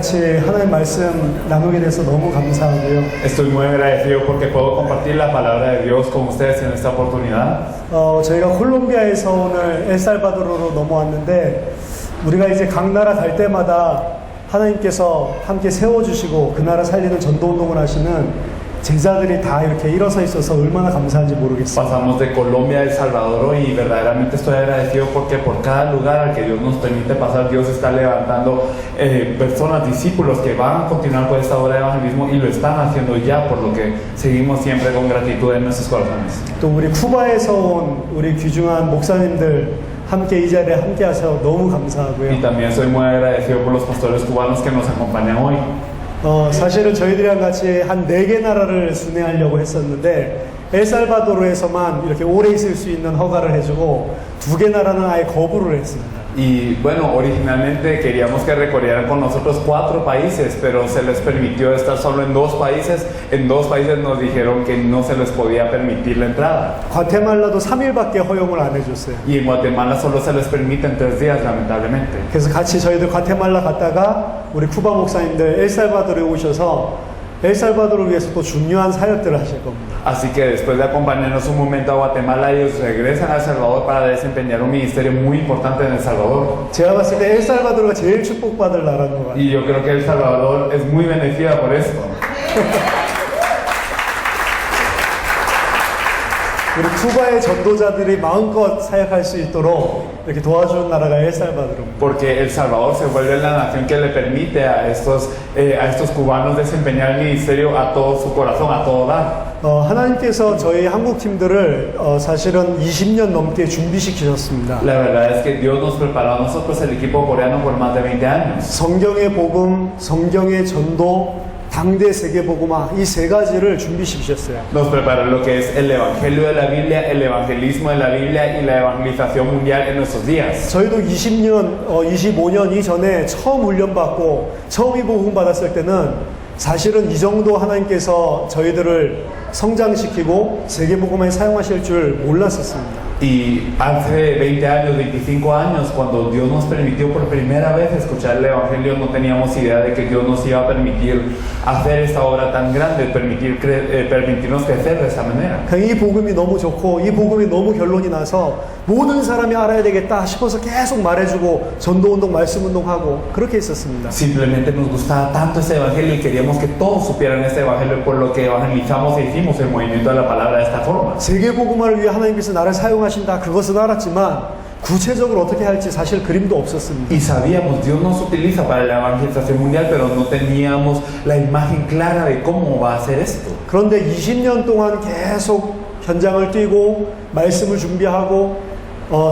같이 하나님 말씀 나누게 돼서 너무 감사하고요. Estoy muy agradecido porque puedo compartir la palabra de Dios con ustedes en esta oportunidad. 저희가 콜롬비아에서 오늘 엘살바도르로 넘어왔는데 우리가 이제 각 나라 갈 때마다 하나님께서 함께 세워주시고 그 나라 살리는 전도운동을 하시는 제자들이 다 이렇게 일어서 있어서 얼마나 감사한지 모르겠어요. Pasamos de Colombia a El Salvador y verdaderamente estoy agradecido porque por cada lugar al que Dios nos permite pasar, Dios está levantando personas, discípulos que van a continuar con esta obra de evangelismo y lo están haciendo ya, por lo que seguimos siempre con gratitud en nuestros corazones. 또 우리 쿠바에서 온 우리 귀중한 목사님들 함께 이 자리에 함께 하셔서 너무 감사하고요. Y también soy muy agradecido por los pastores cubanos que nos acompañan hoy. 사실은 저희들이랑 같이 한 4개 나라를 순회하려고 했었는데 엘살바도르에서만 이렇게 오래 있을 수 있는 허가를 해주고 2개 나라는 아예 거부를 했습니다. Y bueno, originalmente queríamos que recorrieran con nosotros 4 países, pero se les permitió estar solo en 2 países. En 2 países nos dijeron que no se les podía permitir la entrada. 과테말라도 3일밖에 허용을 안 해줬어요. Y en Guatemala solo se les permiten 3 días, lamentablemente. 그래서 같이 저희들 과테말라 갔다가 우리 쿠바 목사님들 엘살바도르에 오셔서 엘살바도르를 위해서 또 중요한 사역들을 하실 겁니다. Así que después de acompañarnos un momento a Guatemala, ellos regresan a El Salvador para desempeñar un ministerio muy importante en El Salvador. 제가 봤을 때 엘살바도르가 제일 축복받을 나라인 것 같아요. Y yo creo que El Salvador es muy bendecida por esto. 우리 쿠바의 전도자들이 마음껏 사역할 수 있도록 이렇게 도와주는 나라가 엘살바도르입니다. Porque El Salvador se vuelve la nación que le permite a estos cubanos desempeñar el ministerio a todo su corazón, a todo dar. 하나님께서 저희 한국 팀들을 사실은 20년 넘게 준비시키셨습니다. La verdad es que Dios nos preparó a nosotros, el equipo coreano, por más de 20 años. 성경의 복음, 성경의 전도, 당대 세계복음화 이 3가지를 준비시키셨어요. Nos preparó lo que es el evangelio de la Biblia, el evangelismo de la Biblia y la evangelización mundial en nuestros días. 저희도 25년 이전에 처음 훈련받고 처음 이 복음 받았을 때는 사실은 이 정도 하나님께서 저희들을 성장시키고 세계복음화에 사용하실 줄 몰랐었습니다. Y hace 20 años, 25 años, cuando Dios nos permitió por primera vez escuchar el Evangelio, no teníamos idea de que Dios nos iba a permitir hacer esta obra tan grande, permitirnos crecer de esta manera. 이 복음이 너무 좋고 이 복음이 너무 결론이 나서 모든 사람이 알아야 되겠다 싶어서 계속 말해주고 전도운동, 말씀운동하고 그렇게 했었습니다. Simplemente nos gustaba tanto ese Evangelio y queríamos que todos supieran este Evangelio, por lo que evangelizamos e hicimos el movimiento de la palabra de esta forma. 세계복음화를 위해 하나님께서 나를 사용하신다 그것은 알았지만 구체적으로 어떻게 할지 사실 그림도 없었습니다. Y sabíamos, Dios nos utiliza para la evangelización mundial, pero no teníamos la imagen clara de cómo va a hacer esto. 그런데 20년 동안 계속 현장을 뛰고 말씀을 준비하고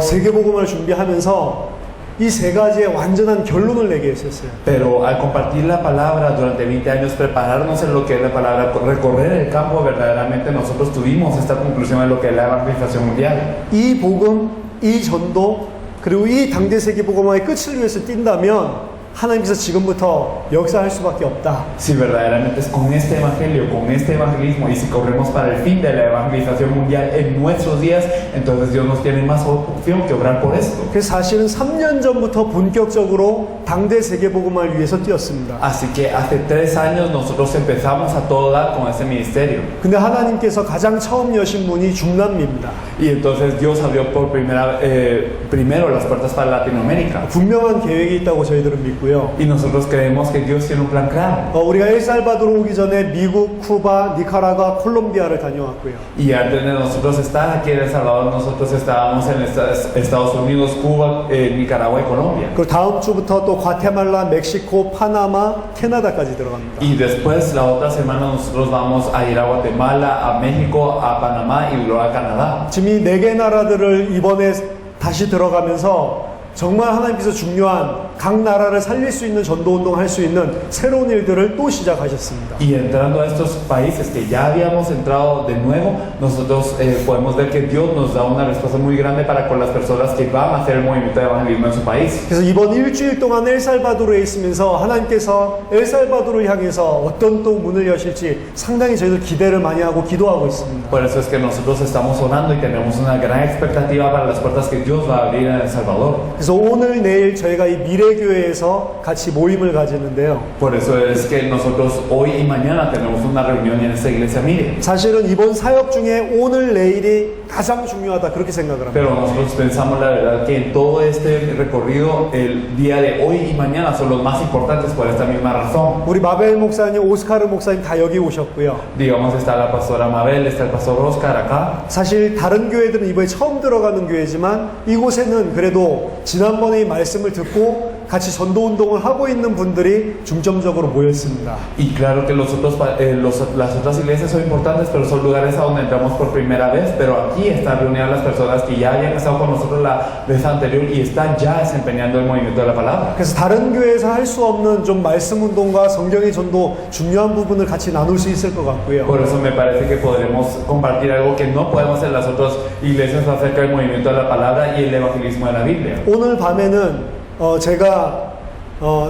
세계복음을 준비하면서 이 3가지의 완전한 결론을 내게 했었어요. Pero al compartir la palabra durante 20 años, prepararnos en lo que es la palabra, recorrer el campo, verdaderamente nosotros tuvimos esta conclusión en lo que es la evangelización mundial. 이 복음, 이 전도, 그리고 이 당대 세계복음화의 끝을 위해서 뛴다면 하나님께서 지금부터 역사할 수밖에 없다. Si verdaderamente es con este evangelio, con este evangelismo, y si corremos para el fin de la evangelización mundial en nuestros días, entonces Dios nos tiene más opción que obrar por esto. 그래서 사실은 3년 전부터 본격적으로 당대 세계복음화를 위해서 뛰었습니다. Así que hace 3 años nosotros empezamos a todo dar con ese ministerio. 근데 하나님께서 가장 처음 여신 문이 중남미입니다. Y entonces Dios abrió por primero las puertas para Latinoamérica. 분명한 계획이 있다고 저희들은 믿고요. Y nosotros creemos que Dios tiene un plan claro. 우리가 엘살바도르 오기 전에 미국, 쿠바, 니카라과, 콜롬비아를 다녀왔고요. Y antes de nosotros estar aquí en El Salvador, nosotros estábamos en Estados Unidos, Cuba, Nicaragua y Colombia. 그리고 다음 주부터 또 과테말라, 멕시코, 파나마, 캐나다까지 들어갑니다. Y después la otra semana nosotros vamos a ir a Guatemala, a México, a Panamá y luego a Canadá. 지금 이 4개 나라들을 이번에 다시 들어가면서 정말 하나님께서 중요한 각 나라를 살릴 수 있는 전도운동 할 수 있는 새로운 일들을 또 시작하셨습니다. Y entrando a estos países que ya habíamos entrado de nuevo, nosotros podemos ver que Dios nos da una respuesta muy grande para con las personas que van a hacer el movimiento de evangelismo en su país. 그래서 이번 일주일 동안 엘살바도르에 있으면서 하나님께서 엘살바도르를 향해서 어떤 또 문을 여실지 상당히 저희들 기대를 많이 하고 기도하고 있습니다. Por eso es que nosotros estamos orando y tenemos una gran expectativa para las puertas que Dios va a abrir en El Salvador. 그래서 오늘 내일 저희가 이 미래 우리의 교회에서 같이 모임을 가지는데요. Por eso es que nosotros hoy y mañana tenemos una reunión en esta iglesia Mire. 사실은 이번 사역 중에 오늘 내일이 가장 중요하다 그렇게 생각을 합니다. Pero nosotros pensamos la verdad que en todo este recorrido el día de hoy y mañana son los más importantes por esta misma razón. 우리 마벨 목사님, 오스카르 목사님 다 여기 오셨고요. Digamos está la pastora Mabel, está el pastor Oscar acá. 사실 다른 교회들은 이번에 처음 들어가는 교회지만 이곳에는 그래도 지난번에 이 말씀을 듣고 같이 전도 운동을 하고 있는 분들이 중점적으로 모였습니다. Y claro que las otras iglesias son importantes, pero son lugares a donde entramos por primera vez. Pero aquí están reunidas las personas que ya habían estado con nosotros la vez anterior y están ya desempeñando el movimiento de la palabra. 그래서 다른 교회에서 할 수 없는 좀 말씀 운동과 성경의 전도 중요한 부분을 같이 나눌 수 있을 것 같고요. Por eso me parece que podremos compartir algo que no podemos en las otras iglesias acerca del movimiento de la palabra y el evangelismo de la Biblia. 오늘 밤에는 제가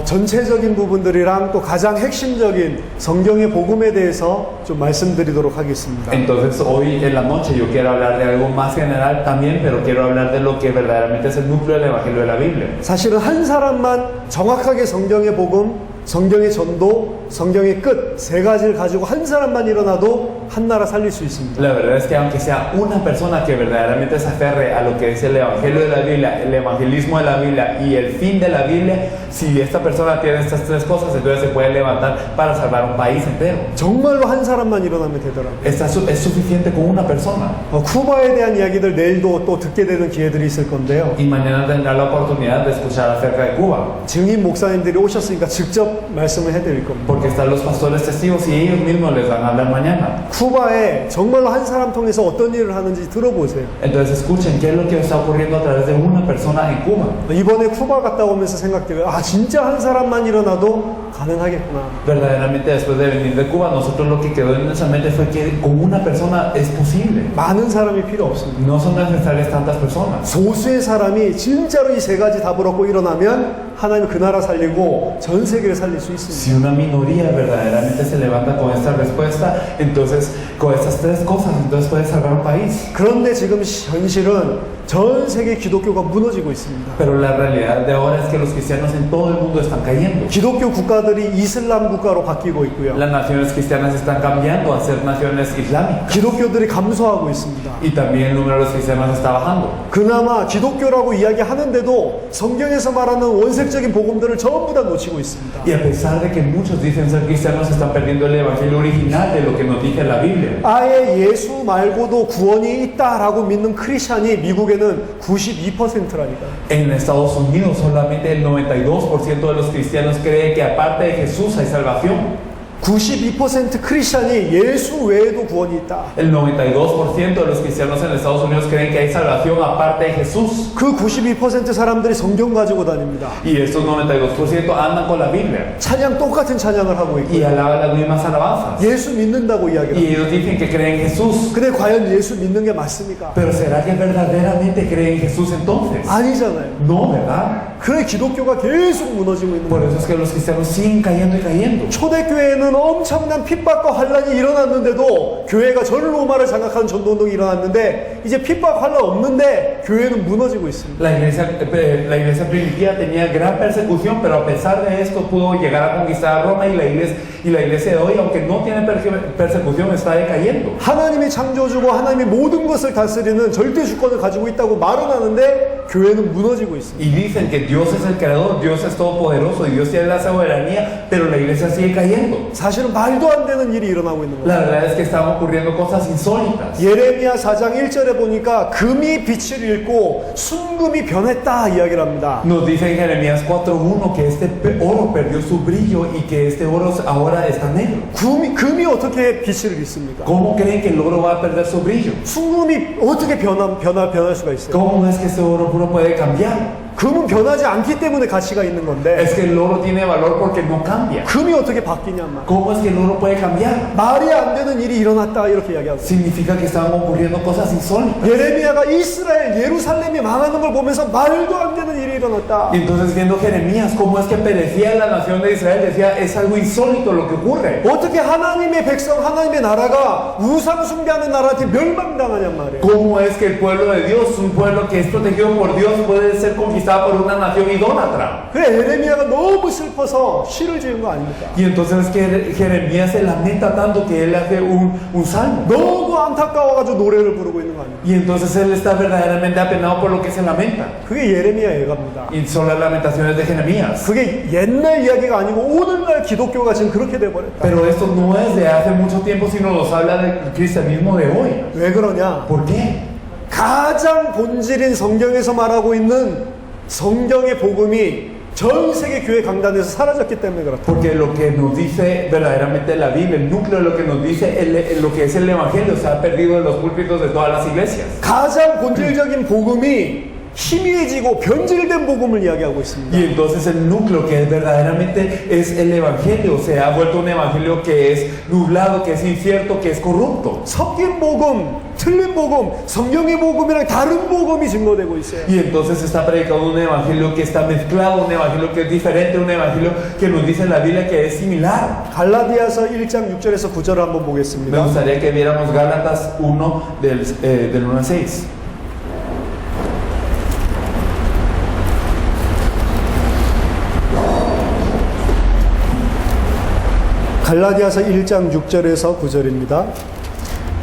전체적인 부분들이랑 또 가장 핵심적인 성경의 복음에 대해서 좀 말씀드리도록 하겠습니다. Entonces hoy en la noche yo quiero hablar de algo más general también, pero quiero hablar de lo que verdaderamente es el núcleo del evangelio de la Biblia. 사실은 한 사람만 정확하게 성경의 복음, 성경의 전도, 성경의 끝 세 가지를 가지고 한 사람만 일어나도 한 나라 살릴 수 있습니다. La verdad es que aunque sea una persona que verdaderamente se aferre a lo que es el evangelio de la Biblia, el evangelismo de la Biblia y el fin de la Biblia, si esta persona tiene estas tres cosas, entonces se puede levantar para salvar un país entero. 정말로 한 사람만 일어나면 되더라고요. Es suficiente con una persona. 쿠바에 대한 이야기들 내일도 또 듣게 되는 기회들이 있을 건데요. Y mañana tendrá la oportunidad de escuchar acerca de Cuba. 증인 목사님들이 오셨으니까 직접 말씀을 해드릴 겁니다. Porque están los pastores testigos y ellos mismos les van a hablar mañana. 쿠바에 정말로 한 사람 통해서 어떤 일을 하는지 들어보세요. Entonces escuchen qué es lo que está ocurriendo a través de una persona en Cuba. 이번에 쿠바 갔다 오면서 생각해요. 아 진짜 한 사람만 일어나도 가능하겠구나. Verdaderamente después de venir de Cuba, nosotros lo que quedó en nuestra mente fue que con una persona es posible. 많은 사람이 필요 없습니다. No son necesarias tantas personas. 소수의 사람이 진짜로 이 세 가지 답을 얻고 일어나면 하나님 그 나라 살리고 전 세계를 살릴 수 있습니다. Si una minoría verdaderamente se levanta con esta respuesta, entonces con estas tres cosas, entonces puede salvar un país. 그런데 지금 현실은 전 세계 기독교가 무너지고 있습니다. Pero la realidad de ahora es que los cristianos en todo el mundo están cayendo. 기독교 국가들이 이슬람 국가로 바뀌고 있고요. Las naciones cristianas están cambiando a ser naciones islámicas. 기독교들이 감소하고 있습니다. Y también el número de los cristianos está bajando. 그나마 기독교라고 이야기하는데도 성경에서 말하는 원색적인 복음들을 전부 다 놓치고 있습니다. Y a pesar de que muchos dicen ser cristianos, están perdiendo el evangelio original de lo que nos dice la Biblia. 아예 예수 말고도 구원이 있다라고 믿는 크리스찬이 미국에는 92%라니까요. En Estados Unidos solamente el 92% de los cristianos cree que aparte de Jesús hay salvación. 92% 크리스찬이 예수 외에도 구원이 있다. El 92% de los cristianos en Estados Unidos creen que hay salvación aparte de Jesús. 그 92% 사람들이 성경 가지고 다닙니다. Y estos 92% andan con la Biblia 찬양 똑같은 찬양을 하고 y 있고 alaban las mismas alabanzas. 예수 믿는다고 Y 이야기합니다. ellos dicen que creen en Jesús. 근데 과연 예수 믿는 게 맞습니까? Pero ¿será que verdaderamente creen en Jesús entonces? 아니잖아요. No, ¿verdad? 그래 기독교가 계속 무너지고 있는 Por 거예요. eso es que los cristianos siguen cayendo y cayendo. 초대교회는 엄청난 핍박과 환란이 일어났는데도 교회가 전 로마를 장악하는 전도운동이 일어났는데 이제 핍박 환란 없는데 교회는 무너지고 있습니다. La iglesia primitiva tenía gran persecución, pero a pesar de esto pudo llegar a conquistar a Roma y la iglesia de hoy, aunque no tiene persecución, está decayendo. 하나님이 창조주고 하나님이 모든 것을 다스리는 절대 주권을 가지고 있다고 말은 하는데 교회는 무너지고 있습니다. Y dicen que Dios es el creador, Dios es todopoderoso y Dios tiene la soberanía, pero la iglesia sigue cayendo. 사실은 말도 안 되는 일이 일어나고 있는 거예요. La verdad es que están ocurriendo cosas insólitas. 예레미야 4장 1절에 보니까 금이 빛을 잃고 순금이 변했다 이야기를 합니다. Nos dice en Jeremías 4:1 que este oro perdió su brillo y que este oro ahora está negro. 금이 어떻게 빛을 잃습니까? ¿Cómo creen que el oro va a perder su brillo? 순금이 어떻게 변할 수가 있어요? ¿Cómo es que ese oro puro puede cambiar? 금은 변하지 않기 때문에 가치가 있는 건데 Es que el oro tiene valor porque no cambia. 금이 어떻게 바뀌냔 말이에요. ¿Cómo es que el oro puede cambiar? 말이 안 되는 일이 일어났다 이렇게 이야기하고 Significa que estaban ocurriendo cosas insólitas. 예레미야가 이스라엘 예루살렘이 망하는 걸 보면서 말도 안 되는 일이 일어났다. Y entonces viendo Jeremías, cómo es que perecía la nación de Israel, decía, es algo insólito lo que ocurre. 어떻게 하나님의 백성 하나님의 나라가 우상 숭배하는 나라한테 멸망당하냔 말이에요. ¿Cómo es que el pueblo de Dios, un pueblo que es protegido por Dios, puede ser conquistado conquistada por una nación idólatra. 그래 에레미야가 너무 슬퍼서 시를 지은 거 아닙니까? Y entonces que Jeremías se lamenta tanto que él hace un salmo. 너무 안타까워가지고 노래를 부르고 있는 거 아닙니까? Y entonces él está verdaderamente apenado por lo que se lamenta. 그게 예레미야 예가입니다. Y son las lamentaciones de Jeremías. 그게 옛날 이야기가 아니고 오늘날 기독교가 지금 그렇게 돼버렸다. Pero esto no es de hace mucho tiempo, sino nos habla del cristianismo de hoy. 왜 그러냐? ¿Por qué? 가장 본질인 성경에서 말하고 있는 성경의 복음이 전 세계 교회 강단에서 사라졌기 때문에 그렇다. Porque lo que nos dice verdaderamente la Biblia, el núcleo de lo que nos dice lo que es el Evangelio, se ha perdido en los púlpitos de todas las iglesias. 가장 본질적인 복음이 희미해지고 변질된 복음을 이야기하고 있습니다. Y entonces el núcleo que es verdaderamente es el Evangelio, se ha vuelto un Evangelio que es nublado, que es incierto, que es corrupto. 섞인 복음, 틀린 복음, 성경의 복음이랑 다른 복음이 증거되고 있어요. Y entonces se está predicando un Evangelio que está mezclado, un Evangelio que es diferente, un Evangelio que nos dice la Biblia que es similar. 갈라디아서 1장 6절에서 9절을 한번 Me 보겠습니다. gustaría que viéramos Gálatas 1 del 1 al 6. 갈라디아서 1장 6절에서 9절입니다.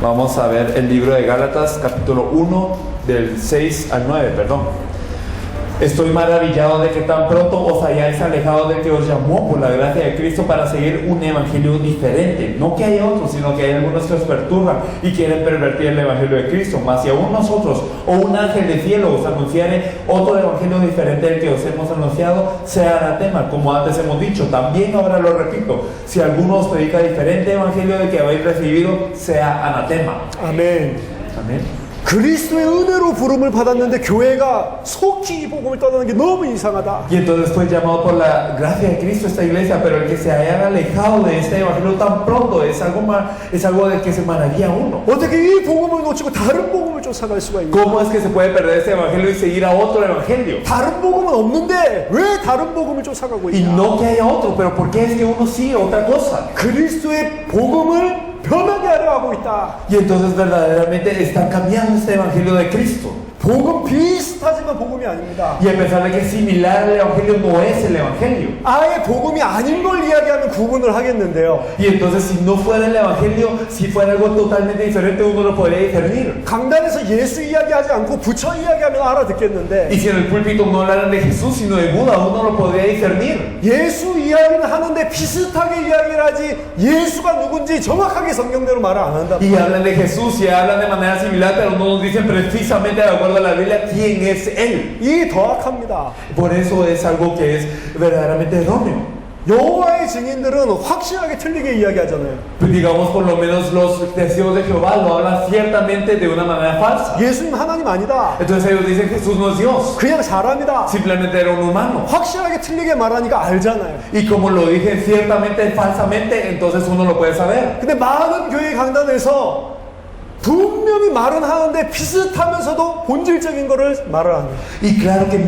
Vamos a ver el libro de Gálatas, capítulo 1, del 6 al 9, perdón. Estoy maravillado de que tan pronto os hayáis alejado del que os llamó por la gracia de Cristo para seguir un evangelio diferente. No que haya otros, sino que hay algunos que os perturban y quieren pervertir el evangelio de Cristo. Mas si aún nosotros o un ángel de cielo os anunciare otro evangelio diferente del que os hemos anunciado, sea anatema, como antes hemos dicho. También ahora lo repito, si alguno os predica diferente evangelio del que habéis recibido, sea anatema. 아멘. Amén. 그리스도의 은혜로 부름을 받았는데 교회가 속히 이 복음을 떠나는 게 너무 이상하다. Y entonces fue llamado por la gracia de Cristo esta iglesia, pero el que se haya alejado de este evangelio tan pronto es algo de que se maravilla uno. 어떻게 이 복음을 놓치고 다른 복음을 쫓아갈 수가 있냐? ¿Cómo es que se puede perder este evangelio y seguir a otro evangelio? 다른 복음은 없는데 왜 다른 복음을 쫓아가고 Y 있냐? no que haya otro, pero ¿por qué es que uno sigue otra cosa? 그리스도의 복음을 변하게 하려 하고 있다. Y entonces verdaderamente están cambiando este evangelio de Cristo. 복음 비슷하지만 복음이 아닙니다. Y a pesar de que es similar al evangelio, no es el evangelio. 아예 복음이 아닌 걸 이야기하면 구분을 하겠는데요. Y entonces si no fuera el evangelio, si fuera algo totalmente diferente, uno lo podría discernir. 강단에서 예수 이야기하지 않고 부처 이야기하면 알아듣겠는데 Y si en el púlpito no hablaran de Jesús, sino de Buda, uno lo podría discernir. 예수 이야기는 하는데 비슷하게 이야기를 하지 예수가 누군지 정확하게 성경대로 말을 안 한다. Y hablan de Jesús y hablan de manera similar, pero no nos dicen precisamente de acuerdo a la Biblia quién es Él. 이 더 악합니다. Por eso es algo que es verdaderamente erróneo. 여호와의 증인들은 확실하게 틀리게 이야기하잖아요. Digamos, por lo menos los testigos de Jehová lo hablan ciertamente de una manera falsa. 예수님 하나님 아니다. Entonces ellos dicen Jesús no es Dios, 그냥 사람이다. simplemente era un humano. 확실하게 틀리게 말하니까 알잖아요. Y como lo dicen ciertamente, falsamente, entonces uno lo puede saber. 근데 많은 교회 강단에서 분명히 말은 하는데 비슷하면서도 본질적인 거를 말을 안 해요. Y claro que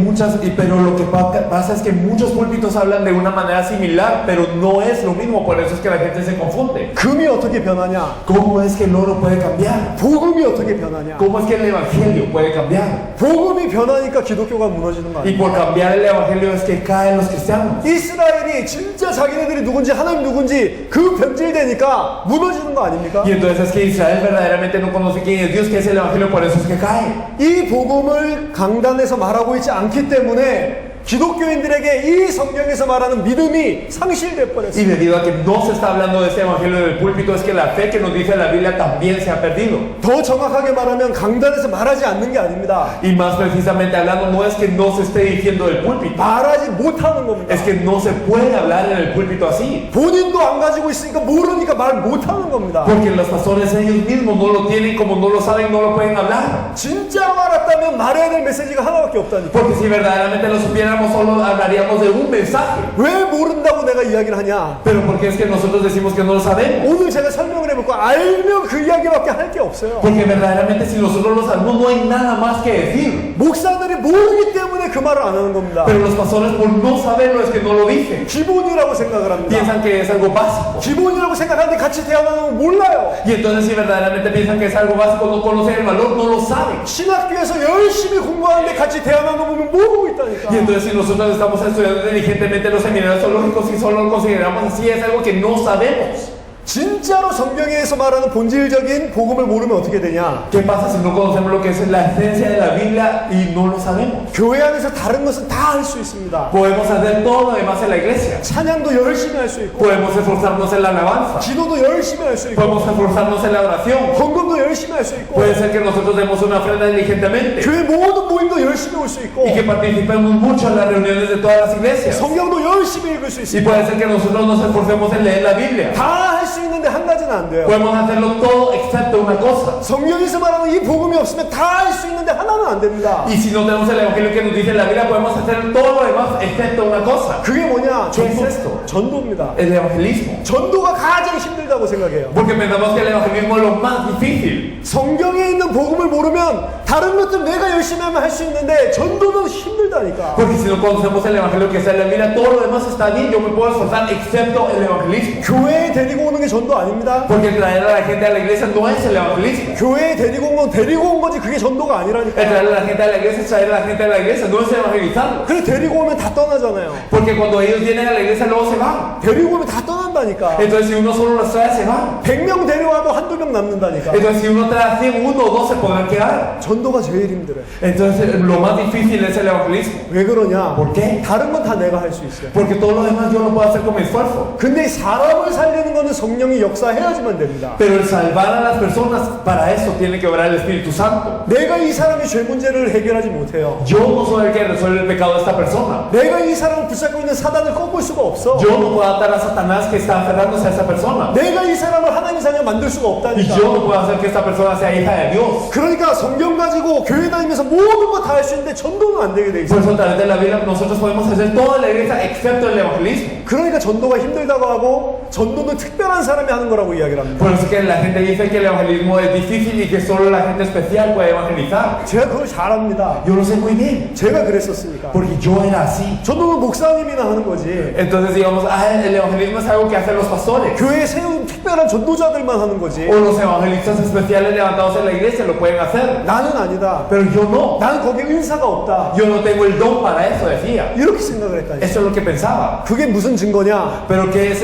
pero lo que pasa es que muchos púlpitos hablan de una manera similar, pero no es lo mismo, por eso es que la gente se confunde. 금이 어떻게 변하냐? ¿Cómo es que el oro puede cambiar? 복음이 어떻게 변하냐? ¿Cómo es que el evangelio puede cambiar? 복음이 변하니까 기독교가 무너지는 거 Y 아니에요? por cambiar el evangelio es que caen los cristianos. 이스라엘이 진짜 자기네들이 누군지 하나님 누군지 그 변질되니까 무너지는 거 아닙니까? Y entonces es que Israel verdaderamente no conoce quién es Dios, que es el evangelio, por eso es que cae. 이 복음을 강단에서 말하고 있지 않기 때문에 기독교인들에게 이 성경에서 말하는 믿음이 상실돼 Y 버렸어요. debido a que no se está hablando de este evangelio del púlpito, es que la fe que nos dice la Biblia también se ha perdido. 더 정확하게 말하면 강단에서 말하지 않는 게 아닙니다. Y más precisamente hablando, no es que no se esté diciendo del púlpito, 말하지 못하는 겁니다. es que no se puede hablar en el púlpito así. 본인도 안 가지고 있으니까 모르니까 말 못하는 겁니다. Porque los pastores ellos mismos no lo tienen, como no lo saben, no lo pueden hablar. 진짜로 알았다면 말해야 될 메시지가 하나밖에 없다니까. Porque si verdaderamente lo supieran, enseñáramos solo hablaríamos de un mensaje. 왜 모른다고 내가 이야기를 하냐? Pero porque es que nosotros decimos que no lo sabemos. 오늘 제가 설명을 해볼거 알면 그 이야기밖에 할 게 없어요. Porque verdaderamente si nosotros lo sabemos no hay nada más que decir. 목사들이 모르기 때문에 그 말을 안 하는 겁니다. Pero los pastores por no saberlo es que no lo dicen. 기본이라고 생각을 합니다. Piensan que es algo básico. 기본이라고 생각하는데 같이 대화하면 몰라요. Y entonces si verdaderamente piensan que es algo básico, no conocen el valor, no lo saben. 신학교에서 열심히 공부하는데 같이 대화하는 거 보면 모르고 있다니까. Y entonces si nosotros estamos estudiando diligentemente los seminarios teológicos y solo lo consideramos así, es algo que no sabemos. 진짜로 성경에서 말하는 본질적인 복음을 모르면 어떻게 되냐? ¿Qué pasa si no conocemos lo que es la esencia de la Biblia y no lo sabemos? 교회 안에서 다른 것은 다 할 수 있습니다. Podemos hacer todo lo demás en la iglesia. 찬양도 열심히 할 수 있고, Podemos esforzarnos en la alabanza. 기도도 열심히 할 수 있고, Podemos esforzarnos en la oración. 헌금도 열심히 할 수 있고, Puede ser que nosotros demos una ofrenda diligentemente 교회 모든 모임도 열심히 올 수 있고, y que participemos mucho en las reuniones de todas las iglesias. 성경도 열심히 읽을 수 Y 있습니다. puede ser que nosotros nos esforcemos en leer la Biblia. 다 할 수 있는데 한 가지는 안 돼요. Podemos hacerlo todo excepto una cosa. 성경에서 말하는 이 복음이 없으면 다 할 수 있는데 하나는 안 됩니다. Y si no tenemos el evangelio que nos dice la Biblia, podemos hacer todo lo demás excepto una cosa. 그게 뭐냐? ¿Qué es esto? 전도입니다. El evangelismo. 전도가 가장 힘들다고 생각해요. Porque pensamos que el evangelismo es lo más difícil. 성경에 있는 복음을 모르면 다른 것들 내가 열심히 하면 할 수 있는데 전도는 힘들다니까. Porque si no conocemos el evangelio que está en la Biblia, todo lo demás está bien. Yo me puedo esforzar excepto el evangelismo. 교회에 데리고 오는 게 전도 아닙니다. Porque traer a la gente a la iglesia no es el evangelismo. 교회에 데리고 온 건 데리고 온 거지 그게 전도가 El 아니라니까. traer a la gente a la iglesia es traer a la gente a la iglesia, no es evangelizarlo. 그래 데리고 오면 다 떠나잖아요. Porque cuando ellos vienen a la iglesia luego se van. 데리고 오면 다 떠난다니까. Entonces si uno solo los trae se van. 100명 데려와도 한두 명 남는다니까. Entonces si uno trae a 100, uno o dos se podrán quedar. 전도가 제일 힘들어요. Entonces lo más difícil es el evangelismo. 왜 그러냐? ¿Por qué? 다른 건 다 내가 할 수 있어요. Porque todo lo demás yo lo puedo hacer con mi esfuerzo. 근데 사람을 살리는 거는 성령이 역사해야지만 됩니다. Pero el salvar a las personas, para eso tiene que obrar el Espíritu Santo. 내가 이 사람의 죄 문제를 해결하지 못해요. Yo no soy el que resuelve el pecado de esta persona. 내가 이 사람을 붙잡고 있는 사단을 꺾을 수가 없어. Yo no puedo atar a Satanás que está aferrándose a esa persona. 내가 이 사람을 하나님 자녀 만들 수가 Y 없다니까. yo no puedo hacer que esta persona sea hija de Dios. 그러니까 성경 가지고 교회 다니면서 모든 거 다 할 수 있는데 전도는 안 되게 돼 있어. Por eso a través de la Biblia nosotros podemos hacer toda la iglesia excepto el evangelismo. 그러니까 전도가 힘들다고 하고 전도는 특별한 사람이 하는 거라고 이야기를 합니다. Por eso que la gente dice que el evangelismo es difícil y que solo la gente especial puede evangelizar. 제가 그걸 잘합니다. Yo lo sé muy bien. 제가 그랬었으니까. Porque yo era así. 전도는 목사님이나 하는 거지. Entonces digamos, el evangelismo es algo que hacen los pastores. 교회에 세운 특별한 전도자들만 하는 거지. O los evangelistas especiales levantados en la iglesia lo pueden hacer. 나는 아니다. Pero yo no. 나는 거기에 은사가 없다. Yo no tengo el don para eso, decía. 이렇게 생각을 했다니까. Eso es lo que pensaba. 그게 무슨 증거냐? Pero ¿qué es?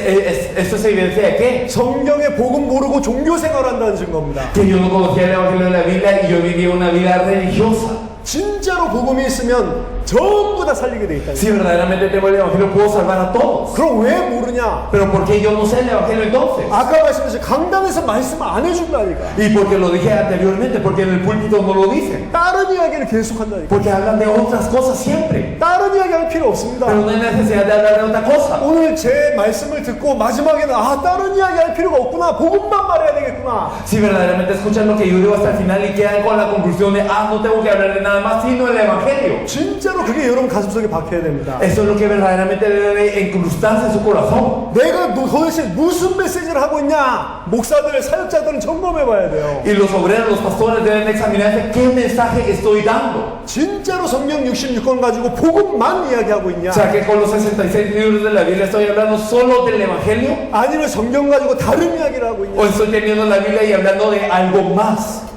¿Esto es evidencia de qué? 성경의 복음 모르고 종교 생활한다는 증거입니다. Que yo no conocía el evangelio de la Biblia y yo vivía una vida religiosa. 진짜로 복음이 있으면 전부 다 살리게 돼 있다. Si verdaderamente tengo el evangelio, puedo salvar a todos. 그럼 왜 모르냐? Pero ¿por qué yo no sé el evangelio entonces? 아까 말씀드렸듯이 강단에서 말씀 안 해준다니까. Y porque lo dije anteriormente, porque en el púlpito no lo dicen. 다른 이야기를 계속한다니까. Porque hablan de otras cosas siempre. 다른 이야기 할 필요 없습니다. Pero no hay necesidad de hablar de otra cosa. 오늘 제 말씀을 듣고 마지막에는 다른 이야기 할 필요가 없구나. 복음만 말해야 되겠구나. Si verdaderamente escuchan lo que yo digo hasta el final y quedan con la conclusión de, no tengo que hablar de nada más sino el evangelio. 진짜로 그게 여러분 가슴속에 박혀야 됩니다. Eso es lo que verdaderamente debe incrustarse en su corazón. 내가 도대체 무슨 메시지를 하고 있냐? 목사들, 사역자들은 점검해 봐야 돼요. Y los obreros, los pastores deben examinarse qué mensaje estoy dando. 진짜로 성경 66권 가지고 복음만 이야기하고 있냐? O sea, que con los 66 libros de la Biblia estoy hablando solo del evangelio. 아니면 성경 가지고 다른 이야기를 하고 있냐? O estoy teniendo la Biblia y hablando de algo más.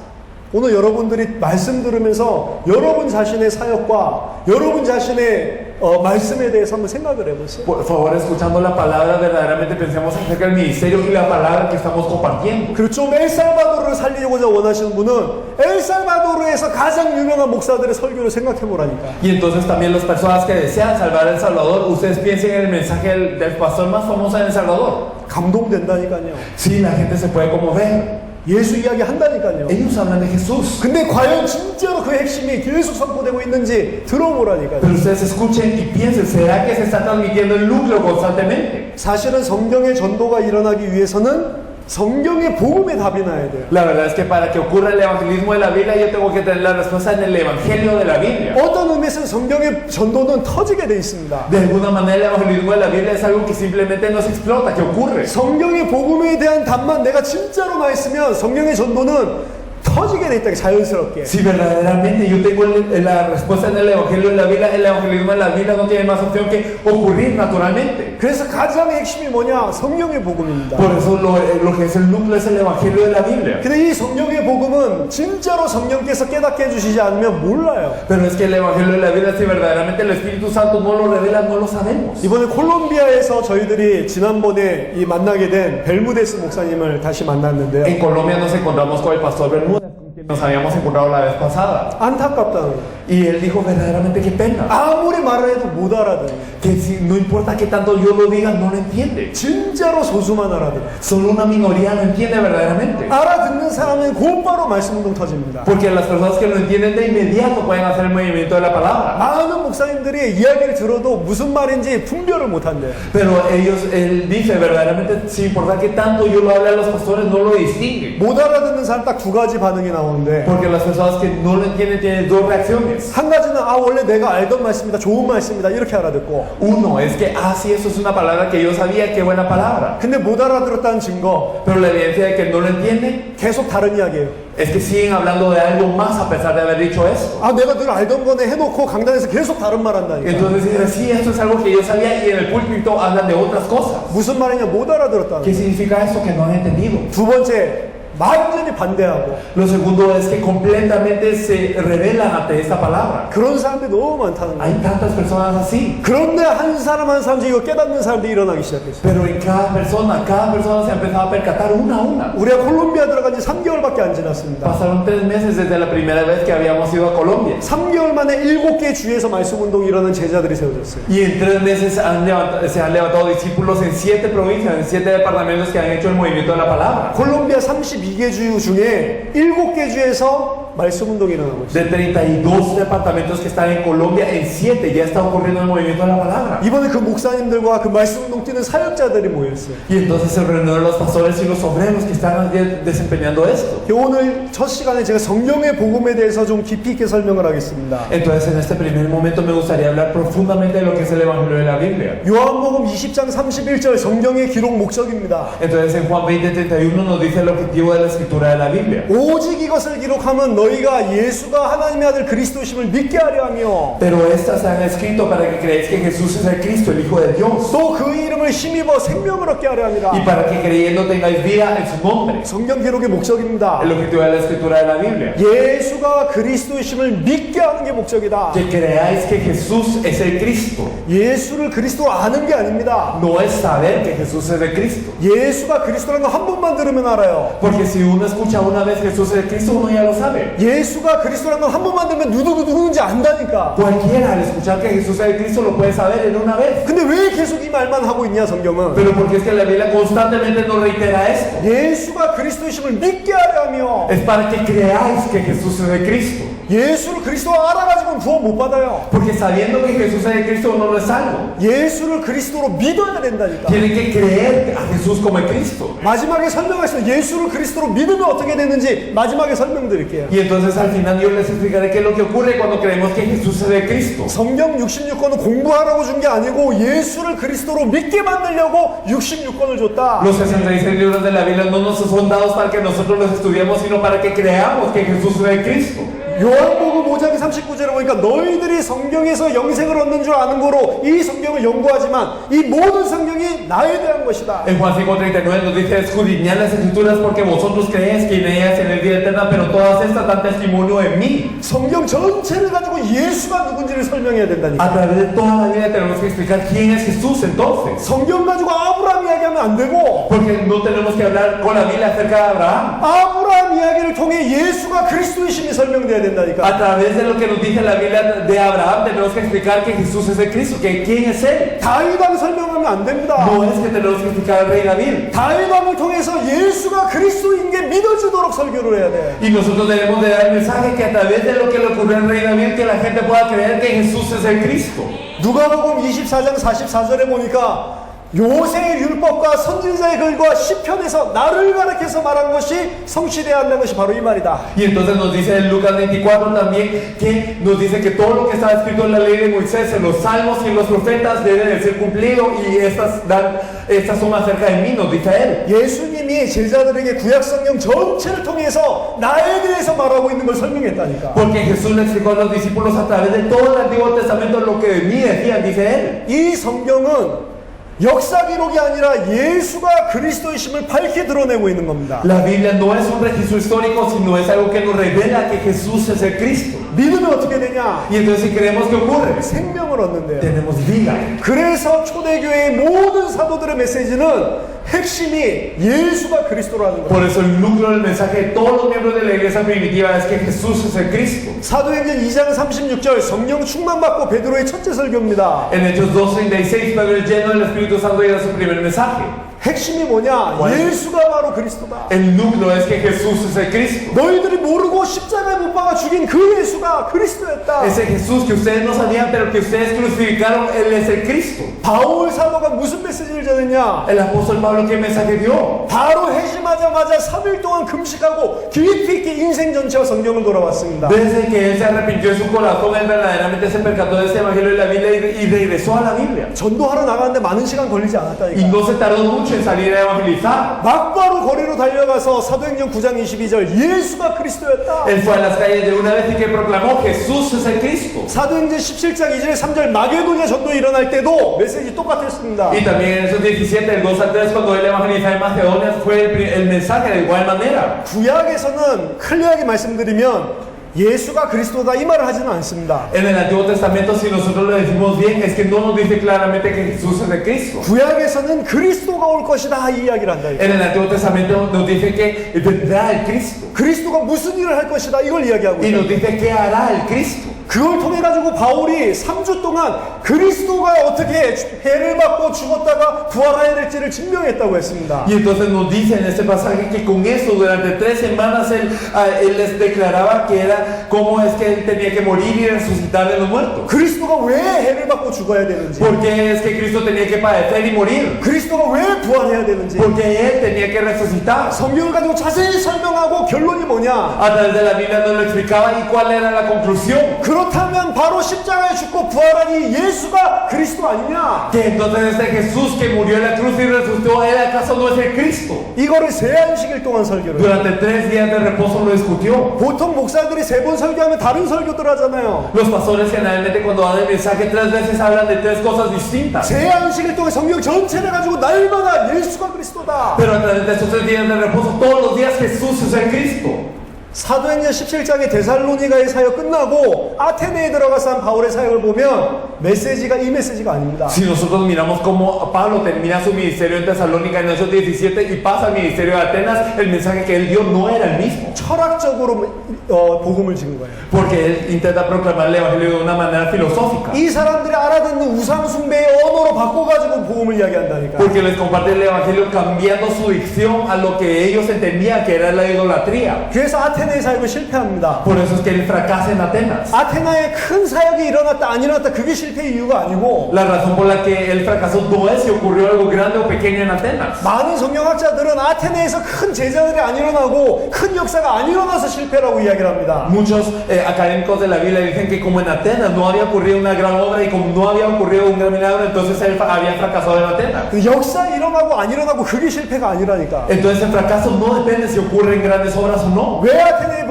오늘 여러분들이 말씀 들으면서 여러분 자신의 사역과 여러분 자신의 말씀에 대해서 한번 생각을 해보세요. Por favor, escuchando la palabra, verdaderamente pensemos acerca del ministerio y la palabra que estamos compartiendo. 그리고 좀 엘살바도르를 살리고자 원하시는 분은 엘살바도르에서 가장 유명한 목사들의 설교를 생각해 보라니까. Y entonces también las personas que desean salvar a El Salvador, ustedes piensen en el mensaje del pastor más famoso en El Salvador. 감동된다니까요. Sí, la gente se puede conmover. 예수 이야기 한다니까요. Ellos hablan de Jesús. 근데 과연 진짜로 그 핵심이 계속 선포되고 있는지 들어보라니까요. Pero ustedes escuchen y piensen, ¿será que se está transmitiendo el núcleo constantemente? 사실은 성경의 전도가 일어나기 위해서는 성경의 복음에 답이 나야 돼요. La verdad es que para que ocurra el evangelismo de la Biblia, yo tengo que tener la respuesta en el evangelio de la Biblia. 어떤 의미에서는 성경의 전도는 터지게 돼 있습니다. De alguna manera, el evangelismo de la Biblia es algo que simplemente no se explota, que ocurre. 성경의 복음에 대한 답만 내가 진짜로만 있으면 성경의 전도는 터지게 돼 있다, 자연스럽게. Si verdaderamente yo tengo la respuesta en el evangelio de la Biblia, el evangelismo de la Biblia no tiene más opción que ocurrir naturalmente. 그래서 가장 핵심이 뭐냐? 성경의 복음입니다. Por eso lo que es el núcleo es el evangelio de la Biblia. 근데 이 성경의 복음은 진짜로 성령께서 깨닫게 해주시지 않으면 몰라요. Pero es que el evangelio de la Biblia, si verdaderamente el Espíritu Santo no lo revela, no lo sabemos. 이번에 콜롬비아에서 저희들이 지난번에 이 만나게 된 벨무데스 목사님을 다시 만났는데요. En Colombia nos encontramos con el pastor Bermúdez, con quien nos habíamos encontrado la vez pasada. 안타깝다는 거예요. Y él dijo verdaderamente qué pena. 아무리 말을 해도 못 알아듣는 거예요. Que si, no importa que tanto yo lo diga, no lo entiende. 진짜로 소수만 알아듣는 거예요. Solo una minoría lo entiende verdaderamente. 알아듣는 사람은 곧바로 말씀운동 터집니다. Porque las personas que lo entienden de inmediato pueden hacer el movimiento de la palabra. 많은 목사님들이 이야기를 들어도 무슨 말인지 분별을 못한대요. Pero él dice verdaderamente, sin importar que tanto yo lo hable a los pastores, no lo distinguen. 못 알아듣는 사람 딱 두 가지 반응이 나오는데, Porque las personas que no lo entienden tienen dos reacciones. 한 가지는 원래 내가 알던 말씀이다, 좋은 말씀이다 이렇게 알아듣고, Uno es que, sí, eso es una palabra que yo sabía, qué buena palabra. 근데 못 알아들었다는 증거 Pero la evidencia de que no lo entienden 계속 다른 이야기예요. es que siguen hablando de algo más a pesar de haber dicho esto. 내가 늘 알던 거네 해놓고 강단에서 계속 다른 말 한다니까. Entonces dicen, sí, esto es algo que yo sabía, y en el púlpito hablan de otras cosas. 무슨 말이냐, 못 알아들었다는 ¿Qué 거예요. significa esto? Que no han entendido. 두 번째, 완전히 반대하고. Lo segundo es que completamente se rebelan ante esta palabra. 그런 사람들이 너무 많다는 거예요. Hay tantas personas así. 그런데 한 사람 한 사람씩 이거 깨닫는 사람들이 일어나기 시작했어요. Pero en cada persona se ha empezado a percatar una a una. 우리가 콜롬비아 들어간 지 3개월밖에 안 지났습니다. Pasaron 3 meses desde la primera vez que habíamos ido a Colombia. 3개월 만에 7개 주에서 말씀 운동이 일어난 제자들이 세워졌어요. Y en 3 meses se han levantado discípulos en 7 provincias, en 7 departamentos que han hecho el movimiento de la palabra. 콜롬비아 32개 주 중에 7개 주에서 말씀 운동이 일어나고 있어요. De 32 departamentos que están en Colombia, en 7 ya está ocurriendo el movimiento de la palabra. 이번에 그 목사님들과 그 말씀 운동 뛰는 사역자들이 모였어요. Y entonces se reunieron los pastores y los obreros que están desempeñando esto. 오늘 첫 시간에 제가 성경의 복음에 대해서 좀 깊이 있게 설명을 하겠습니다. Entonces en este primer momento me gustaría hablar profundamente de lo que es el Evangelio de la Biblia. 요한복음 20장 31절 성경의 기록 목적입니다. Entonces en Juan 20:31 nos dice el objetivo de la escritura de la Biblia. 오직 이것을 기록하면 너희가 예수가 하나님의 아들 그리스도심을 믿게 하려 하며 Pero estas se han escrito para que creáis que Jesús es el Cristo, el Hijo de Dios. 또 그 이름을 힘입어 생명을 얻게 하려 Y 함이라. para que creyendo tengáis vida en su nombre. 성경 기록의 목적입니다. El objetivo de la escritura de la Biblia. 예수가 그리스도이심을 믿게 하는 게 목적이다. Que creáis que Jesús es el Cristo. 예수를 그리스도로 아는 게 아닙니다. No es saber que Jesús es el Cristo. 예수가 그리스도라는 거 한 번만 들으면 알아요. Porque si uno escucha una vez Jesús es el Cristo, uno ya lo sabe. 예수가 그리스도라는 거 한 번만 들으면 누구인지 안다니까. Cualquiera al escuchar que Jesús es el Cristo lo puede saber en una vez. 근데 왜 계속 이 말만 하고 있냐 성경은? Pero porque es que la Biblia constantemente nos reitera esto. 예수가 그리스도이심을 믿게 하려 하며 Es para que creáis que Jesús es el Cristo. 예수를 그리스도 알아가지고는 구원 못 받아요. Porque sabiendo que Jesús es el Cristo uno no es salvo. 예수를 그리스도로 믿어야 된다니까. Tienen que creer a Jesús como el Cristo. 마지막에 설명하시면 예수를 그리스도로 믿으면 어떻게 되는지 마지막에 설명드릴게요. Y entonces al final yo les explicaré qué es lo que ocurre cuando creemos que Jesús es el Cristo. 성경 66권은 공부하라고 준 게 아니고 예수를 그리스도로 믿게 만들려고 66권을 줬다. Los 66 libros de la Biblia no nos son dados para que nosotros los estudiemos, sino para que creamos que Jesús es el Cristo. 요한복음 5장 39절에 보니까 너희들이 성경에서 영생을 얻는 줄 아는 거로 이 성경을 연구하지만 이 모든 성경이 나에 대한 것이다. En Juan 5:39 nos dice: escudriñad las escrituras porque vosotros creéis que en ellas tenéis vida eterna, pero todas estas dan testimonio en mí. 성경 전체를 가지고 예수가 누군지를 설명해야 된다니까. A través de toda la Biblia tenemos que explicar quién es Jesús entonces. 성경 가지고 아브라함 이야기하면 안 되고 Porque no tenemos que hablar con la Biblia acerca de Abraham. 아브라함 이야기를 통해 예수가 그리스도이심이 설명돼야 된다니까. A través de lo que nos dice la Biblia de Abraham tenemos que explicar que Jesús es el Cristo, que quién es él. 다윗왕 설명하면 안 됩니다. No es que tenemos que explicar al rey David. 다윗왕을 통해서 예수가 그리스도인 게 믿어지도록 설교를 해야 돼. Y nosotros debemos de dar el mensaje que a través de lo que le ocurrió al rey David, que la gente pueda creer que Jesús es el Cristo. 누가복음 24장 44절에 보니까 요새의 율법과 선지자의 글과 시편에서 나를 가리켜서 말한 것이 성취되어야 한다는 것이 바로 이 말이다. Y entonces nos dice en Lucas 24 también que nos dice que todo lo que está escrito en la ley de Moisés, en los salmos y en los profetas debe de ser cumplido y estas son acerca de mí, nos dice él. 예수님이 제자들에게 구약 성경 전체를 통해서 나에 대해서 말하고 있는 걸 설명했다니까. Porque Jesús le explicó a los discípulos a través de todo el Antiguo Testamento lo que de mí decían, dice él. 이 성경은 역사 기록이 아니라 예수가 그리스도이심을 밝히 드러내고 있는 겁니다. La Biblia no es un registro histórico, sino es algo que nos revela que Jesús es el Cristo. 믿으면 어떻게 되냐? Y entonces, si creemos que ocurre, 생명을 얻는데요. tenemos vida. 그래서 초대교회의 모든 사도들의 메시지는 핵심이 예수가 그리스도라는 거예요. Por eso el núcleo del mensaje de todos los miembros de la iglesia primitiva es que Jesús es el Cristo. 사도행전 2장 36절 성령 충만받고 베드로의 첫째 설교입니다. En Hechos 2:36, Pedro es lleno del Espíritu Santo y da su primer mensaje. 핵심이 뭐냐? 예수가 바로 그리스도다. El núcleo es que Jesús es el Cristo. 너희들이 모르고 십자가에 못 박아 죽인 그 예수가 그리스도였다. Ese Jesús que ustedes no sabían, pero que ustedes crucificaron, Él es el Cristo. 바울 사도가 무슨 메시지를 전했냐? El apóstol Pablo, ¿qué mensaje dio? 바로 해심하자마자 3일 동안 금식하고 깊이 있게 인생 전체와 성경을 돌아왔습니다. Desde que Él se arrepintió de su corazón, Él verdaderamente se percató de este evangelio de la Biblia y regresó a la Biblia. 전도하러 나가는데 많은 시간 걸리지 Y 않았다니까. no se tardó mucho en salir a evangelizar. 막바로 거리로 달려가서 사도행전 9장 22절 예수가 그리스도였다. Él fue a las calles de una vez y que proclamó Jesús es el Cristo. 사도행전 17장 2절 3절 마게도냐 전도 일어날 때도 메시지 똑같았습니다. Y también en esos 17, del 2 al 3, cuando Él evangelizaba en Macedonia, fue el mensaje de igual manera. 구약에서는 클리어하게 말씀드리면 예수가 그리스도다 이 말을 하지는 않습니다. En el Antiguo Testamento, si nosotros lo decimos bien, es que no nos dice claramente que Jesús es el Cristo. 구약에서는 그리스도가 올 것이다 이 이야기를 한다. En el Antiguo Testamento nos dice que vendrá el Cristo. 그리스도가 무슨 일을 할 것이다 이걸 이야기하고 Y 있다. nos dice que hará el Cristo. 그걸 통해 가지고 바울이 3주 동안 그리스도가 어떻게 해를 받고 죽었다가 부활해야 될지를 증명했다고 했습니다. Y entonces nos dice en este pasaje que con eso durante 3 semanas él les declaraba que era cómo es que él tenía que morir y resucitar de los muertos. 그리스도가 왜 해를 받고 죽어야 되는지, ¿Por qué es que Cristo tenía que padecer y morir? 그리스도가 왜 부활해야 되는지 Porque él tenía que resucitar. 성경을 가지고 자세히 설명하고 결론이 뭐냐? A través de la Biblia nos lo explicaba y cuál era la conclusión. 그렇다면 바로 십자가에 죽고 부활하니 예수가 그리스도 아니냐? Que entonces este Jesús que murió en la cruz y resucitó, ¿él acaso no es el Cristo? 이거를 세 안식일 동안 설교를 해요. Durante 3 días de reposo lo discutió. 보통 목사들이 3번 설교하면 다른 설교들 하잖아요. Los pastores generalmente cuando dan el mensaje 3 veces hablan de 3 cosas distintas. 세 안식일 동안 성경 전체를 가지고 날마다 예수가 그리스도다. Pero a través de estos 3 días de reposo, todos los días Jesús es el Cristo. 사도행전 17장의 데살로니가의 사역 끝나고 아테네에 들어가서 한 바울의 사역을 보면 메시지가 이 메시지가 아닙니다. Si nosotros miramos cómo Pablo termina su ministerio en Tesalónica en Hechos 17 y pasa al ministerio de Atenas, el mensaje que él dio no era el mismo. 철학적으로 복음을 지은 거예요. Porque él intenta proclamar el evangelio de una manera filosófica. 이 사람들이 알아듣는 우상 숭배의 언어로 바꿔가지고 복음을 이야기한다니까. Porque les comparte el evangelio cambiando su dicción a lo que ellos entendían que era la idolatría. 그래서 아테네의 사역은 실패합니다. Por eso es que él fracasa en Atenas. 아테나에 큰 사역이 일어났다 안 일어났다 그게 실패의 이유가 아니고 La razón por la que él fracasó no es si ocurrió algo grande o pequeño en Atenas. 많은 성경학자들은 아테네에서 큰 제자들이 안 일어나고 큰 역사가 안 일어나서 실패라고 이야기를 합니다. Muchos académicos de la Biblia dicen que como en Atenas no había ocurrido una gran obra y como no había ocurrido un gran milagro, entonces él había fracasado en Atenas. 그 역사 일어나고 안 일어나고 그게 실패가 아니라니까. Entonces el fracaso no depende si ocurren grandes obras o no. 왜 아테네의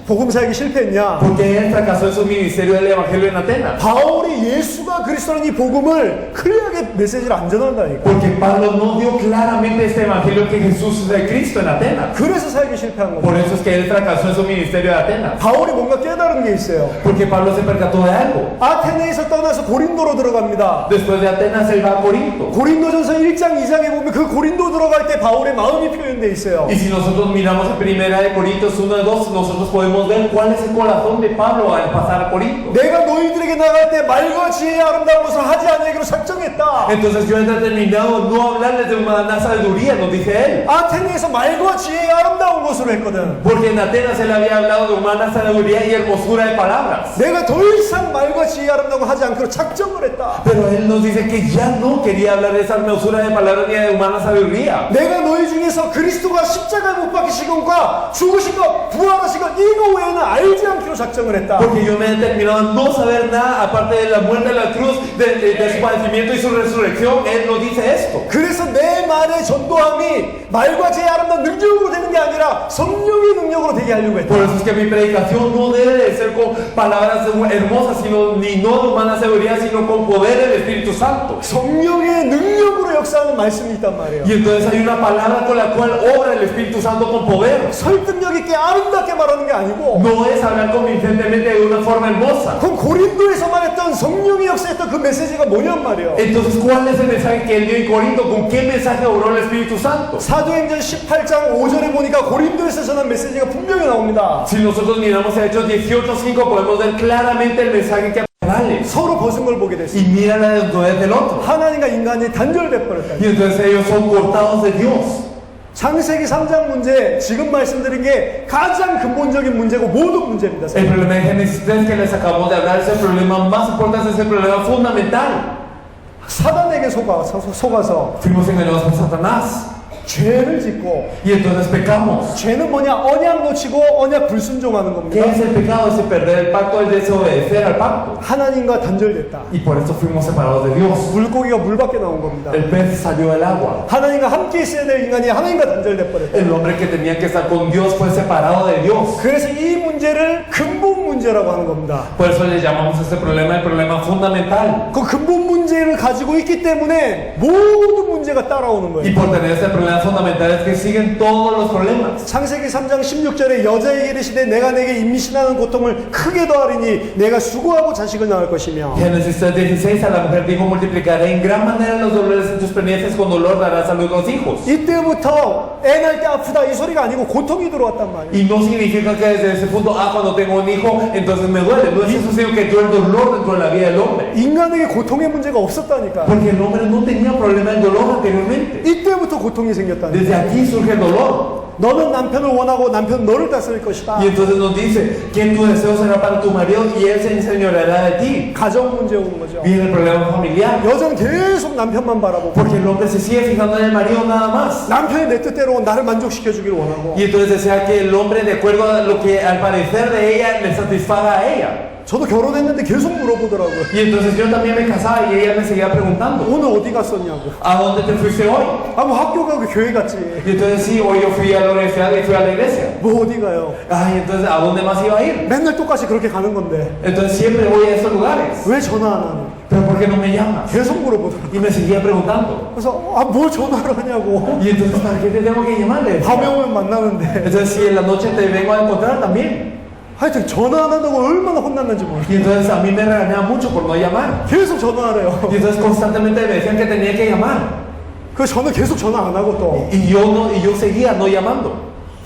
복음 사역이 실패했냐? Porque él fracasó en su ministerio del evangelio en Atenas. 바울이 예수가 그리스도라는 이 복음을 클리어하게 메시지를 안 전한다니까. Porque Pablo no dio claramente este evangelio que Jesús es el Cristo en Atenas. 그래서 사역이 실패한 Por 겁니다. eso es que él fracasó en su ministerio de Atenas. 바울이 뭔가 깨달은 게 있어요. Porque Pablo se percató de algo. 아테네에서 떠나서 고린도로 들어갑니다. Después de Atenas él va a Corinto. 고린도전서 1장 2장에 보면 그 고린도 들어갈 때 바울의 마음이 표현되어 있어요. Y si nosotros miramos en primera de Corintios 1 2 nosotros podemos ver cuál es el corazón de Pablo al pasar a Corinto. 내가 너희들에게 나갈 때 말과 지혜의 아름다운 것을 하지 않으기로 작정했다. Entonces yo he determinado no hablarles de humana sabiduría, nos dice él. 아테네에서 말과 지혜의 아름다운 것으로 했거든. Porque en Atenas él había hablado de humana sabiduría y hermosura de palabras. 내가 더 이상 말과 지혜의 아름다운 걸 하지 않기로 작정을 했다. Pero él nos dice que ya no quería hablar de esa hermosura de palabras ni de humana sabiduría. 내가 너희 중에서 그리스도가 십자가에 못 박히신 것과 죽으신 것, 부활하신 것 이거 외에는 알지 않기로 작정을 했다. Porque yo me he determinado a no saber nada aparte de la muerte de la cruz, de su padecimiento y su resurrección. Él nos dice esto. 그래서 내 말의 전도함이 말과 지혜의 아름다운 능력으로 되는 게 아니라 성령의 능력으로 되게 하려고 했다. Por eso es que mi predicación no debe de ser con palabras hermosas, sino ni no de humana sabiduría, sino con poder del Espíritu Santo. 성령의 능력으로 역사하는 말씀이 있단 말이에요. Y entonces hay una palabra con la cual obra el Espíritu Santo con poder. 설득력 있게 아름답게 말하는 게 아니고 No es hablar convincentemente de una forma hermosa. 그 고린도에서만 했던 성령의 역사했던 그 메시지가 뭐냔 말이에요. Entonces, ¿cuál es el mensaje que él dio en Corinto? ¿Con qué mensaje obró el Espíritu Santo? 사도행전 18장 5절에 보니까 고린도에서 전한 메시지가 분명히 나옵니다. Si nosotros miramos a Hechos 18:5 podemos ver claramente el mensaje que vale. 서로 벗은 걸 보게 됐어요. Y miran la desnudez del otro. 하나님과 인간이 단절돼 버렸다. Y entonces ellos son cortados de Dios. 창세기 3장 문제, 지금 말씀드린 게 가장 근본적인 문제고 모든 문제입니다. El problema de Génesis 3 que les acabamos de hablar es el problema más importante, es el problema fundamental. 사단에게 속아서 Fuimos engañados por Satanás. 죄를 짓고 Y entonces pecamos. 죄는 뭐냐? 언약 놓치고 언약 불순종하는 ¿Qué 겁니다. es el pecado? Es el perder el pacto, el desobedecer al pacto. 하나님과 단절됐다. Y por eso fuimos separados de Dios. 물고기가 물 밖에 나온 겁니다. El pez salió del agua. 하나님과 함께 있어야 될 인간이 하나님과 단절돼 버렸다. El hombre que tenía que estar con Dios fue separado de Dios. 그래서 이 문제를 근본 문제라고 하는 겁니다. Por eso le llamamos a este problema el problema fundamental. 그 근본 문제를 가지고 있기 때문에 모든 문제가 따라오는 Y 거예요. por tener este problema fundamental es que siguen todos los problemas. 창세기 3장 16절에 여자에게 이르시되 내가 내게 임신하는 고통을 크게 더하리니 내가 수고하고 자식을 낳을 것이며 Génesis 3:16 a la mujer dijo multiplicaré en gran manera los dolores en tus preñeces con dolor darás a luz los hijos. 이때부터 애 낳을 때 아프다 이 소리가 아니고 고통이 들어왔단 말이에요. Y no significa que desde ese punto, cuando tengo un hijo, entonces me duele. No es eso, sino que entró el dolor dentro de la vida del hombre. 인간에게 고통의 문제가 없었다니까. Porque el hombre no tenía problema del dolor anteriormente. 이때부터 고통이 생겼다니까. Desde aquí surge el dolor. 너는 남편을 원하고 남편은 너를 다스릴 것이다. Y entonces nos dice que tu deseo será para tu marido y él se enseñoreará de ti. 가정 문제 오는 거죠. Viene el problema familiar. 여자는 계속 남편만 바라보고 Porque el hombre se sigue fijando en el marido nada más. 남편이 내 뜻대로 나를 만족시켜 주기를 원하고 Y entonces desea que el hombre, de acuerdo a lo que al parecer de ella, le satisfaga a ella. 저도 결혼했는데 계속 물어보더라고요. Y entonces yo también me casaba y ella me seguía preguntando, 오늘 어디 갔었냐고. ¿a dónde te fuiste hoy? 아, 뭐 학교 가고 교회 갔지. Y entonces sí, hoy yo fui a la universidad y fui a la iglesia. 뭐 어디 가요? Ay, entonces ¿a dónde más iba a ir? 맨날 똑같이 그렇게 가는 건데 Entonces siempre voy a esos lugares. 왜 전화 안 하는? Pero ¿por qué no me llamas? 계속 물어보더라고요. Y me seguía preguntando. 그래서 뭘 전화를 하냐고. Y entonces ¿para qué te tengo que llamar? Le decía. 밤에 오면 만나는데 Entonces si en la noche te vengo a encontrar también. 하여튼 전화 안 한다고 얼마나 혼났는지 몰라. Y entonces a mí me regañaban mucho por no llamar. 계속 전화하래요. Y entonces constantemente me decían que tenía que llamar. 그 저는 계속 전화 안 하고 또 Y yo seguía no llamando.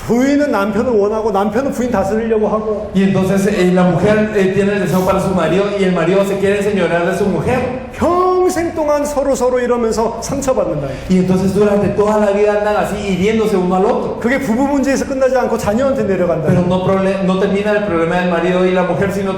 부인은 남편을 원하고 남편은 부인 다스리려고 하고 Y entonces la mujer tiene el deseo para su marido y el marido se quiere enseñorear de su mujer. 평생 동안 서로 이러면서 상처받는다. Y entonces durante toda la vida andan así hiriéndose uno al otro. 그게 부부 문제에서 끝나지 않고 자녀한테 내려간다. Pero no termina el problema del marido y la mujer, sino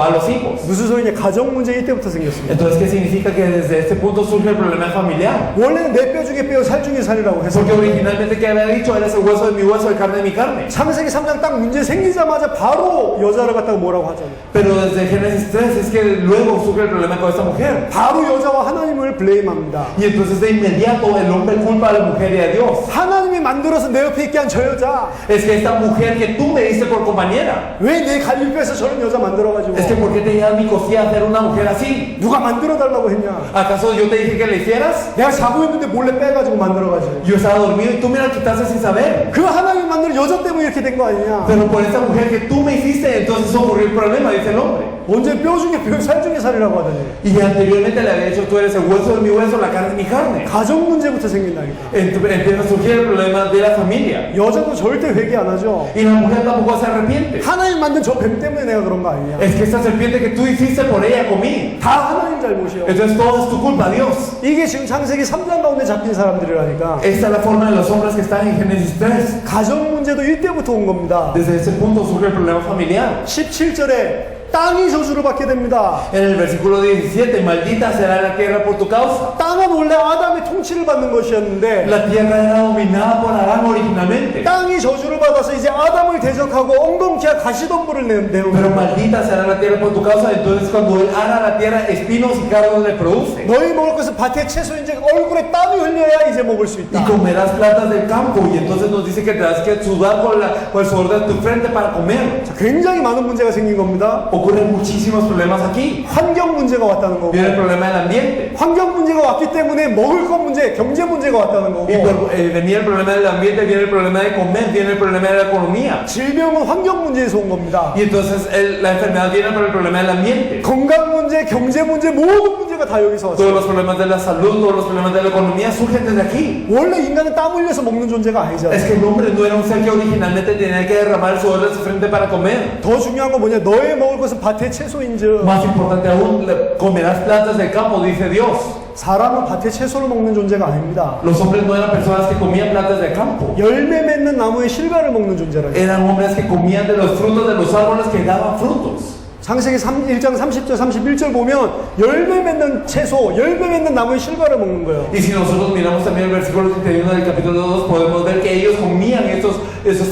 a los hijos. 무슨 소리냐? 가정 문제 이때부터 생겼습니다. Entonces, ¿qué significa que desde este punto surge el problema familiar? 원래는 내 뼈 중에 뼈, 살 중에 살이라고 해서 Porque originalmente, ¿qué había dicho? Eres el hueso de mi hueso, el carne de mi carne. 창세기 3장 딱 문제 생기자마자 바로 여자를 갖다가 뭐라고 하잖아요. Pero desde Génesis 3 es que luego surge el problema con esta mujer. 바로 여자와 하나님을 블레임합니다. Y entonces de inmediato el hombre culpa a la mujer y a Dios. 하나님이 만들어서 내 옆에 있게 한 저 여자 Es que esta mujer que tú me diste por compañera, 왜 내 갈비뼈에서 저런 여자 만들어가지고 es que ¿por qué te llevas mi costilla a hacer una mujer así? 누가 만들어달라고 했냐? ¿Acaso yo te dije que le hicieras? 내가 자고 있는데 몰래 빼가지고 만들어가지고 Yo estaba dormido y tú me la quitaste sin saber. 그 하나님 만든 여자 때문에 이렇게 된 거 아니냐? Pero por esa mujer que tú me hiciste, entonces ocurrió el problema, dice el hombre. 언제 뼈 중에 뼈, 살 중에 살이라고 하더니 Y anteriormente le había dicho, tú eres el hueso de mi hueso, la carne de mi carne. 가정 문제부터 생긴다니까. Empieza a surgir el problema de la familia. 여자도 절대 회개 안 하죠. Y la mujer tampoco se arrepiente. 하나님 만든 저 뱀 때문에 내가 그런 거 아니냐. Es que esta serpiente que tú hiciste por ella comí. 다 하나님 잘못이요. Entonces todo es tu culpa, Dios. 이게 지금 창세기 3장 가운데 잡힌 사람들이라니까. Esta es la forma de los hombres que están en Génesis 3. 가정 문제도 이때부터 온 겁니다. Desde ese punto surge el problema familiar. 17절에 땅이 저주를 받게 됩니다. En el versículo 17, maldita será la tierra por tu causa. 땅은 원래 아담의 통치를 받는 것이었는데 La tierra era dominada por Adán originalmente. 땅이 저주를 받아서 이제 아담을 대적하고 엉겅퀴와 가시덤불을 Pero 내놓는 maldita será la tierra por tu causa. Entonces cuando él ara la tierra, espinos y cardos le produce. 너희 먹을 것은 밭의 채소인지 얼굴에 땀이 흘려야 이제 먹을 수 Y 있다. comerás plantas del campo. Y entonces nos dice que tendrás que sudar por el sudor de tu frente para comer. 자, 굉장히 많은 문제가 생긴 겁니다. Ocurren muchísimos problemas aquí. 환경 문제가 왔다는 거고 Viene el problema del ambiente. 환경 문제가 왔기 때문에 먹을 것 문제, 경제 문제가 왔다는 거고 Venía el problema del ambiente, viene el problema de comer, viene el problema de la economía. 질병은 환경 문제에서 온 겁니다. Y entonces la enfermedad viene por el problema del ambiente. 건강 문제, 경제 문제, 모든 문제가 다 여기서 Todos 왔어요. los problemas de la salud, todos los problemas de la economía surgen desde aquí. 원래 인간은 땀 흘려서 먹는 존재가 Es 아니잖아요. que el hombre no era un ser que originalmente tenía que derramar el sudor de su frente para comer. 더 중요한 건 뭐냐? 너의 먹을 것은 밭의 채소인즉 Más importante aún, comerás plantas del campo, dice Dios. 사람은 밭의 채소를 먹는 존재가 아닙니다. Los hombres no eran personas que comían plantas del campo. 열매 맺는 나무의 실과를 먹는 존재라요. Eran hombres que comían de los frutos de los árboles que daban frutos. 창세기 1장 30절 31절 보면 열매 맺는 채소, 열매 맺는 나무의 실과를 먹는 거예요. Y si nosotros miramos también el versículo 31 del capítulo 2, podemos ver que ellos comían esos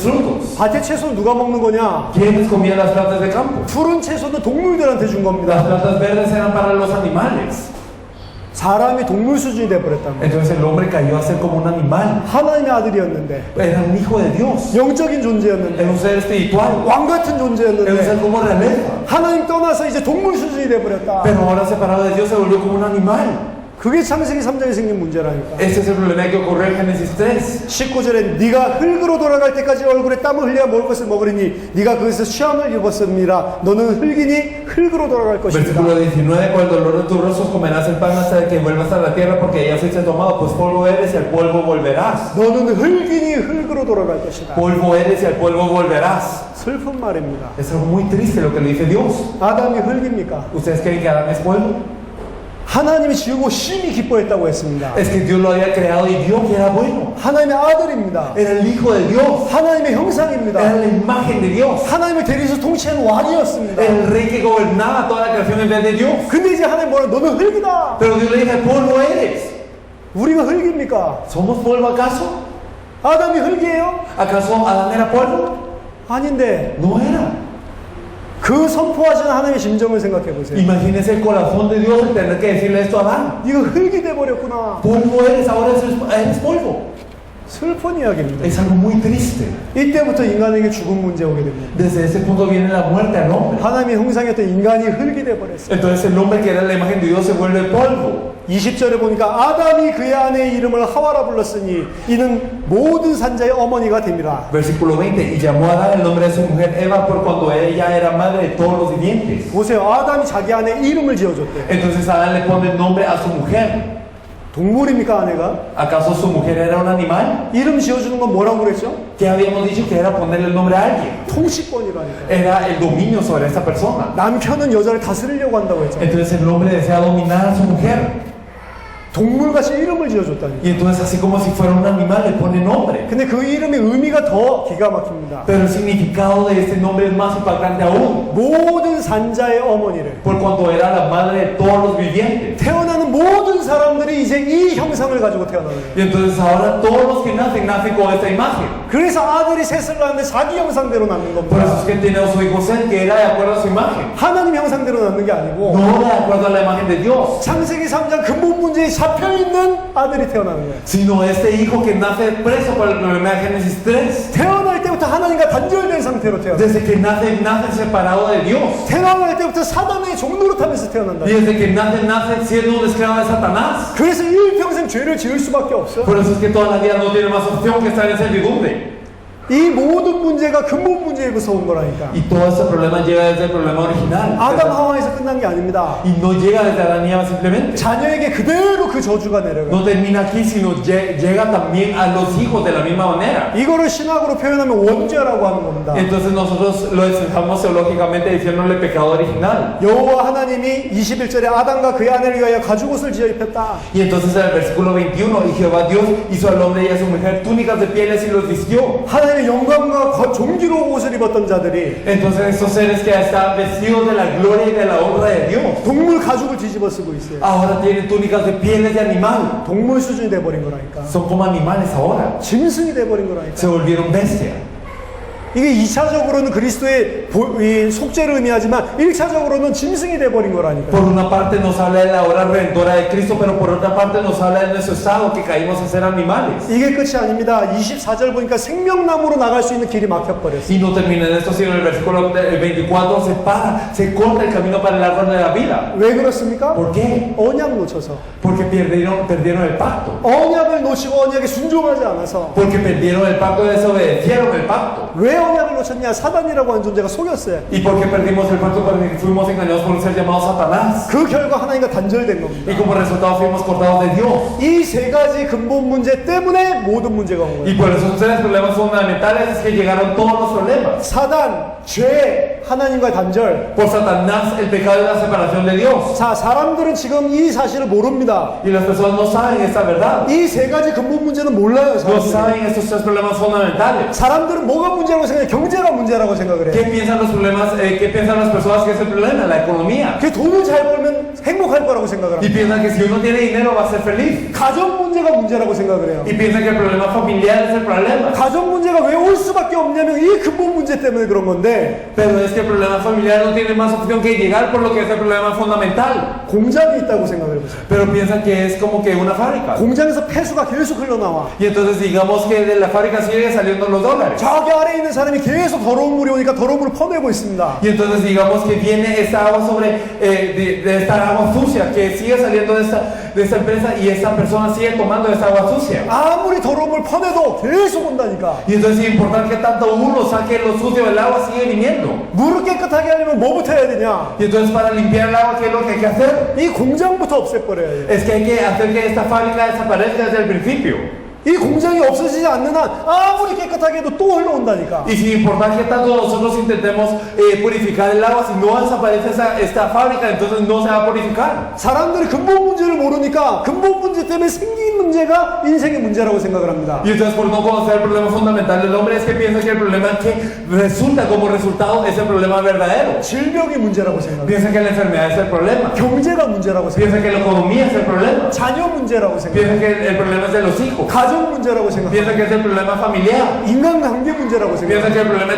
frutos. 밭의 채소는 누가 먹는 거냐? ¿Quiénes comían las plantas del campo? 푸른 채소는 동물들한테 준 Las 겁니다. plantas verdes eran para los animales. 사람이 동물 수준이 되어버렸단 말이에요. Entonces el hombre cayó a ser como un animal. 하나님의 아들이었는데 Era un hijo de Dios. 영적인 존재였는데 Era un ser espiritual. 왕 같은 Era un ser 존재였는데 como realeza. 하나님 떠나서 이제 동물 수준이 되어버렸다. Pero ahora separado de Dios se volvió como un animal. 그게 창세기 3장에 생긴 문제라니까. Este es el problema que ocurrió en Génesis 3. 19절에 네가 흙으로 돌아갈 때까지 얼굴에 땀을 흘려야 먹을 것을 먹으리니 네가 그것에서 시험을 입었습니다. 너는 흙이니 흙으로 돌아갈 것입니다. Versículo 19. Con el dolor de tus rostros comerás el pan hasta que vuelvas a la tierra, porque ya fuiste tomado, pues polvo eres y al polvo volverás. 너는 흙이니 흙으로 돌아갈 것이다. Polvo eres y al polvo volverás. 슬픈 말입니다. Es algo muy triste lo que le dice Dios. 아담이 흙입니까? ¿Ustedes creen que Adán es polvo? 하나님이 지으고 심히 기뻐했다고 했습니다. Es que Dios lo había creado y vio que era bueno. 하나님의 아들입니다. Era el hijo de Dios. 하나님의 형상입니다. Era la imagen de Dios. 하나님을 대리해서 통치한 왕이었습니다. Era el rey que gobernaba toda la creación en vez de Dios. 근데 이제 하나님 뭐라 너는 흙이다. Pero Dios le dice, polvo eres. 우리가 흙입니까? ¿Somos polvo acaso? 아담이 흙이에요? ¿Acaso Adán era polvo? 아닌데 No era. 그 선포하시는 하나님의 심정을 생각해 보세요. Imagínense el corazón de Dios el tener que decirle esto a Adán. 이거 흙이 돼버렸구나. Polvo eres, ahora eres polvo. 슬픈 이야기입니다. Es algo muy triste. 이때부터 인간에게 죽음 문제 오게 됩니다. Desde ese punto viene la muerte al hombre. 하나님의 형상이었던 인간이 흙이 돼버렸어요. Entonces el hombre que era la imagen de Dios se vuelve polvo. 20절에 보니까 아담이 그의 아내의 이름을 하와라 불렀으니 이는 모든 산자의 어머니가 됩니다. Versículo 20. Y llamó a Adán el nombre de su mujer Eva por cuando ella era madre de todos los vivientes. 보세요. 아담이 자기 아내 이름을 지어줬대요. Entonces Adán le pone el nombre a su mujer. 동물입니까 아내가? ¿Acaso su mujer era un animal? 이름 지어주는 건 뭐라고 그랬죠? ¿Qué habíamos dicho que era ponerle el nombre a alguien? 통치권이라니까. Era el dominio sobre esta persona. 남편은 여자를 다스리려고 한다고 했죠. Entonces el hombre desea dominar a su mujer. 동물같이 이름을 지어줬다니. Y entonces así como si fuera un animal le pone nombre. 근데 그 이름의 의미가 더 기가 막힙니다. Pero el significado de este nombre es más impactante aún. 모든 산자의 어머니를. Por cuanto era la madre de todos los vivientes. 태어나는 모든 사람들이 이제 이 형상을 가지고 태어나는 거예요. Y entonces ahora todos los que nacen con esta imagen. 그래서 아들이 셋을 낳는데 자기 형상대로 낳는 Por eso 겁니다. es que tenía su hijo Seth, que era de acuerdo a su imagen. 하나님 형상대로 낳는 게 아니고 No de acuerdo a la imagen de Dios. 창세기 3장 근본 문제에 잡혀있는 아들이 태어나는 거예요. Sino este hijo que nace preso por el problema de Génesis 3. 태어날 때부터 하나님과 단절된 상태로 태어나요. Desde que nace separado de Dios. 태어날 때부터 사단의 종노릇하면서 태어난다. Y desde que nace siendo un esclavo de Satanás. 그래서 일평생 죄를 지을 수밖에 없어. Por eso es que toda la vida no tiene más opción que estar en servidumbre. 이 모든 문제가 근본 문제 문제에서 온 거라니까. Y todo ese problema llega desde el problema original. 아담 하와에서 끝난 게 아닙니다. Y no llega desde Adán y Eva simplemente. 자녀에게 그대로 그 저주가 내려가요. No termina aquí, sino llega también a los hijos de la misma manera. 이거를 신학으로 표현하면 원죄라고 하는 겁니다. Entonces nosotros lo expresamos teológicamente diciéndole pecado original. 여호와 하나님이 21절에 아담과 그의 아내를 위하여 가죽옷을 지어 입혔다. Y entonces en el versículo 21, y Jehová Dios hizo al hombre y a su mujer túnicas de pieles y los vistió. 하나님의 영광과 존귀로운 옷을 입었던 자들이 Entonces estos seres que estaban vestidos de la gloria y de la honra de Dios, 동물 가죽을 뒤집어 쓰고 있어요. ahora tienen túnicas de pieles de animal. 동물 수준이 돼버린 거라니까. Son como animales ahora. 짐승이 돼버린 거라니까. Se volvieron bestia. 이게 2차적으로는 그리스도의 이 속죄를 의미하지만 1차적으로는 짐승이 돼버린 거라니까. Por una parte nos habla de la obra redentora de Cristo, pero por otra parte nos habla de nuestro estado que caímos a ser animales. 이게 끝이 아닙니다. 24절 보니까 생명나무로 나갈 수 있는 길이 막혀버렸어요. Y no termina en esto, sino en el versículo 24 se corta el camino para el árbol de la vida. 왜 그렇습니까? ¿Por qué? 언약 놓쳐서. Porque perdieron el pacto. 언약을 놓치고 언약에 순종하지 않아서. Porque perdieron el pacto y desobedecieron el pacto. 왜 언약을 놓쳤냐? 사단이라고 하는 존재가 속였어요. ¿Y por qué perdimos el pacto? Porque fuimos engañados por un ser llamado Satanás. 그 결과 하나님과 단절된 겁니다. Y como resultado fuimos cortados de Dios. 이 세 가지 근본 문제 때문에 모든 문제가 온 Y 거예요. por esos tres problemas fundamentales es que llegaron todos los problemas. 사단, 죄, 하나님과 단절. Por Satanás, el pecado y la separación de Dios. 자, 사람들은 지금 이 사실을 모릅니다. Y las personas no saben esta verdad. 이 세 가지 근본 문제는 몰라요. No 사람들은. saben estos tres problemas fundamentales. 사람들은 뭐가 문제라고 생각해? 경제가 문제라고 생각을 ¿Qué 해. piensan los problemas? ¿Qué piensan las personas que es el problema? La economía. 그 돈을 잘 벌면 행복할 거라고 생각을 Y 합니다. piensan que si uno tiene dinero va a ser feliz. 가정 문제가 문제라고 생각을 해요. Y piensan que el problema familiar es el problema. 가정 문제가 왜 올 수밖에 없냐면 이 근본 문제 때문에 그런 건데 Pero es que el problema familiar no tiene más opción que llegar por lo que es el problema fundamental. 공장이 있다고 생각을 해보세요. Pero piensan que es como que una fábrica. 공장에서 폐수가 계속 흘러나와. Y entonces digamos que de la fábrica sigue saliendo los dólares. 저기 아래에 있는 사람이 계속 더러운 물이 오니까 더러운 물을 퍼내고 있습니다. Y entonces digamos que viene esta agua de esta agua sucia que sigue saliendo de esta empresa y esta persona sigue tomando esta agua sucia. 아무리 더러운 물 퍼내도 계속 온다니까. Y entonces sin importar que tanto uno saque lo sucio del agua sigue viniendo. 물을 깨끗하게 하려면 뭐부터 해야 되냐? Y entonces para limpiar el agua, ¿qué es lo que hay que hacer? 이 공장부터 없애버려야 돼. Es que hay que hacer que esta fábrica desaparezca desde el principio. 이 공장이 없어지지 않는 한 아무리 깨끗하게 해도 또 흘러온다니까. Y sin importar que tanto nosotros intentemos purificar el agua, si no desaparece esta fábrica, entonces no se va a purificar. 사람들이 근본 문제를 모르니까 근본 문제 때문에 생긴 문제가 인생의 문제라고 생각을 합니다. Y entonces por no conocer el problema fundamental del hombre es que piensa que el problema que resulta como resultado es el problema verdadero. 질병이 문제라고 생각해요. Piensa que la enfermedad es el problema. 경제가 문제라고 생각해요. Piensa que la economía es el problema. 자녀 문제라고 생각해요. Piensa que el problema es de los hijos. 가정 문제라고 생각해요. Piensa que es el problema familiar. 인간관계 문제라고 생각해요. Piensa que el problema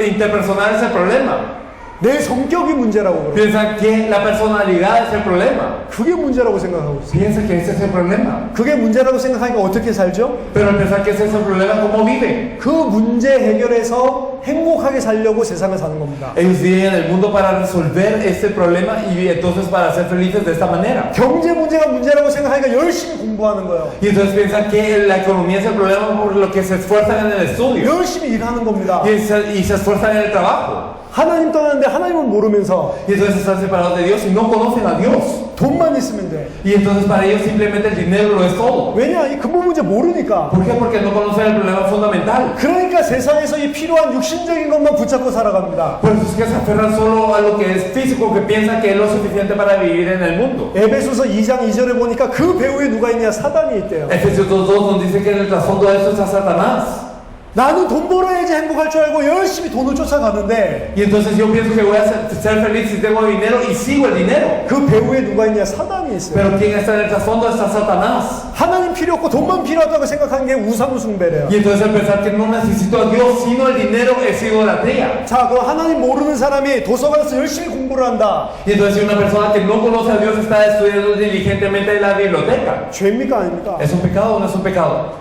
interpersonal es el problema. 내 성격이 문제라고 그래요. Piensa que la personalidad es el problema. 그게 문제라고 생각하고 있어요. Piensa que ese es el problema. 그게 문제라고 생각하니까 어떻게 살죠? Pero al pensar que ese es el problema, ¿cómo viven? 그 문제 해결해서 행복하게 살려고 세상을 사는 겁니다. Ellos viven en el mundo para resolver este problema y entonces para ser felices de esta manera. 경제 문제가 문제라고 생각하니까 열심히 공부하는 거예요. Y entonces piensan que la economía es el problema por lo que se esfuerzan en el estudio 열심히 일하는 겁니다. y se esfuerzan en el trabajo. 하나님 떠났는데 하나님은 모르면서 Y entonces están separados de Dios y no conocen a Dios. 돈만 있으면 돼. Y entonces para ellos simplemente el dinero lo es todo. 왜냐? 이 근본 문제 모르니까. ¿Por qué? Porque no conocen el problema fundamental. 그러니까 세상에서 이 필요한 육신적인 것만 붙잡고 살아갑니다. Por eso es que se aferran solo a lo que es físico, que piensan que es lo suficiente para vivir en el mundo. 에베소서 2장 2절에 보니까 그 배후에 누가 있냐? 사단이 있대요. Efesios 2.2 nos dice que en el trasfondo de esto está Satanás. 나는 돈 벌어야지 행복할 줄 알고 열심히 돈을 쫓아가는데 Y entonces yo pienso que voy a ser feliz si tengo dinero y sigo el dinero. 그 배후에 누가 있냐? 사단이 있어요. Pero quien está en el trasfondo está Satanás. 하나님 필요 없고 돈만 필요하다고 생각하는 게 우상숭배래요. Y entonces al pensar que no necesito a Dios sino el dinero es idolatría. 자, 그 하나님 모르는 사람이 도서관에서 열심히 공부를 한다. Y entonces si una persona que no conoce a Dios está estudiando diligentemente en la biblioteca, 죄입니까 아닙니까? ¿es un pecado o no es un pecado?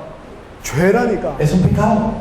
죄라니까. Es un pecado.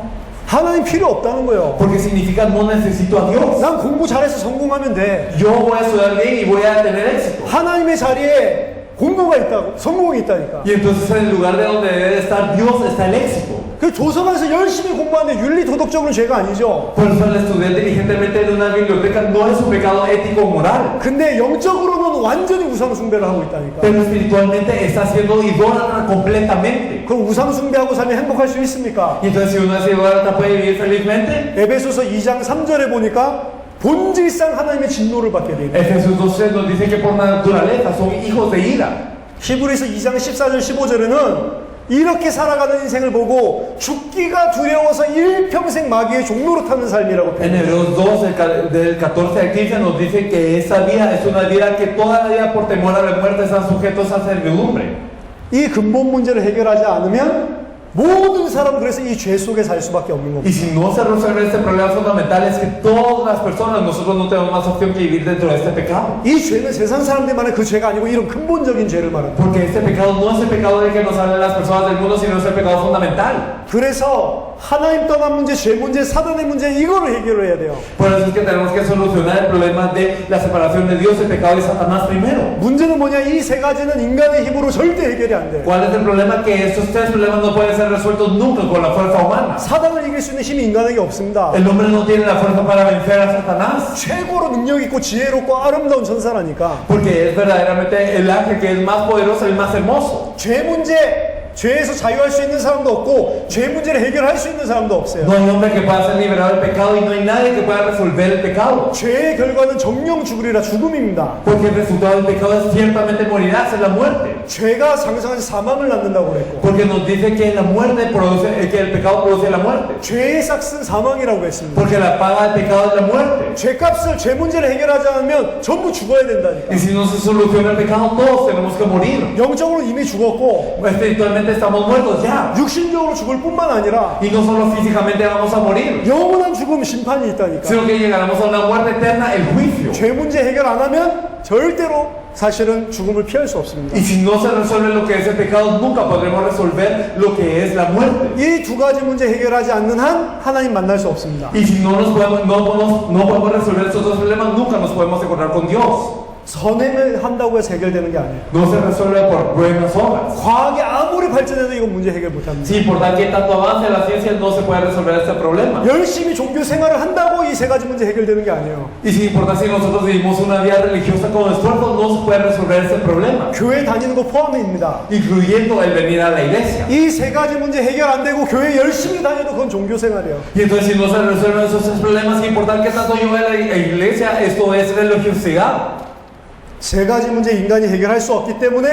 하나님 필요 없다는 거예요. Porque significa no necesito a Dios. 난 공부 잘해서 성공하면 돼. Yo voy a estudiar bien y voy a tener éxito. 하나님의 자리에 공부가 있다고, 성공이 있다니까. Y entonces en el lugar de donde debe estar Dios está el éxito. 그 조선에서 열심히 공부하는데 윤리 도덕적으로는 죄가 아니죠. Por eso el estudiar diligentemente en una biblioteca no es un pecado ético o moral. 근데 영적으로는 완전히 우상 숭배를 하고 있다니까. Pero espiritualmente está siendo idólatra completamente. 그럼 우상 숭배하고 살면 행복할 수 있습니까? Y entonces si uno es idólatra puede vivir felizmente. 에베소서 2장 3절에 보니까 본질상 하나님의 진노를 받게 돼 있다. Efesios 2:3 nos dice que por naturaleza son hijos de ira. 히브리서 2장 14절 15절에는 이렇게 살아가는 인생을 보고 죽기가 두려워서 일평생 마귀의 종로로 타는 삶이라고 En 표현해요. Hebreos 2, del 14 al 15, nos dice que esa vida es una vida que toda la vida por temor a la muerte están sujetos a servidumbre. 이 근본 문제를 해결하지 않으면 모든 사람 그래서 이 죄 속에 살 수밖에 없는 Y 겁니다. si no se resuelve este problema fundamental es que todas las personas, nosotros no tenemos más opción que vivir dentro de este pecado. 이 죄는 세상 사람들이 말하는 그 죄가 아니고 이런 근본적인 죄를 말합니다. Porque este pecado no es el pecado de que nos hablan las personas del mundo, sino es el pecado fundamental. 그래서 하나님 떠난 문제, 죄 문제, 사단의 문제 이거를 해결해야 돼요. Por eso es que tenemos que solucionar el problema de la separación de Dios, el pecado y Satanás primero. 문제는 뭐냐? 이 세 가지는 인간의 힘으로 절대 해결이 안 돼. ¿Cuál es el problema? Que estos tres problemas no pueden ser resueltos nunca con la fuerza humana. 사단을 이길 수 있는 힘이 인간에게 없습니다. El hombre no tiene la fuerza para vencer a Satanás. 최고로 능력 있고 지혜롭고 아름다운 천사라니까. Porque es verdaderamente el ángel que es más poderoso, el más hermoso. 죄 문제, 죄에서 자유할 수 있는 사람도 없고 죄 문제를 해결할 수 있는 사람도 없어요. No hay hombre que pueda ser liberado del pecado y no hay nadie que pueda resolver el pecado. 죄의 결과는 정령 죽으리라 죽음입니다. Porque el resultado del pecado es ciertamente morirás, es la muerte. 죄가 상상한 사망을 낳는다고 그랬고 Porque nos dice que la muerte produce, que el pecado produce la muerte. 죄의 삭은 사망이라고 했습니다. Porque la paga del pecado es la muerte. 죄값을 죄 문제를 해결하지 않으면 전부 죽어야 된다니까. Y si no se soluciona el pecado, todos tenemos que morir. 영적으로 이미 죽었고 Espiritualmente estamos muertos ya. 육신적으로 죽을 뿐만 아니라 Y no solo físicamente vamos a morir, 영원한 죽음 심판이 있다니까. sino que llegaremos a una muerte eterna, el juicio. 죄 문제 해결 안 하면 절대로 사실은 죽음을 피할 수 없습니다. Y si no se resuelve lo que es el pecado, nunca podremos resolver lo que es la muerte. 이 두 가지 문제 해결하지 않는 한 하나님 만날 수 없습니다. Y si no podemos resolver estos dos problemas, nunca nos podemos encontrar con Dios. 선행을 한다고 해서 해결되는 게 아니에요. No se resuelve por buenas obras. 과학이 아무리 발전해도 이건 문제 해결 못합니다. Sin importar qué tanto avance la ciencia, no se puede resolver este problema. 열심히 종교 생활을 한다고 이 세 가지 문제 해결되는 게 아니에요. Y sin importar si nosotros vivimos una vida religiosa con esfuerzo, no se puede resolver este problema, 교회 다니는 거 포함입니다. incluyendo el venir a la iglesia. 이 세 가지 문제 해결 안 되고 교회 열심히 다녀도 그건 종교 생활이에요. Y entonces si no se resuelven esos tres problemas, sin importar qué tanto yo vaya a la iglesia, esto es religiosidad. 세 가지 문제 인간이 해결할 수 없기 때문에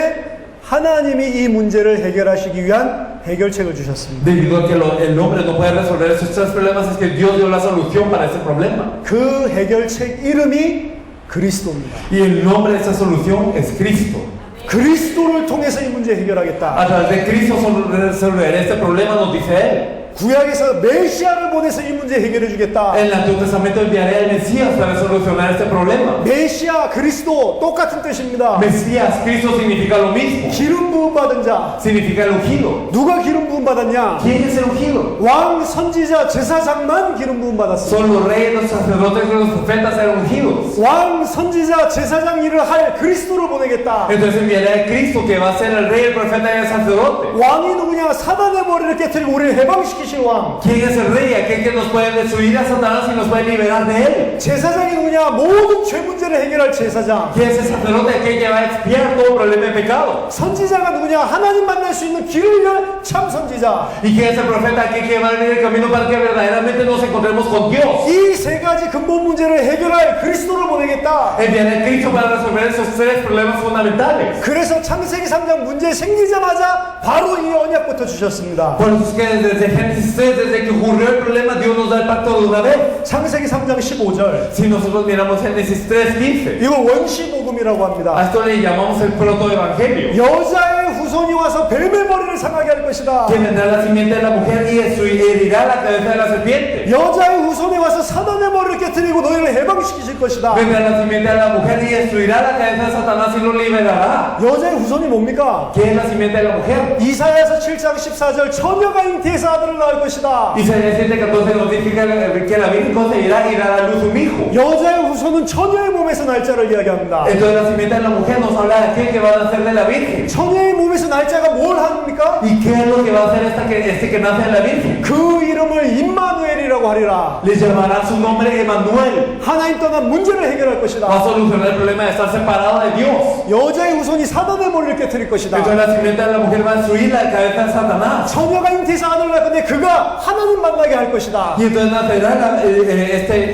하나님이 이 문제를 해결하시기 위한 해결책을 주셨습니다. Debido a que el hombre no puede resolver esos tres problemas, es que Dios dio la solución para ese problema. 그 해결책 이름이 그리스도입니다. Y el nombre de esa solución es Cristo. 그리스도를 통해서 이 문제 해결하겠다. A través de Cristo resolveré este problema, nos dice Él. 구약에서 메시아를 보내서 이 문제 해결해 주겠다. En el Antiguo Testamento enviaré al Mesías para solucionar este problema. 메시아, 그리스도 똑같은 뜻입니다. Mesías, Cristo significa lo mismo. 기름 부음 받은 자. Significa el ungido. 누가 기름 부음 받았냐? ¿Quién es el ungido? 왕, 선지자, 제사장만 기름 부음 받았습니다. Son los reyes, los sacerdotes y los profetas eran ungidos. 왕, 선지자, 제사장 일을 할 그리스도를 보내겠다. Entonces enviaré a Cristo que va a ser el rey, el profeta y el sacerdote. 왕이 누구냐? 사단의 머리를 깨뜨리고 우리를 해방시키실 왕. ¿Quién es el rey? Aquel que nos puede destruir a Satanás y nos puede liberar de él. 제사장이 누구냐? 모든 죄 문제를 해결할 제사장. ¿Quién es el sacerdote? Aquel que va a expiar todo problema de pecado. 선지자가 누구냐? 하나님 만날 수 있는 길을 열 참 선지자. ¿Y quién es el profeta? Aquel que va a abrir el camino para que verdaderamente nos encontremos con Dios. 이 세 가지 근본 문제를 해결할 그리스도를 보내겠다. Enviaré a Cristo para resolver esos tres problemas fundamentales. 그래서 창세기 3장 문제 생기자마자 바로 이 언약부터 주셨습니다. Por eso es que desde Génesis 3, desde que ocurrió el problema, Dios nos da el pacto de una vez. 창세기 3장 15절. Si nosotros miramos Génesis 3:15, 이거 원시복음이라고 a 합니다. esto le llamamos el protoevangelio. 여자의 후손이 와서 뱀의 머리를 상하게 할 것이다. Que vendrá la simiente de la mujer y herirá la cabeza de la serpiente. 여자의 후손이 와서 사단의 머리를 깨뜨리고 깨뜨리고 너희를 해방시키실 것이다. vendrá la simiente de la mujer y destruirá la cabeza de Satanás y lo liberará. 여자의 후손이 뭡니까? ¿Qué es la simiente de la mujer? 이사야서 7장 14절 처녀가 잉태해서 아들을 낳을 것이다. Isaías 7:14 nos dice que la Virgen concebirá y dará a luz un hijo. 여자의 후손은 처녀의 몸에서 날짜를 이야기합니다. Entonces la simiente de la mujer nos habla de aquel que va a nacer de la Virgen. 처녀의 몸에서 날짜가 뭘 합니까? ¿Y qué es lo que va a hacer este que nace de la Virgen? 그 이름을 임마누엘이라고 하리라. Le llamará su nombre Emmanuel. 하나님 떠난 문제를 해결할 Va a 것이다. solucionar el problema de estar separado de Dios. 여자의 후손이 사단의 머리를 깨뜨릴 것이다. Entonces la simiente de la mujer va a destruir la cabeza de Satanás. 처녀가 잉태해서 아들을 낳을 건데 그가 하나님 만나게 할 것이다. Y entonces nacerá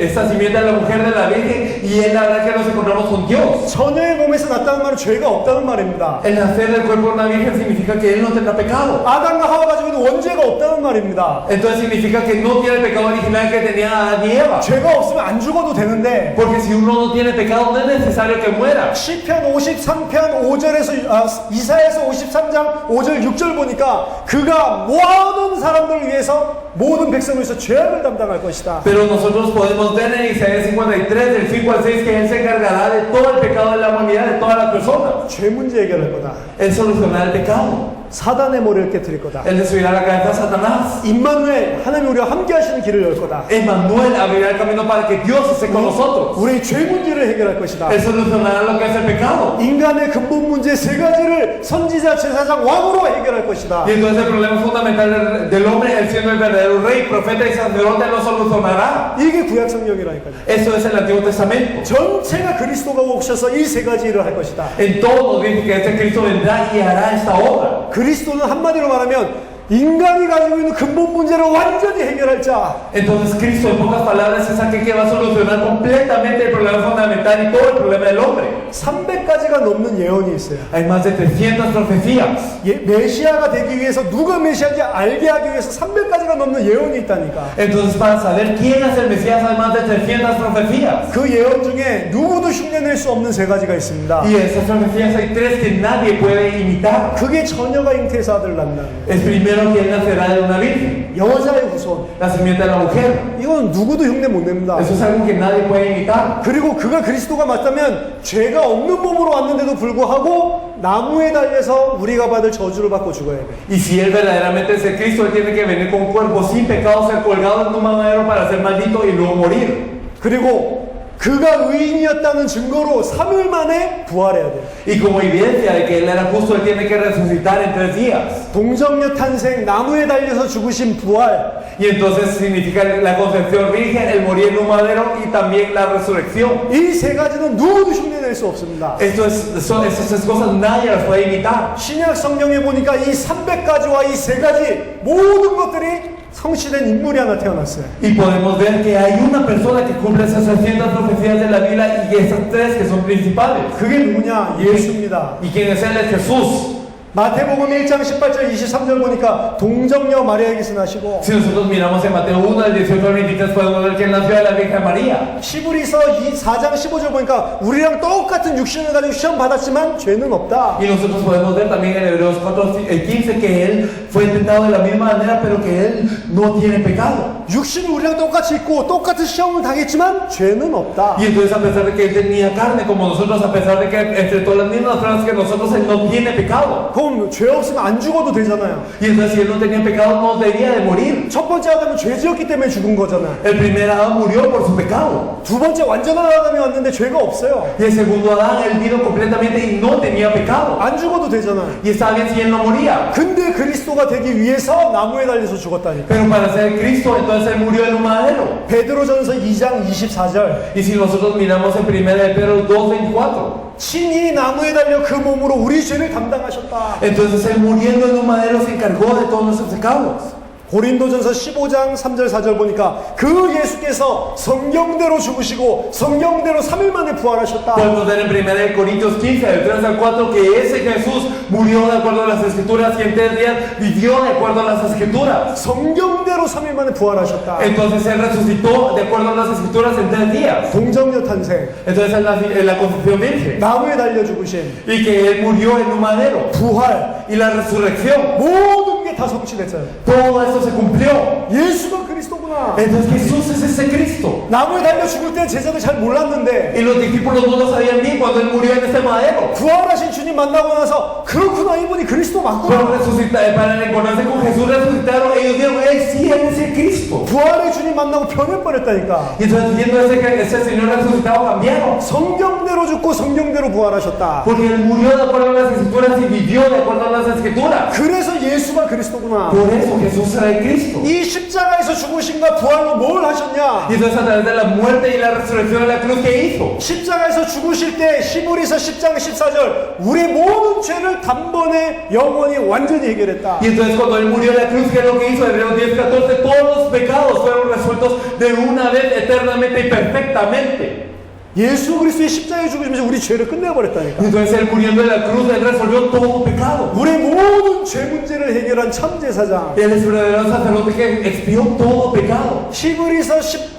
esta simiente de la mujer de la Virgen y él hará que nos encontramos con Dios. 처녀의 몸에서 났다는 말은 죄가 없다는 말입니다. El nacer del cuerpo de una virgen significa que él no tendrá pecado. 아담과 하와 가지고 있는 원죄가 없다는 말입니다. Entonces significa que no tiene el pecado original que tenía Adán y Eva. 죄가 없으면 안 죽어도 되는데 Porque si uno no tiene pecado no es necesario que muera. 시편 53편 5절에서 이사야서 53장 5절 6절 보니까 그가 모든 사람들을 위해서 모든 백성을 위해서 죄악을 담당할 것이다. Pero nosotros podemos ver en Isaías 53 del 5 al 6 que él se encargará de todo el pecado de la humanidad, de todas las personas. 죄 문제 해결할 거다. Él solucionará el pecado. 사단의 머리를 깨뜨릴 거다. Él destruirá la cabeza de Satanás. 임마누엘 하나님 우리와 함께 하시는 길을 열 거다. Emmanuel abrirá el camino para que Dios esté con nosotros. 우리 죄 문제를 해결할 것이다. Él solucionará lo que es el pecado. 인간의 근본 문제 세 가지를 선지자, 제사장, 왕으로 해결할 것이다. Y entonces el problema fundamental del hombre, él siendo el verdadero rey, profeta y sacerdote, lo solucionará. 이게 구약 성경이라니까요. Eso es el Antiguo Testamento. 전체가 그리스도가 오셔서 이 세 가지 일을 할 것이다. En todo nos dice que este Cristo vendrá y hará esta obra. 그리스도는 한마디로 말하면 인간이 가지고 있는 근본 문제를 완전히 해결할 자. Entonces Cristo, en pocas palabras, es aquel que va a solucionar completamente el problema fundamental y todo el problema del hombre. 300가지가 넘는 예언이 있어요. Hay más de 300 profecías. 메시아가 되기 위해서 누가 메시아인지 알게 하기 위해서 300가지가 넘는 예언이 있다니까. Entonces, para saber quién es el Mesías, hay más de 300 profecías. 그 예언 중에 누구도 흉내낼 수 없는 세 가지가 있습니다. Y esas profecías hay tres que nadie puede imitar. 그게 처녀가 잉태해서 아들을 낳는다는 거예요. Es primero que él nacerá de una virgen, 여자의 후손. la simiente de la mujer. 이건 누구도 흉내 못 냅니다. Eso es algo que nadie puede imitar. 그리고 그가 그리스도가 맞다면 죄가 없는 몸으로 왔는데도 불구하고 나무에 달려서 우리가 받을 저주를 받고 죽어야 돼. Y si él verdaderamente es el Cristo, él tiene que venir con un cuerpo sin pecado, ser colgado en un madero para ser maldito y luego morir. 그리고 그가 의인이었다는 증거로 3일 만에 부활해야 돼. Y como evidencia de que él era justo, él tiene que resucitar en 3 días. 동정녀 탄생, 나무에 달려서 죽으신 부활. Y entonces significa la concepción virgen, el morir en un madero y también la resurrección. 이 세 가지는 누구도 흉내낼 수 없습니다. Esas tres cosas nadie las puede imitar. 신약 성경에 보니까 이 300가지와 이 세 가지 모든 것들이 성취된 인물이 하나 태어났어요. Y podemos ver que hay una persona que cumple esas 300 profecías de la Biblia y esas tres que son principales. 그게 누구냐? 예수입니다. ¿Y quién es él? Es Jesús. 마태복음 1장 18절 23절 보니까 동정녀 마리아에게서 나시고 Si nosotros miramos en Mateo 1, del 18 al 23, podemos ver que él nació de la Virgen María. 시브리서 4장 15절 보니까 우리랑 똑같은 육신을 가지고 시험 받았지만 죄는 없다. Y nosotros podemos ver también en Hebreos 4:15 que él fue tentado de la misma manera, pero que él no tiene pecado. 육신이 우리랑 똑같이 있고 똑같은 시험을 당했지만 죄는 없다. Y entonces a pesar de que él tenía carne como nosotros, a pesar de que enfrentó las mismas pruebas que nosotros, él no tiene pecado. 그럼 죄 없으면 안 죽어도 되잖아요. Y entonces si él no tenía pecado, no debía de morir. 첫 번째 아담은 죄 지었기 때문에 죽은 거잖아요. El primer Adán murió por su pecado. 두 번째 완전한 아담이 왔는데 죄가 없어요. Y el segundo Adán, él vino completamente y no tenía pecado. 안 죽어도 되잖아요. Y estaba bien si él no moría. 근데 그리스도가 되기 위해서 나무에 달려서 죽었다니까. Pero para ser Cristo, entonces él murió en un madero. 베드로전서 2장 24절. Y si nosotros miramos en 1 de Pedro 2:24, 친히 나무에 달려 그 몸으로 우리 죄를 담당하셨다. entonces él muriendo en un madero se encargó de todos nuestros pecados. 고린도전서 15장 3절 4절 보니까 그 예수께서 성경대로 죽으시고 성경대로 3일 만에 부활하셨다. Podemos ver en 1 Corintios 15, del 3 al 4, que ese Jesús murió de acuerdo a las Escrituras y en 3 días vivió de acuerdo a las Escrituras. 성경대로 3일 만에 부활하셨다. Entonces él resucitó de acuerdo a las Escrituras en 3 días. 동정녀 탄생, Entonces en la concepción virgen. 나무에 달려 죽으신, Y que él murió en un madero. 부활, Y la resurrección. 모든 게 다 성취됐어요. Todo esto se cumplió. 예수가 그리스도구나. 그리스도구나. Entonces Jesús es ese Cristo. 나무에 달려 죽을 때 제자들 잘 몰랐는데 Y los discípulos no lo sabían bien cuando él murió en ese madero. 부활하신 주님 만나고 나서 그렇구나, 이분이 그리스도 Fueron 맞구나. resucitados para encontrarse con Jesús, resucitaron. Ellos dijeron, sí, él es el Cristo. 부활의 주님 만나고 변해버렸다니까. Y entonces viendo ese Señor resucitado cambiaron. 성경대로 죽고 성경대로 부활하셨다. Porque él murió de acuerdo a las escrituras y vivió de acuerdo a las escrituras. 그래서 예수가 그리스도구나. Por eso Jesús era el Cristo. 이 십자가에서 죽으신과 부활로 뭘 하셨냐? Y entonces a través de la muerte y la resurrección de la cruz, ¿qué hizo? 십자가에서 죽으실 때 히브리서 10장 14절 우리의 모든 죄를 단번에 영원히 완전히 해결했다. Y entonces cuando él murió en la cruz, ¿qué es lo que hizo? Hebreos 10:14, todos los pecados fueron resueltos de una vez, eternamente y perfectamente. 예수 그리스도의 십자가에 죽으시면서 우리 죄를 끝내버렸다니까. Y entonces él muriendo en la cruz, él resolvió todo pecado. 우리의 모든 죄 문제를 해결한 참제사장. Él es verdadero sacerdote que expió todo pecado. 히브리서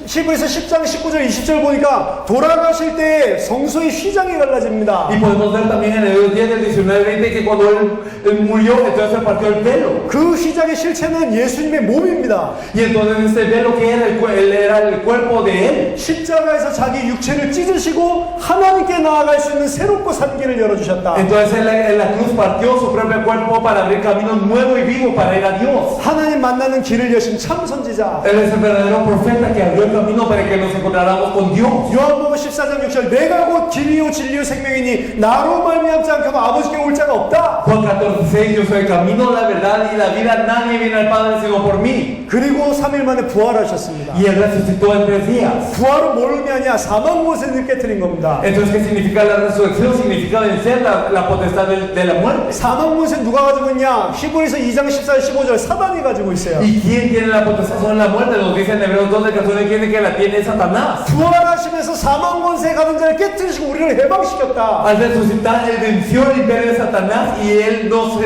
10장 19절 20절 보니까 돌아가실 때 성소의 휘장이 갈라집니다. Y podemos ver también en Hebreos 10, del 19-20, que cuando él murió, entonces se partió el velo. 그 휘장의 실체는 예수님의 몸입니다. Y entonces este velo que era él era el cuerpo de él. 십자가에서 자기 육체를 찢으시고 하나님께 나아갈 수 있는 새롭고 산 길을 열어주셨다. Entonces en la cruz partió su propio cuerpo para abrir caminos nuevos y vivos para ir a Dios. 하나님 만나는 길을 여신 참 선지자. Él es el verdadero profeta que abrió el camino para que nos encontráramos con Dios. 요한복음 14장 6절 내가 곧 길이요 진리요 생명이니 나로 말미암지 않고는 아버지께 올 자가 없다. Juan 14:6, yo soy el camino, la verdad y la vida, nadie viene al Padre sino por mí. 그리고 3일 만에 부활하셨습니다. Y él resucitó en 3 días. 부활은 뭘 의미하냐? 사망 못을 깨뜨린 겁니다. Entonces, ¿qué significa la resurrección? Significa vencer la potestad de la muerte. 사망 못을 누가 가지고 있냐? 히브리서 2장 14절 15절 사단이 가지고 있어요. ¿Y quién tiene la potestad sobre la muerte? Nos dice en Hebreos 2 del 14, ¿quién es que la tiene? Satanás. 부활하시면서 사망 권세 가는 자를 깨뜨리시고 우리를 해방시켰다. Al resucitar, él venció el imperio de Satanás y él nos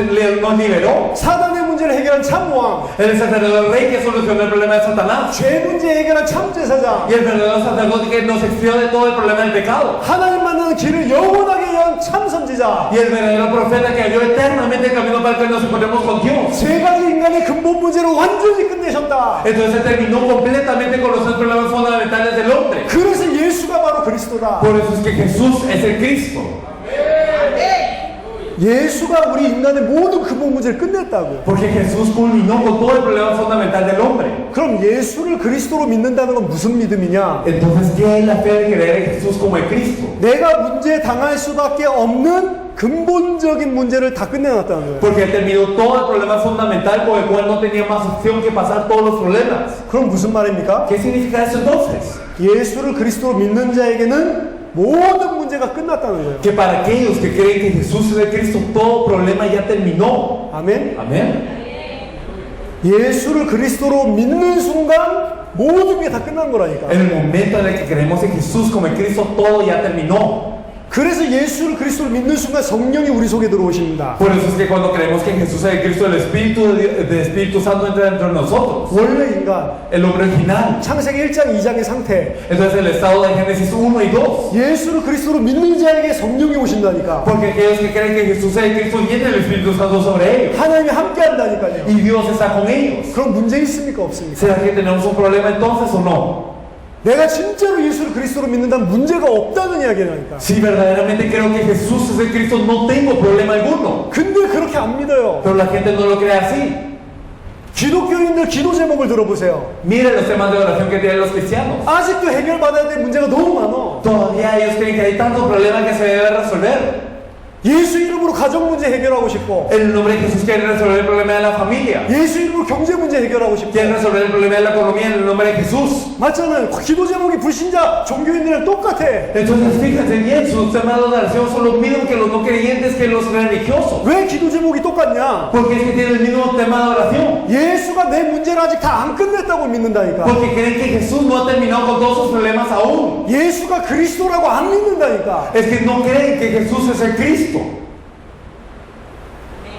liberó. 사단의 문제를 해결한 참왕. Él es el verdadero rey que solucionó el problema de Satanás. 죄 문제 해결한 참제사장. Y el verdadero sacerdote que nos expió de todo el problema del pecado. 하나님 만나는 길을 영원하게 연 참선지자. Y el verdadero profeta que abrió eternamente el camino para que nos encontremos con Dios. 세 가지 인간의 근본 문제를 완전히 끝내셨다. Entonces él terminó completamente con los tres problemas fundamentales del hombre. 그래서 예수가 바로 그리스도다. Por eso es que Jesús es el Cristo. 예수가 우리 인간의 모든 근본 문제를 끝냈다고. Porque Jesús culminó con todo el problema fundamental del hombre. 그럼 예수를 그리스도로 믿는다는 건 무슨 믿음이냐? Entonces, ¿qué es la fe de creer en Jesús como el Cristo? 내가 문제 당할 수밖에 없는 근본적인 문제를 다 끝내놨다는 거예요. Porque él terminó todo el problema fundamental por el cual no tenía más opción que pasar todos los problemas. 그럼 무슨 말입니까? ¿Qué significa eso entonces? 예수를 그리스도로 믿는 자에게는 모든 문제가 끝났다는 거예요. Que para aquellos que creen que Jesús es el Cristo, todo problema ya terminó. 아멘. Amén. 예수를 그리스도로 믿는 순간 모든 게 다 끝난 거라니까. En el momento en el que creemos en Jesús como el Cristo, todo ya terminó. 그래서 예수를 그리스도로 믿는 순간 성령이 우리 속에 들어오십니다. Por eso es que cuando creemos que Jesús es el Cristo, el Espíritu Santo entra dentro de nosotros. 원래 인간, El hombre original. 창세기 1장 2장의 상태. Entonces el estado de Génesis 1 y 2. 예수를 그리스도로 믿는 자에게 성령이 오신다니까. Porque aquellos que creen que Jesús es el Cristo, viene el Espíritu Santo sobre ellos. 하나님이 함께 한다니까요. Y Dios está con ellos. 그럼 문제 있습니까? 없습니까? ¿Será que tenemos un problema entonces o no? 내가 진짜로 예수를 그리스도로 믿는다면 문제가 없다는 이야기라니까. Si verdaderamente creo que Jesús es el Cristo, no tengo problema alguno. 근데 그렇게 안 믿어요. Pero la gente no lo cree así. 기독교인들 기도 제목을 들어보세요. Miren los temas de oración que tienen los cristianos. 아직도 해결받아야 될 문제가 너무 많아. Todavía ellos creen que hay tantos problemas que se deben resolver. 예수 이름으로 가정 문제 해결하고 싶고, En el nombre de Jesús quieren resolver el problema de la familia. 예수 이름으로 경제 문제 해결하고 싶고, Quieren resolver el problema de la economía en el nombre de Jesús. 맞잖아요. 기도 제목이 불신자 종교인들이랑 똑같아. Entonces fíjense bien, sus temas de oración son los mismos que los no creyentes, que los religiosos. 왜 기도 제목이 똑같냐? Porque es que tienen el mismo tema de oración. 예수가 내 문제를 아직 다 안 끝냈다고 믿는다니까. Porque creen que Jesús no ha terminado con todos sus problemas aún. 예수가 그리스도라고 안 믿는다니까. Es que no creen que Jesús es el Cristo.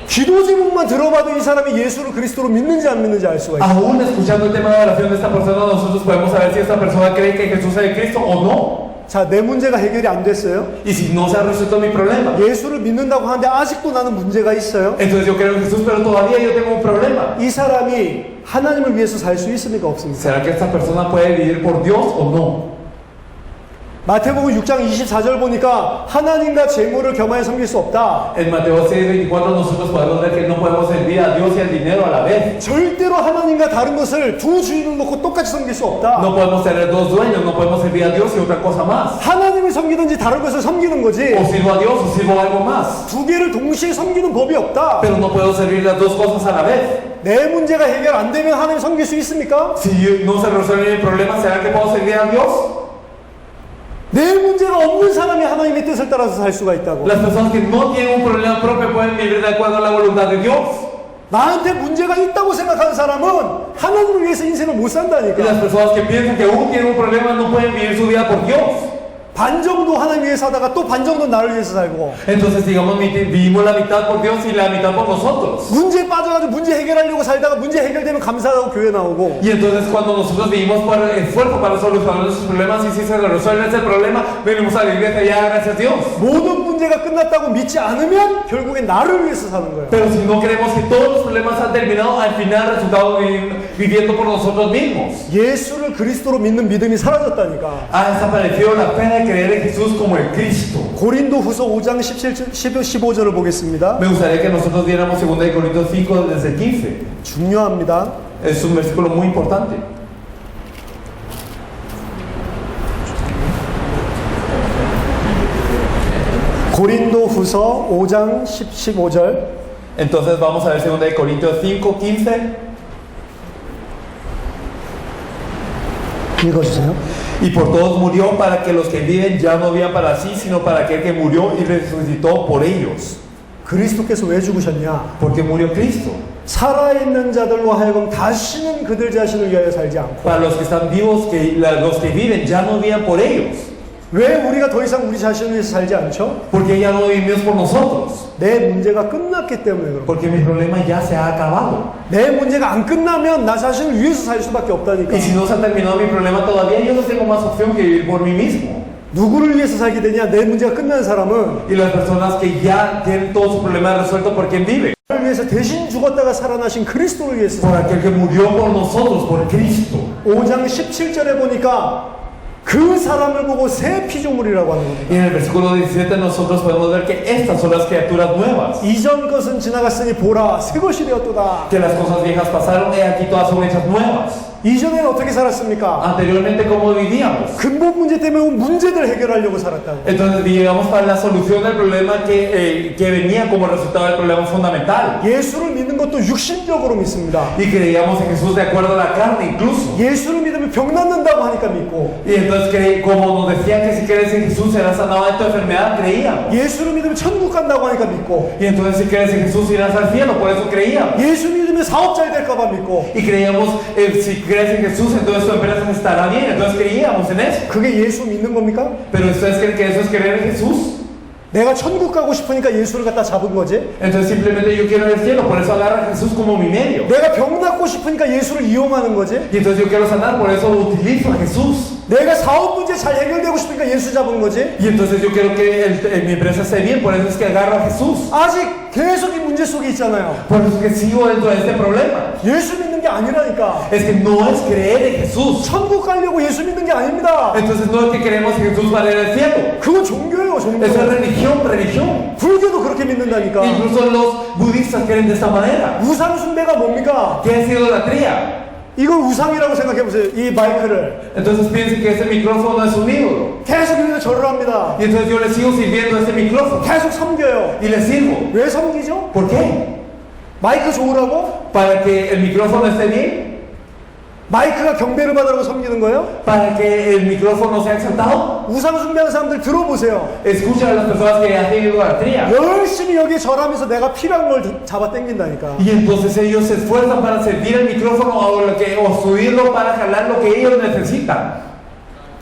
기도 제목만 들어봐도 이 사람이 예수를 그리스도로 믿는지 안 믿는지 알 수가 있어. Aún escuchando el tema de oración de esta persona, nosotros podemos saber si esta persona cree que Jesús es el Cristo o no. 자, 내 문제가 해결이 안 됐어요. Y si no se ha resuelto mi problema, 예수를 믿는다고 하는데 아직도 나는 문제가 있어요. entonces yo creo en Jesús, pero todavía yo tengo un problema. 이 사람이 하나님을 위해서 살 수 있습니까? 없습니까? ¿Será que esta persona puede vivir por Dios o no? 마태복음 6장 24절 보니까 하나님과 재물을 겸하여 섬길 수 없다. En Mateo 6:24 nosotros podemos ver que no podemos servir a Dios y al dinero a la vez. 절대로 하나님과 다른 것을 두 주인을 놓고 똑같이 섬길 수 없다. No podemos tener dos dueños, no podemos servir a Dios y otra cosa más. 하나님을 섬기든지 다른 것을 섬기는 거지. O sirvo a Dios o sirvo a algo más. 두 개를 동시에 섬기는 법이 없다. Pero no puedo servir las dos cosas a la vez. 내 문제가 해결 안 되면 하나님 섬길 수 있습니까? Si no se resuelve mi problema, ¿será que puedo servir a Dios? 내 문제가 없는 사람이 하나님의 뜻을 따라서 살 수가 있다고. Las personas que no tienen un problema propio pueden vivir de acuerdo a la voluntad de Dios. 나한테 문제가 있다고 생각하는 사람은 하나님을 위해서 인생을 못 Y las 산다니까. personas que piensan que aún tienen un problema no pueden vivir su vida por Dios. 반 정도 하나님 위해서 하다가 또 반 정도 나를 위해서 살고. Entonces, digamos, vivimos la mitad por Dios y la mitad por nosotros. 문제에 빠져가지고 문제 해결하려고 살다가 문제 해결되면 감사하고 교회 나오고. Y entonces, cuando nosotros vivimos por esfuerzo para solucionar nuestros problemas y si se resuelve ese problema, venimos a la iglesia y ya, gracias a Dios. 모든 문제가 끝났다고 믿지 않으면 결국엔 나를 위해서 사는 거예요. Pero si no creemos que todos los problemas han terminado, al final resultado viviendo por nosotros mismos. 예수를 그리스도로 믿는 믿음이 사라졌다니까. Ha desaparecido la fe de creer en Jesús como el Cristo. 고린도 후서 5장 15절을 보겠습니다. Me gustaría que nosotros viéramos 2 Corintios 5 desde el 15. 중요합니다. Es un versículo muy importante. 고린도 후서 5장 15절. Entonces vamos a ver 2 Corintios 5, 15. 읽어주세요. Y por todos murió para que los que viven ya no vivan para sí, sino para aquel que murió y resucitó por ellos. 그리스도께서 왜 죽으셨냐? Porque murió Cristo. 살아있는 자들로 하여금 다시는 그들 자신을 위하여 살지 않고. Para los que están vivos, los que viven ya no vivan por ellos. 왜 우리가 더 이상 우리 자신을 위해서 살지 않죠? Porque ya no vivimos por nosotros. 내 문제가 끝났기 때문에 그런 거예요. Porque mi problema ya se ha acabado. 내 문제가 안 끝나면 나 자신을 위해서 살 수밖에 없다니까. Y si no se ha terminado mi problema todavía, yo no tengo más opción que vivir por mí mismo. 누구를 위해서 살게 되냐? 내 문제가 끝난 사람은 Y las personas que ya tienen todo su problema resuelto, ¿por quién vive? 나를 위해서 대신 죽었다가 살아나신 그리스도를 위해서 Por aquel que murió por nosotros, por Cristo. 5장 17절에 보니까 그 사람을 보고 새 피조물이라고 하는 겁니다. Y en el versículo 17 nosotros podemos ver que estas son las criaturas nuevas. 이전 것은 지나갔으니 보라 새 것이 되었도다. Que las cosas viejas pasaron, he aquí todas son hechas nuevas. 이전에는 어떻게 살았습니까? Anteriormente, ¿cómo vivíamos? 근본 문제 때문에 온 문제들 해결하려고 살았다고. Entonces vivíamos para la solución del problema que venía como resultado del problema fundamental. 예수를 믿는 것도 육신적으로 믿습니다. Y creíamos en Jesús de acuerdo a la carne incluso. 예수를 믿으면 병 낫는다고 하니까 믿고, Y entonces como nos decían que si crees en Jesús serás sanado de tu enfermedad, creíamos. 예수를 믿으면 천국 간다고 하니까 믿고, Y entonces si crees en Jesús irás al cielo, por eso creíamos. 예수 믿으면 사업 잘 될까봐 믿고. Y creíamos, si crees en Jesús, entonces tu empresa estará bien. Entonces creíamos en eso. 그게 예수 믿는 겁니까? Pero ustedes creen que eso es creer en Jesús. 내가 천국 가고 싶으니까 예수를 갖다 잡은 거지. Entonces simplemente yo quiero ir al cielo, por eso agarra a Jesús como mi medio. 내가 병 낫고 싶으니까 예수를 이용하는 거지. Y entonces yo quiero sanar, por eso utilizo a Jesús. 내가 사업 문제 잘 해결되고 싶으니까 예수 잡은 거지. Y entonces yo quiero que mi empresa esté bien, por eso es que agarro a Jesús. 아직 계속 이 문제 속에 있잖아요. Por eso es que sigo dentro de este problema. 예수 믿는 게 아니라니까. Es que no es creer en Jesús. 천국 가려고 예수 믿는 게 아닙니다. Entonces no es que queremos en Jesús para ir al cielo. 그건 종교예요, 종교. Eso es religión. 불교도 그렇게 믿는다니까. Incluso los budistas creen de esta manera. 우상 숭배가 뭡니까? ¿Qué es idolatría? 이걸 우상이라고 생각해 보세요. 이 마이크를 Entonces piensen que ese micrófono es un ídolo. 계속 여기서 절을 합니다. Y entonces yo le sigo sirviendo a este micrófono. 계속 섬겨요. Y le sirvo. 왜 섬기죠? ¿Por qué? 마이크 좋으라고? ¿Para que el micrófono esté bien? 마이크가 경배를 받으라고 섬기는 거예요? ¿Para que el micrófono sea exaltado? 우상 숭배하는 사람들 들어보세요. Escucha a las personas que hacen idolatría. 열심히 여기에 절하면서 내가 필요한 걸 잡아 당긴다니까. Y entonces ellos se esfuerzan para servir el micrófono o subirlo para jalar lo que ellos necesitan.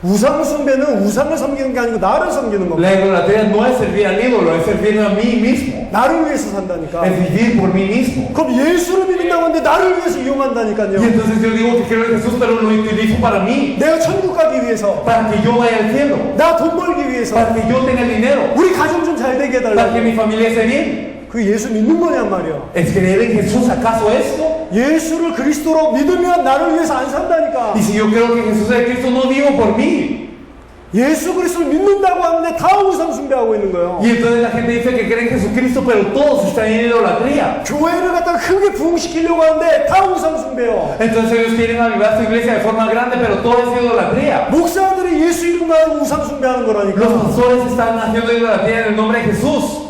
우상 숭배는 우상을 섬기는 게 아니고 나를 섬기는 겁니다. La idolatría no es servir al ídolo, es servir a mí mismo. 나를 위해서 산다니까. Es vivir por mí mismo. 그럼 예수를 믿는다고 하는데 나를 위해서 Y 이용한다니까요. entonces yo digo que creo en Jesús, pero lo utilizo para mí, 내가 천국 가기 위해서, para que yo vaya al cielo, 나 돈 벌기 위해서, para que yo tenga dinero, 우리 가정 좀 잘 되게 para que 해달라고. mi familia esté bien. 그게 예수 믿는 거냔 말이야. ¿Es creer en Jesús acaso esto? 예수를 그리스도로 믿으면 나를 위해서 안 산다니까. Y si yo creo que Jesús es Cristo, no vivo por mí. 예수 그리스도를 믿는다고 하는데 다 우상 숭배하고 있는 거예요. Y entonces la gente dice que cree en Jesucristo, pero todos están en idolatría. 교회를 갖다가 크게 부흥시키려고 하는데 다 우상 숭배요. Entonces ellos quieren avivar su iglesia de forma grande, pero todo es idolatría. 목사들이 예수 이름 가지고 우상 숭배하는 Los 거라니까. pastores están haciendo idolatría en el nombre de Jesús.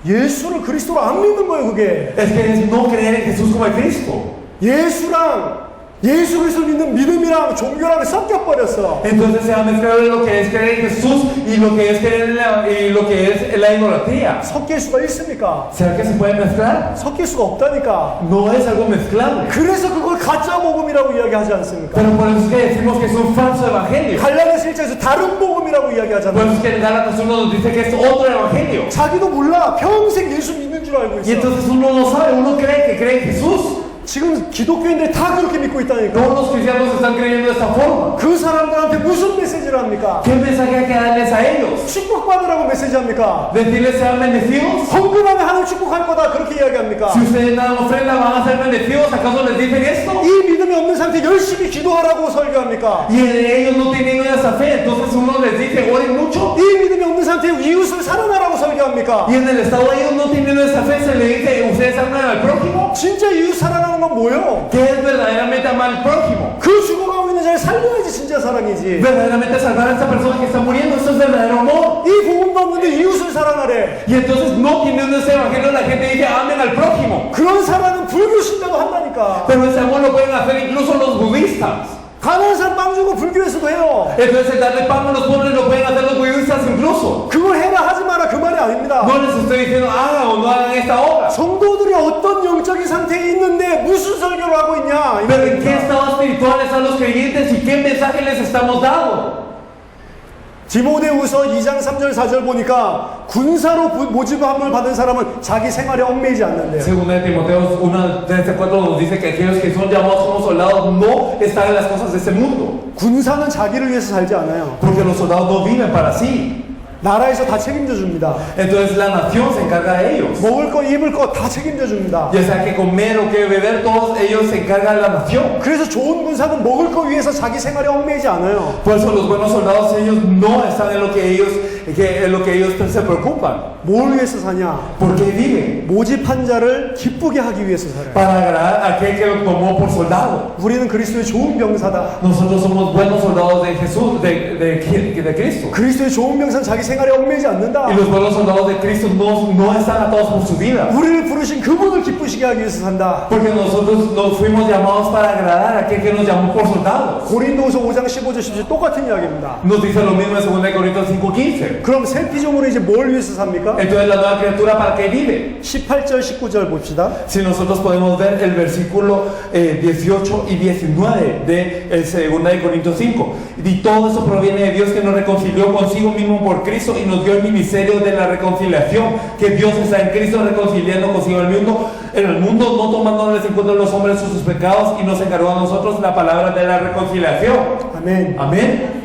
예수를 그리스도로 안 믿는 거예요, 그게. Es que es no creer en Jesús como el Cristo. 예수랑 예수 그리스도 믿는 믿음이랑 종교랑 섞여버렸어. Entonces se ha mezclado lo que es creer en Jesús y lo que es creer en lo que es la idolatría. 섞일 수가 있습니까? ¿Será que se puede mezclar? 섞일 수가 없다니까. No es algo mezclable. 그래서 그걸 가짜 복음이라고 이야기하지 않습니까? Pero por eso es que decimos que es un falso evangelio. 갈라디아서 1장에서 다른 복음이라고 Por 이야기하잖아요. eso es que en Gálatas 1 nos dice que es otro evangelio. 자기도 몰라. 평생 예수 믿는 줄 알고 Y 있어. entonces uno no sabe, uno cree que cree en Jesús. 지금 기독교인들이 다 그렇게 믿고 있다니까. Todos los cristianos están creyendo de esta forma. 그 사람들한테 무슨 메시지를 합니까? ¿Qué mensaje hay que darles a ellos? 축복받으라고 메시지 합니까? ¿Decirles sean bendecidos? 헌금하면 하나님 축복할 거다 그렇게 이야기합니까? Si ustedes dan ofrenda, ¿van a ser bendecidos? ¿Acaso les dicen esto? 이 믿음이 없는 상태 열심히 기도하라고 설교합니까? Y ellos no tienen esa fe, entonces uno les dice, oren mucho. 이 믿음이 없는 상태에 이웃을 사랑하라고 설교합니까? Y en el estado de ellos no teniendo esa fe, se le dice, ustedes aman al prójimo. 진짜 이웃 사랑하는 건 뭐예요? ¿Qué es verdaderamente amar al prójimo? 그 죽어가고 있는 자를 살려야지 진짜 사랑이지. Verdaderamente salvar a esta persona que está muriendo, eso es verdadero amor. 이 복음도 없는데 이웃을 사랑하래. Y entonces no teniendo ese evangelio, la gente dice, amen al prójimo. 그런 사랑은 불교 신자도 한다니까. Pero ese amor lo pueden hacer incluso los budistas. 가난한 사람 빵 주고 불교에서도 해요. Entonces el darle pan a los pobres lo pueden hacer los budistas incluso. 그걸 해라 하지 마라 그 말이 아닙니다. No les estoy diciendo hagan o no hagan esta obra. 성도들이 어떤 영적인 상태에 있는데 무슨 설교를 하고 있냐? 이 Pero en qué 말입니다. estado espiritual están los creyentes y qué mensaje les estamos dando. 디모데후서 2장 3절 4절 보니까 군사로 모집함을 받은 사람은 자기 생활에 얽매이지 않는데요. Según de Timoteo 1, 3, 4 nos dice que aquellos que son llamados como soldados no están en las cosas de este mundo. 군사는 자기를 위해서 살지 않아요. Porque los soldados no viven para sí. 나라에서 다 책임져 줍니다. Entonces la nación se encarga de ellos. 먹을 거 입을 거 다 책임져 줍니다. Ya sea que comer o que beber, todos ellos se encargan de la nación. 그래서 좋은 군사는 먹을 거 위해서 자기 생활에 얽매이지 않아요. Por eso los buenos soldados ellos no están en lo que ellos se preocupan. 뭘 위해서 사냐? ¿Por qué viven? 모집한 자를 기쁘게 하기 위해서 살아요. Para agradar a aquel que lo tomó por soldado. 우리는 그리스도의 좋은 병사다. Nosotros somos buenos soldados de Jesús, de Cristo. 그리스도의 좋은 병사는 자기 생활에 얽매이지 않는다. Y los buenos soldados de Cristo no están atados por su vida. 우리를 부르신 그분을 기쁘시게 하기 위해서 산다. Porque nosotros nos fuimos llamados para agradar a aquel que nos llamó por soldados. 고린도후서 5장 15절 17절 똑같은 이야기입니다. Nos dice lo mismo en 2 Corintios 5:15. 그럼 새 피조물은 이제 뭘 위해서 삽니까? Entonces la nueva criatura ¿para qué vive? 18절 19절 봅시다. Si nosotros podemos ver el versículo 18 y 19 de 2 Corintios 5. Y todo eso proviene de Dios que nos reconcilió consigo mismo por Cristo y nos dio el ministerio de la reconciliación. Que Dios está en Cristo reconciliando consigo el mundo, no tomándoles en cuenta a los hombres sus pecados y nos encargó a nosotros la palabra de la reconciliación. 아멘. Amén.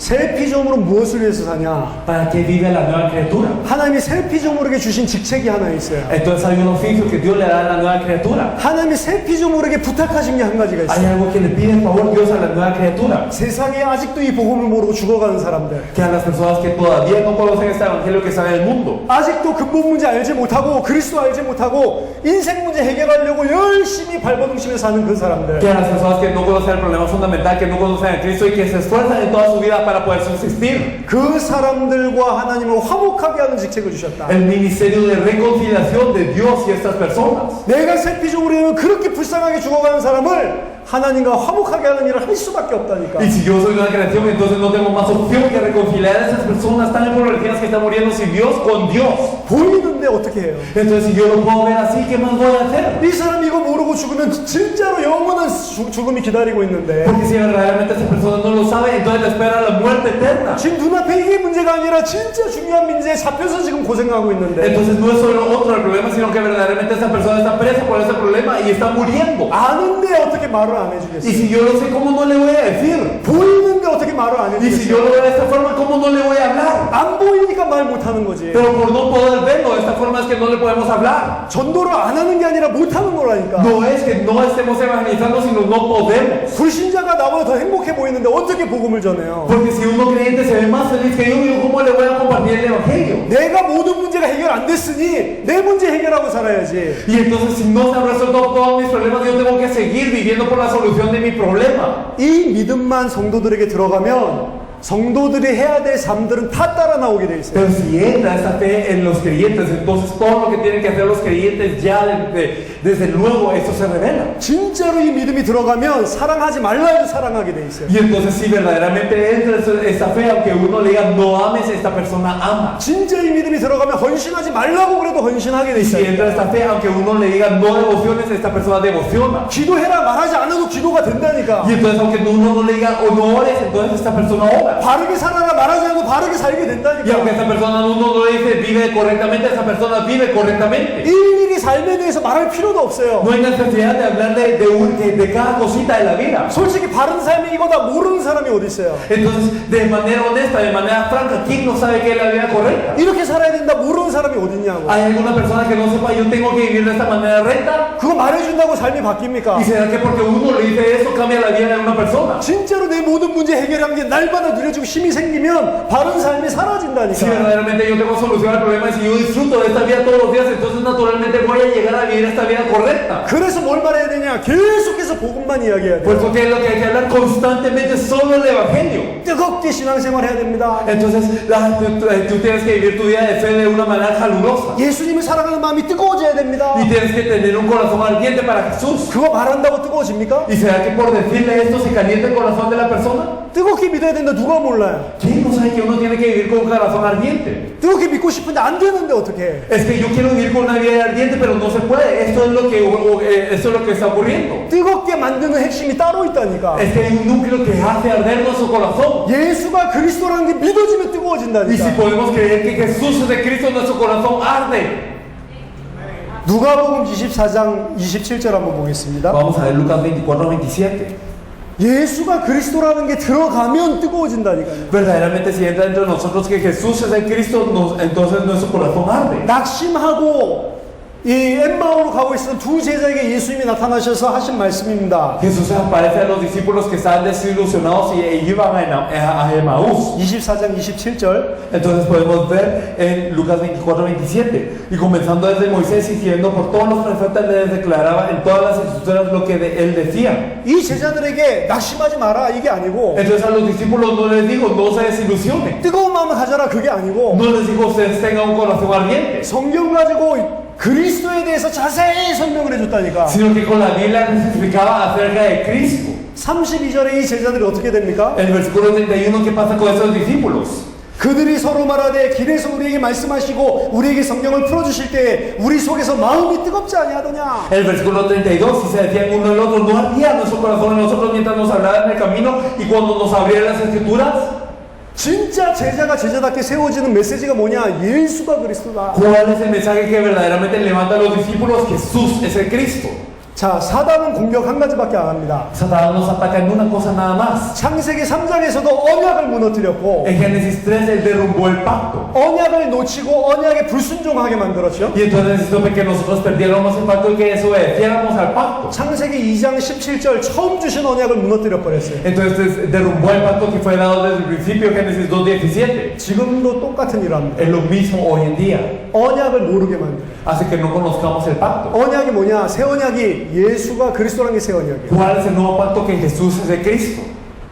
새 피조물은 무엇을 위해서 사냐? ¿Para qué vive la nueva criatura? 하나님이 새 피조물에게 주신 직책이 하나 있어요. Entonces hay un oficio que Dios le da a la nueva criatura. 하나님이 새 피조물에게 부탁하신 게 한 가지가 Hay 있어요. algo que le pide en favor Dios a la nueva criatura. 세상에 아직도 이 복음을 모르고 죽어가는 사람들, Que a las personas que todavía no conocen este evangelio que está en el mundo. 아직도 근본 문제 알지 못하고 그리스도 알지 못하고 인생 문제 해결하려고 열심히 발버둥치며 사는 그 사람들, Que a las personas que no conocen el problema fundamental, que no conocen a Cristo y que se esfuerzan en toda su vida para poder subsistir. 그 사람들과 하나님을 화목하게 하는 직책을 주셨다. El ministerio de reconciliación de Dios y estas personas. 내가 새 피조물이면 그렇게 불쌍하게 죽어가는 사람을 하나님과 화목하게 하는 일을 할 수밖에 없다니까. Y si yo soy una creación, entonces no tengo más opción que reconciliar a esas personas tan empobrecidas que están muriendo sin Dios con Dios. 보이는 보이는데 어떻게 해요? Entonces, si yo lo puedo ver así, ¿qué más voy a hacer? 이 사람이 이거 모르고 죽으면 진짜로 영원한 죽음이 기다리고 있는데 Porque si verdaderamente esa persona no lo sabe, entonces le espera la muerte eterna. 지금 눈앞에 이게 문제가 아니라 진짜 중요한 문제에 잡혀서 지금 고생하고 있는데 Entonces no es solo otro el problema, sino que verdaderamente esa persona está presa por ese problema y está muriendo. 아는데 어떻게 말을 안 Y 해주겠어요? si yo lo sé, ¿cómo no le voy a decir? 보이는데 어떻게 말을 안 Y si 해주겠어요? yo lo veo de esta forma, ¿cómo no le voy a hablar? 안 보이니까 말 못하는 거지. Pero por no poder verlo de esta forma es que no le podemos hablar. 전도를 안 하는 게 아니라 못하는 거라니까. No es que no estemos evangelizando, sino no podemos. 불신자가 나보다 더 행복해 보이는데 어떻게 복음을 전해요? Porque si uno creyente se ve más feliz que yo, ¿cómo le voy a compartir el evangelio? 내가 모든 문제가 해결 안 됐으니 내 문제 해결하고 살아야지. Y entonces si no se han resuelto todos mis problemas, yo tengo que seguir viviendo por la solución de mi problema. 이 믿음만 성도들에게 들어가면 성도들이 해야 될 삶들은 다 따라 나오게 돼 있어요. Pero si entra esta fe en los creyentes, entonces todo lo que tienen que hacer los creyentes ya desde luego eso se revela. 진짜로 이 믿음이 들어가면 사랑하지 말라 해도 사랑하게 돼 있어요. Y entonces si verdaderamente entra esta fe, aunque uno le diga no ames, esta persona ama. 진짜 이 믿음이 들어가면 헌신하지 말라고 그래도 헌신하게 돼 Y si 있어요. entra esta fe, aunque uno le diga no devociones, esta persona devociona. 기도해라 말하지 않아도 기도가 된다니까. Y entonces aunque uno no le diga o no ores, entonces esta persona ora. 바르게 살아라 말하지 않아도 바르게 살게 Y 된다니까. aunque esta persona uno no le dice vive correctamente, esa persona vive correctamente. 일일이 삶에 대해서 말할 필요도 없어요. No hay necesidad de hablar de cada cosita de la vida. 솔직히 바른 삶이 이거다 모르는 사람이 어디 있어요? Entonces, de manera honesta, de manera franca, ¿quién no sabe qué es la vida correcta? 이렇게 살아야 된다 모르는 사람이 어디 있냐고. ¿Hay alguna persona que no sepa yo tengo que vivir de esta manera recta? 그거 말해준다고 삶이 바뀝니까? ¿Y será que porque uno le dice eso cambia la vida de una persona? 진짜로 내 모든 문제 해결하는 게 날마다 누려지고 힘이 생기면 바른 삶이 Si 사라진다니까. verdaderamente yo tengo solución al problema y si yo disfruto de esta vida todos los días, entonces naturalmente voy a llegar a vivir esta vida correcta. 그래서 뭘 말해야 되냐? 계속해서 복음만 이야기해야 돼. Por eso, ¿qué es lo que hay que hablar constantemente? Solo el Evangelio. 뜨겁게 신앙생활 해야 됩니다. Entonces, tú tienes que vivir tu vida de fe de una manera calurosa. 예수님을 사랑하는 마음이 뜨거워져야 됩니다. Y tienes que tener un corazón ardiente para Jesús. 그거 말한다고 뜨거워집니까? ¿Y será que por decirle esto se calienta el corazón de la persona? 뜨겁게 믿어야 된다 누가 몰라요? ¿Quién no sabe que uno tiene que vivir con un corazón ardiente? 뜨겁게 믿고 싶은데 안 되는데 어떻게 해? Es que yo quiero vivir con una vida ardiente, pero no se puede. Esto es lo que está ocurriendo. 뜨겁게 만드는 핵심이 따로 있다니까. Es que hay un núcleo que hace arder nuestro corazón. 예수가 그리스도라는 게 믿어지면 Y si 뜨거워진다니까. podemos creer que Jesús es de Cristo, nuestro corazón arde. 누가복음 24장 27절 한번 보겠습니다. Vamos a ver Lucas 24-27. 예수가 그리스도라는 게 들어가면 뜨거워진다니까요. Verdaderamente si entra entre nosotros que Jesús es el Cristo, entonces nuestro corazón arde. 낙심하고 이 엠마오로 가고 있었던 두 제자에게 예수님이 나타나셔서 하신 말씀입니다. Jesús aparece a los discípulos que estaban desilusionados y iban a Emaús. 24장 27절. Entonces podemos ver en Lucas 24-27. Y comenzando desde Moisés y siguiendo por todos los profetas, les declaraba en todas las escrituras lo que él decía. 이 제자들에게 낙심하지 마라 이게 아니고 Entonces a los discípulos no les dijo, no se desilusionen. 뜨거운 마음을 가져라 그게 아니고 No les dijo, ustedes tengan un corazón ardiente. 성경 가지고 그리스도에 대해서 자세히 설명을 해줬다니까. Sino que con la Biblia les explicaba acerca de Cristo. 32절에 이 제자들이 어떻게 됩니까? El versículo 31, ¿qué pasa con esos discípulos? 그들이 서로 말하되 길에서 우리에게 말씀하시고 우리에게 성경을 풀어주실 때 우리 속에서 마음이 뜨겁지 아니하더냐. El versículo 32, si se decían uno al otro, no ardía nuestro corazón en nosotros mientras nos hablaban en el camino y cuando nos abrían las escrituras. 진짜 제자가 제자답게 세워지는 메시지가 뭐냐? 예수가 그리스도다. ¿Cuál es el mensaje que verdaderamente levanta a los discípulos? Jesús es el Cristo. 자, 사단은 공격 한 가지밖에 안 합니다. Satanás nos ataca en una cosa nada más. 창세기 3장에서도 언약을 무너뜨렸고 En Génesis 3 él derrumbó el pacto. 언약을 놓치고 언약에 불순종하게 만들었죠. Y entonces hizo que nosotros perdiéramos el pacto y que desobedeciéramos al pacto. 창세기 2장 17절 처음 주신 언약을 무너뜨려 버렸어요. Entonces derrumbó el pacto que fue dado desde el principio, Génesis 2:17. 지금도 똑같은 일을 합니다. Es lo mismo hoy en día. 언약을 모르게 만들어요. Hace que no conozcamos el pacto. 언약이 뭐냐? 새 언약이 예수가 그리스도라는 게 새 언약이에요. ¿Cuál es el nuevo pacto? Que Jesús es el Cristo.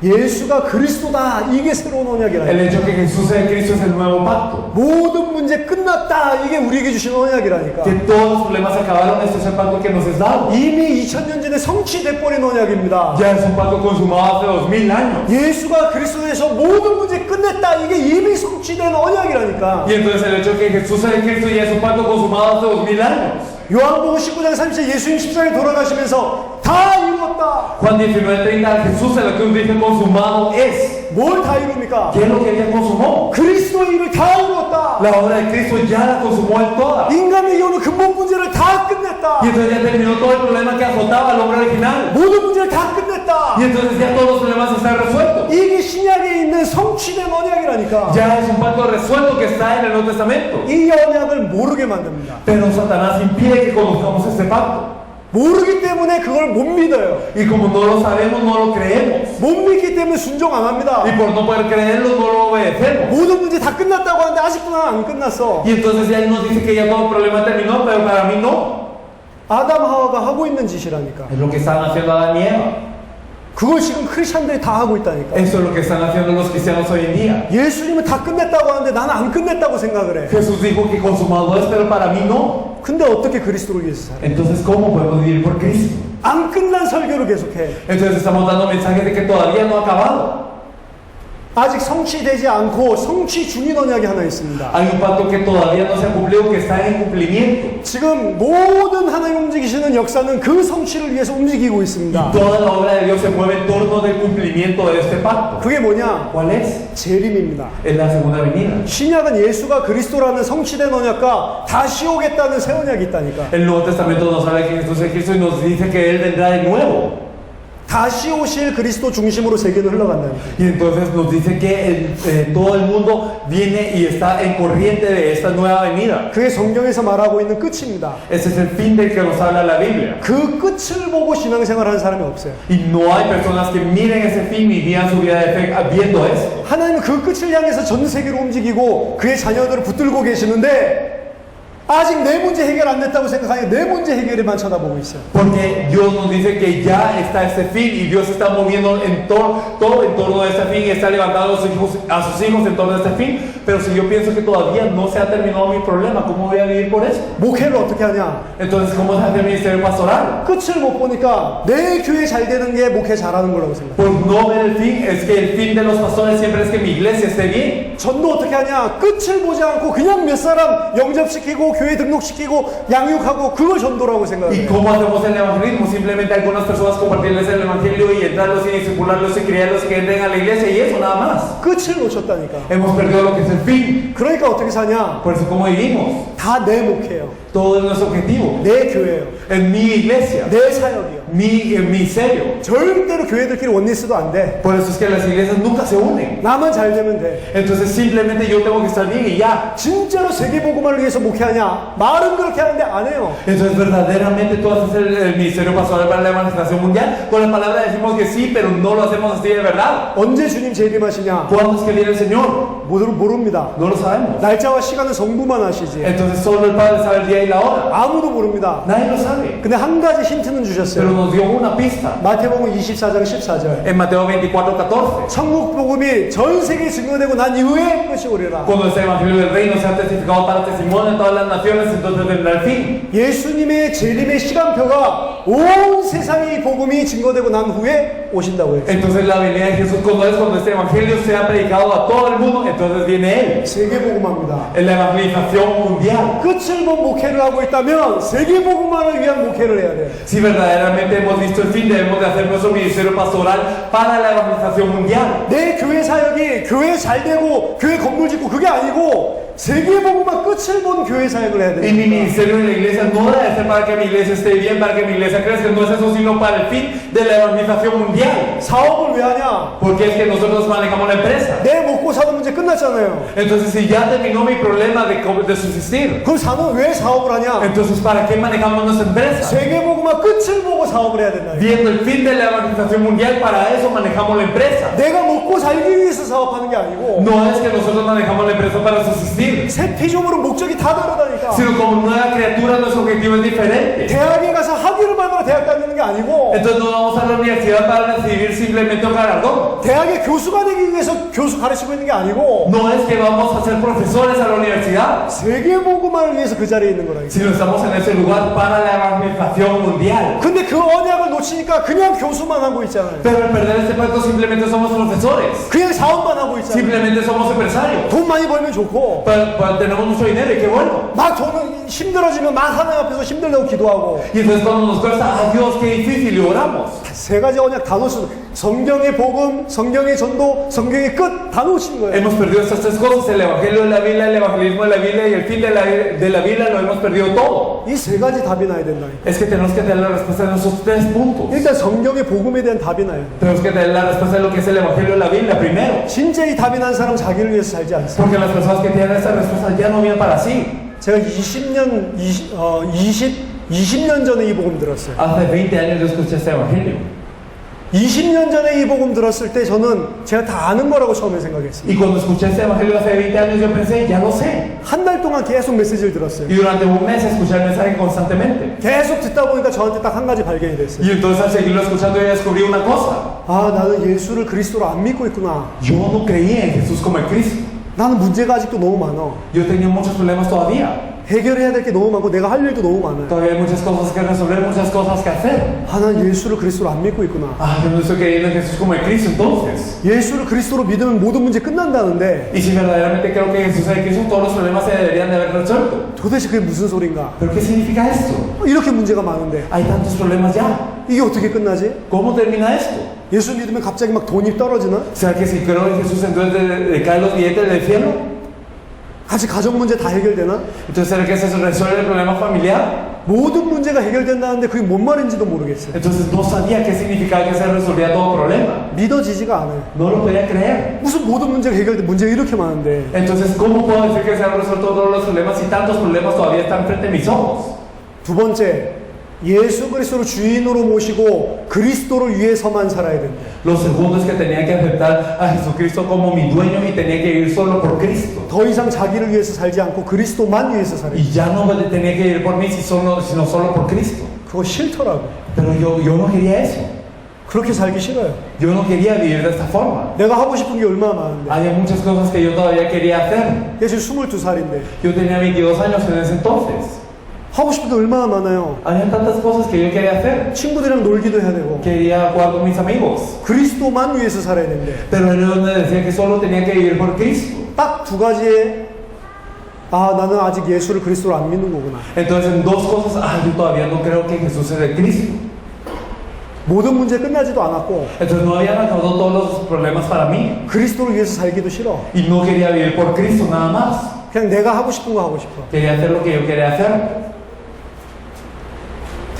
예수가 그리스도다. 이게 새로운 언약이라. El hecho que Jesús es el Cristo es el nuevo pacto. 모든 문제 끝났다. 이게 우리에게 주신 언약이라니까. Que todos los problemas se acabaron, esto es el pacto que nos es dado. 이미 2000년 전에 성취돼 버린 언약입니다. Ya es un pacto consumado hace 2000 años. 예수가 그리스도에서 모든 문제 끝냈다. 이게 이미 성취된 언약이라니까. 하니까 Y entonces el hecho de que Jesús es Cristo y es un pacto consumado hace 2000 años. 요한복음 19장 30절 예수님 십자가에 돌아가시면서 다 이루었다. Juan 19:30, Jesús en la cruz dice consumado es. 뭘 다 이룹니까? ¿Qué es lo que ella consumó? 그리스도의 일을 다 이루었다. La obra de Cristo ya la consumó en toda. 인간의 이혼은 근본 문제를 다 끝냈다. Y entonces ya terminó todo el problema que azotaba al hombre original. 모든 문제를 다 끝냈다. Y entonces ya todos los problemas están resueltos. 이게 신약에 있는 성취된 언약이라니까. Ya es un pacto resuelto que está en el Nuevo Testamento. 이 언약을 모르게 만듭니다. Pero Satanás impide que conozcamos este pacto. 모르기 때문에 그걸 못 믿어요. Y como no lo sabemos, no lo creemos. 못 믿기 때문에 순종 안 합니다. Y por no poder creerlo, no lo obedecemos. 모든 문제 다 끝났다고 하는데 아직도 난 안 끝났어. Y entonces ya él nos dice que ya todo el problema terminó, pero para mí no. 아담 하와가 하고 있는 짓이라니까. Es lo que están haciendo Adán y Eva. 그걸 지금 크리스찬들이 다 하고 있다니까. Eso es lo que están haciendo los cristianos hoy en día. 예수님은 다 끝냈다고 하는데 나는 안 끝냈다고 생각을 해. Jesús dijo que consumado es, pero para mí no. 근데 어떻게 그리스도를 위해서 살아? Entonces, ¿cómo podemos vivir por Cristo? 안 끝난 설교를 계속해. Entonces estamos dando mensajes de que todavía no ha acabado. 아직 성취되지 않고 성취 중인 언약이 하나 있습니다. Hay un pacto que todavía no se ha cumplido, que está en cumplimiento. 지금 모든 하나님 움직이시는 역사는 그 성취를 위해서 움직이고 Y 있습니다. toda la obra de Dios se mueve en torno del cumplimiento de este pacto. 그게 뭐냐? ¿Cuál es? 재림입니다. Es la segunda venida. 신약은 예수가 그리스도라는 성취된 언약과 다시 오겠다는 새 언약이 있다니까. El Nuevo Testamento nos habla de que Jesús es Cristo y nos dice que Él vendrá de nuevo. 다시 오실 그리스도 중심으로 세계는 흘러간다니까. Y entonces nos dice que todo el mundo viene y está en corriente de esta nueva venida. 그게 성경에서 말하고 있는 끝입니다. Ese es el fin del que nos habla la Biblia. 그 끝을 보고 신앙생활하는 사람이 없어요. Y no hay personas que miren ese fin y vivan su vida de fe viendo esto. 하나님은 그 끝을 향해서 전 세계로 움직이고 그의 자녀들을 붙들고 계시는데 아직 내 문제 해결 안 됐다고 생각하니 내 문제 해결에만 쳐다보고 있어요. Porque Dios nos dice que ya está este fin y Dios está moviendo todo en torno a este fin y está levantando a sus hijos en torno a este fin. Pero si yo pienso que todavía no se ha terminado mi problema, ¿cómo voy a vivir por eso? 목회를 어떻게 하냐? Entonces, ¿cómo se hace el ministerio pastoral? 끝을 못 보니까 내 교회 잘 되는 게 목회 잘하는 거라고 생각해요. Por no ver el fin, es que el fin de los pastores siempre es que mi iglesia esté bien. 전도 어떻게 하냐? 끝을 보지 않고 그냥 몇 사람 영접시키고 교회 등록시키고 양육하고 그걸 전도라고 ¿Y 생각해요. cómo hacemos el evangelismo? Simplemente algunas personas compartirles el evangelio y entrarlos y discipularlos y criarlos y que entren a la iglesia y eso nada más. 끝을 놓쳤다니까. Hemos perdido lo que es el fin. 그러니까 어떻게 사냐? Por eso, ¿cómo vivimos? 다 내 목회예요. Todo es nuestro objetivo. 내 교회예요. Es mi iglesia, 내 사역이요. mi ministerio. 절대로 교회들끼리 원리스도 안 돼. Por eso es que las iglesias nunca se unen. 나만 잘 되면 돼. Entonces simplemente yo tengo que estar bien y ya. 진짜로 세계복음화를 위해서 목회하냐? 말은 그렇게 하는데 안 해요. Entonces verdaderamente tú haces el ministerio pastoral para la evangelización mundial. Con la palabra decimos que sí, pero no lo hacemos así de verdad. 언제 주님 재림하시냐? ¿Cuándo es que viene el Señor? 모릅니다. No lo sabemos. 날짜와 시간은 성부만 아시지. Entonces solo el Padre sabe el día y la hora. 아무도 모릅니다. Nadie lo sabe. 근데 한 가지 힌트는 Pero 주셨어요. nos dio una pista. 마태복음 24장 14절. En Mateo 24:14. 천국 복음이 전 세계에 증거되고 난 이후에 끝이 오리라. Cuando este evangelio del reino sea testificado para testimonio en todas las naciones, entonces vendrá el fin. 예수님의 재림의 시간표가 온 세상에 이 복음이 증거되고 난 후에 오신다고 했어요. Entonces la venida de Jesús, cuando este evangelio sea predicado a todo el mundo, entonces viene Él. 세계복음화입니다. En la evangelización mundial. 끝을 본 목회를 하고 있다면 세계복음화를 위한 목회를 해야 돼요. Si verdaderamente hemos visto el fin, debemos de hacer nuestro ministerio pastoral para la evangelización mundial. 내 교회 사역이 교회 잘 되고 교회 건물 짓고 그게 아니고 세계복음화 끝을 본 교회 사역을 해야 Y mi 돼요. ministerio en la iglesia no debe ser para que mi iglesia esté bien, para que mi iglesia crezca, no es eso, sino para el fin de la evangelización mundial. 사업을 왜 하냐? Porque es que nosotros manejamos la empresa. 내 먹고 사는 문제 끝났잖아요. Entonces, si ya terminó mi problema de subsistir, 그럼 왜 사업을 하냐? entonces, ¿para qué manejamos nuestra empresa? 세계복음화 끝을 보고 사업을 해야 된다. Viendo el fin de la evangelización mundial, para eso manejamos la empresa. 내가 먹고 살기 위해서 사업하는 게 아니고 No es que nosotros manejamos la empresa para subsistir, 새 피조물은 목적이 다 다르다니까. sino como nueva criatura nuestro objetivo es diferente. 대학에 가서 학위를 받으러 하려고 대학 다니는 게 아니고 Entonces no vamos a la universidad para recibir simplemente un galardón. 대학의 교수가 되기 위해서 교수 가르치고 있는 게 아니고 No es que vamos a ser profesores a la universidad, 세계복음화를 위해서 그 자리에 있는 거라. sino estamos en ese lugar para la evangelización mundial. 근데 그 언약을 놓치니까 그냥 교수만 하고 있잖아요. Pero al perder este pacto simplemente somos profesores, 그냥 사업만 하고 있잖아요. simplemente somos empresarios. 돈 많이 벌면 좋고 Tenemos mucho dinero y qué bueno. 막 돈은 힘들어지면 막 하나님 앞에서 힘들다고 기도하고 Y entonces cuando nos cuesta, ¡ay Dios, qué difícil! Y oramos. 세 가지 언약 다 놓치는 성경의 복음, 성경의 전도, 성경의 끝 다 놓친 거예요. Hemos perdido estas tres cosas, el evangelio de la Biblia, el evangelismo de la Biblia y el fin de la Biblia lo hemos perdido todo. 이 세 가지 답이 나야 된다. Es que tenemos que tener la respuesta de esos tres puntos. 일단 성경의 복음에 대한 답이 나야 돼. Tenemos que tener la respuesta de lo que es el evangelio de la Biblia primero. 진짜 이 답이 난 사람 자기를 위해서 살지 않습니다. Porque las personas que tienen esta respuesta ya no viven para sí. 제가 20년 전에 이 복음 들었어요. Hace 20 años yo escuché este evangelio. 20년 전에 이 복음 들었을 때 저는 제가 다 아는 거라고 처음에 생각했어요. Y cuando escuché este evangelio hace 20 años yo pensé, ya lo sé. 한 달 동안 계속 메시지를 들었어요. Y durante un mes escuché el mensaje constantemente. 계속 듣다 보니까 저한테 딱 한 가지 발견이 됐어요. Y entonces al seguirlo escuchando yo descubrí una cosa. 아, 나는 예수를 그리스도로 안 믿고 있구나. Yo no creía en Jesús como el Cristo. 나는 문제가 아직도 너무 많아. Yo tenía muchos problemas todavía. 해결해야 될 게 너무 많고 내가 할 일도 너무 많아요. Todavía hay muchas cosas que resolver, muchas cosas que hacer. 아, 난 예수를 그리스도로 안 믿고 있구나. Ah, yo no estoy creyendo en Jesús como el Cristo entonces. 예수를 그리스도로 믿으면 모든 문제 끝난다는데 Y si verdaderamente creo que Jesús es el Cristo, todos los problemas se deberían de haber resuelto. 도대체 그게 무슨 소린가? ¿Pero qué significa esto? 이렇게 문제가 많은데 Hay tantos problemas ya. 이게 어떻게 끝나지? ¿Cómo termina esto? 예수 믿으면 갑자기 막 돈이 떨어지나? ¿Será que si creo en Jesús entonces caen los billetes del cielo? 같이 가정 문제 다 해결되나? Entonces ¿será que se resuelve el problema familiar? 모든 문제가 해결된다는데 그게 뭔 말인지도 모르겠어요. Entonces no sabía qué significaba que se resolvía todo problema. 믿어지지가 않아요. No lo podía creer. 무슨 모든 문제가 해결돼? 문제가 이렇게 많은데. Entonces, ¿cómo puedo decir que se han resuelto todos los problemas si tantos problemas todavía están frente a mis ojos? 두 번째, 예수 그리스도를 주인으로 모시고 그리스도를 위해서만 살아야 된다. Lo segundo es que tenía que aceptar a Jesucristo como mi dueño y tenía que vivir solo por Cristo. 더 이상 자기를 위해서 살지 않고 그리스도만 위해서 살아야 돼. Y ya no tenía que vivir por mí sino solo por Cristo. 그거 싫더라고. Pero yo no quería eso. 그렇게 살기 싫어요. Yo no quería vivir de esta forma. 내가 하고 싶은 게 얼마나 많은데. Había muchas cosas que yo todavía quería hacer. 예수 22살인데 Yo tenía 22 años en ese entonces. 하고 싶은 게 얼마나 많아요. Había tantas cosas que yo quería hacer. 친구들이랑 놀기도 해야 되고 Quería jugar con mis amigos. 그리스도만 위해서 살아야 된대. Pero él me decía que solo tenía que vivir por Cristo. 딱 두 가지에 아, 나는 아직 예수를 그리스도로 안 믿는 거구나. Entonces, en dos cosas, yo todavía no creo que Jesús es el Cristo. 모든 문제 끝나지도 않았고 Entonces, no habían acabado todos los problemas para mí. 그리스도를 위해서 살기도 싫어. Y no quería vivir por Cristo nada más. 그냥 내가 하고 싶은 거 하고 싶어. Quería hacer lo que yo quería hacer.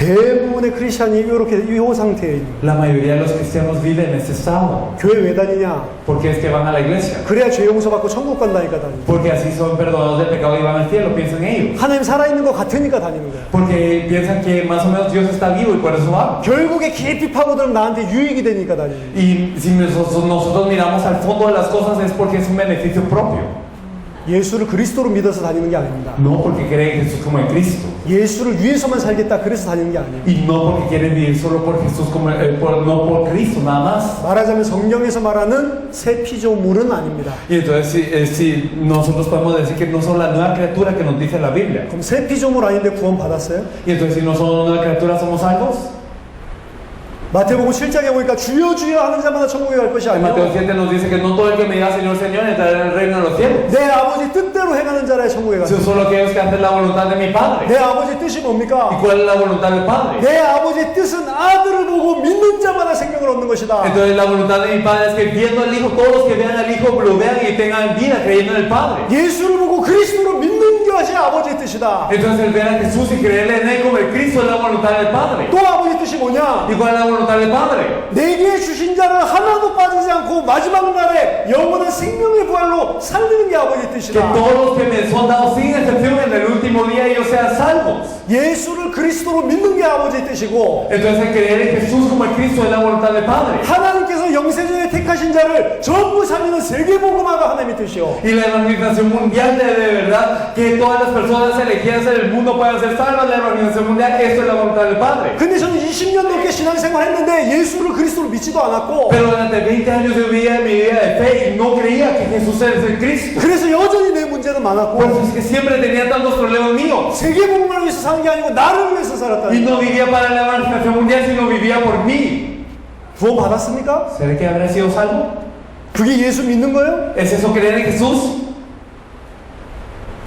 대부분의 크리스찬이 이렇게 이 상태에 있는 거예요. La mayoría de los cristianos viven en este estado. 교회 왜 다니냐? Porque es que van a la iglesia. 그래야 죄 용서받고 천국 간다니까 다니는 거예요. Porque así son perdonados del pecado y van al cielo. Piensan en ellos. 하나님 살아있는 것 같으니까 다니는 거야. Porque piensan que más o menos Dios está vivo y por eso van. 결국에 깊이 파고들면 나한테 유익이 되니까 다니는 거야. Y si nosotros miramos al fondo de las cosas es porque es un beneficio propio. 예수를 그리스도로 믿어서 다니는 게 아닙니다. No porque creen en Jesús como en Cristo. 예수를 위해서만 살겠다 그래서 다니는 게 아니에요. Y no porque quieren vivir solo por Jesús, no por Cristo, nada más. 말하자면 성경에서 말하는 새 피조물은 아닙니다. Y entonces, si nosotros podemos decir que no son la nueva criatura que nos dice la Biblia. 그럼 새 피조물 아닌데 구원 받았어요? Y entonces, si no somos nueva criatura, ¿somos salvos? 마태복음 7장에 보니까 주여 주여 하는 자마다 천국에 갈 것이 En Mateo 아니요 7 nos dice que no todo el que me diga Señor, Señor entrará en el reino de los cielos, 내 아버지 뜻대로 행하는 자라야 천국에 가요. sino solo aquellos que hacen la voluntad de mi Padre. 내 아버지 뜻이 ¿Y 뭡니까? cuál es la voluntad del Padre? 내 아버지 뜻은 아들을 보고 믿는 자마다 생명을 얻는 것이다. Entonces la voluntad de mi Padre es que viendo al Hijo, todos los que vean al Hijo lo vean y tengan vida creyendo en el Padre. 예수를 보고 그리스도로 믿는 것이 아버지의 뜻이다. Entonces el ver a Jesús y creerle en Él como el Cristo es la voluntad del Padre. 또 아버지 뜻이 뭐냐? ¿Y cuál es la voluntad del Padre? 내게 주신 자를 하나도 빠지지 않고 마지막 날에 영원한 생명의 부활로 살리는 게 아버지의 Que 뜻이다. todos los que me son dados sin excepción en el último día ellos sean salvos. 예수를 그리스도로 믿는 게 아버지의 뜻이고 Entonces el creer en Jesús como el Cristo es la voluntad del Padre. 하나님께서 영세전에 택하신 자를 전부 살리는 세계복음화가 하나님의 뜻이요. Y la evangelización mundial de verdad que todas las personas elegidas en el mundo puedan ser salvas de la evangelización mundial, esto es la voluntad del Padre. 근데 저는 20년 넘게 신앙생활 했는데 예수를 그리스도로 믿지도 않았고 Pero durante 20 años yo vivía mi vida de fe y no creía que Jesús es el Cristo. 그래서 여전히 내 문제는 Por eso 많았고 es que siempre tenía tantos problemas míos. 세계복음을 위해서 사는 게 아니고 나를 위해서 Y 살았다. no vivía para la evangelización mundial, sino vivía por mí. 구원 받았습니까? ¿Será que habrá sido salvo? 그게 예수 믿는 거예요? ¿Es eso creer en Jesús?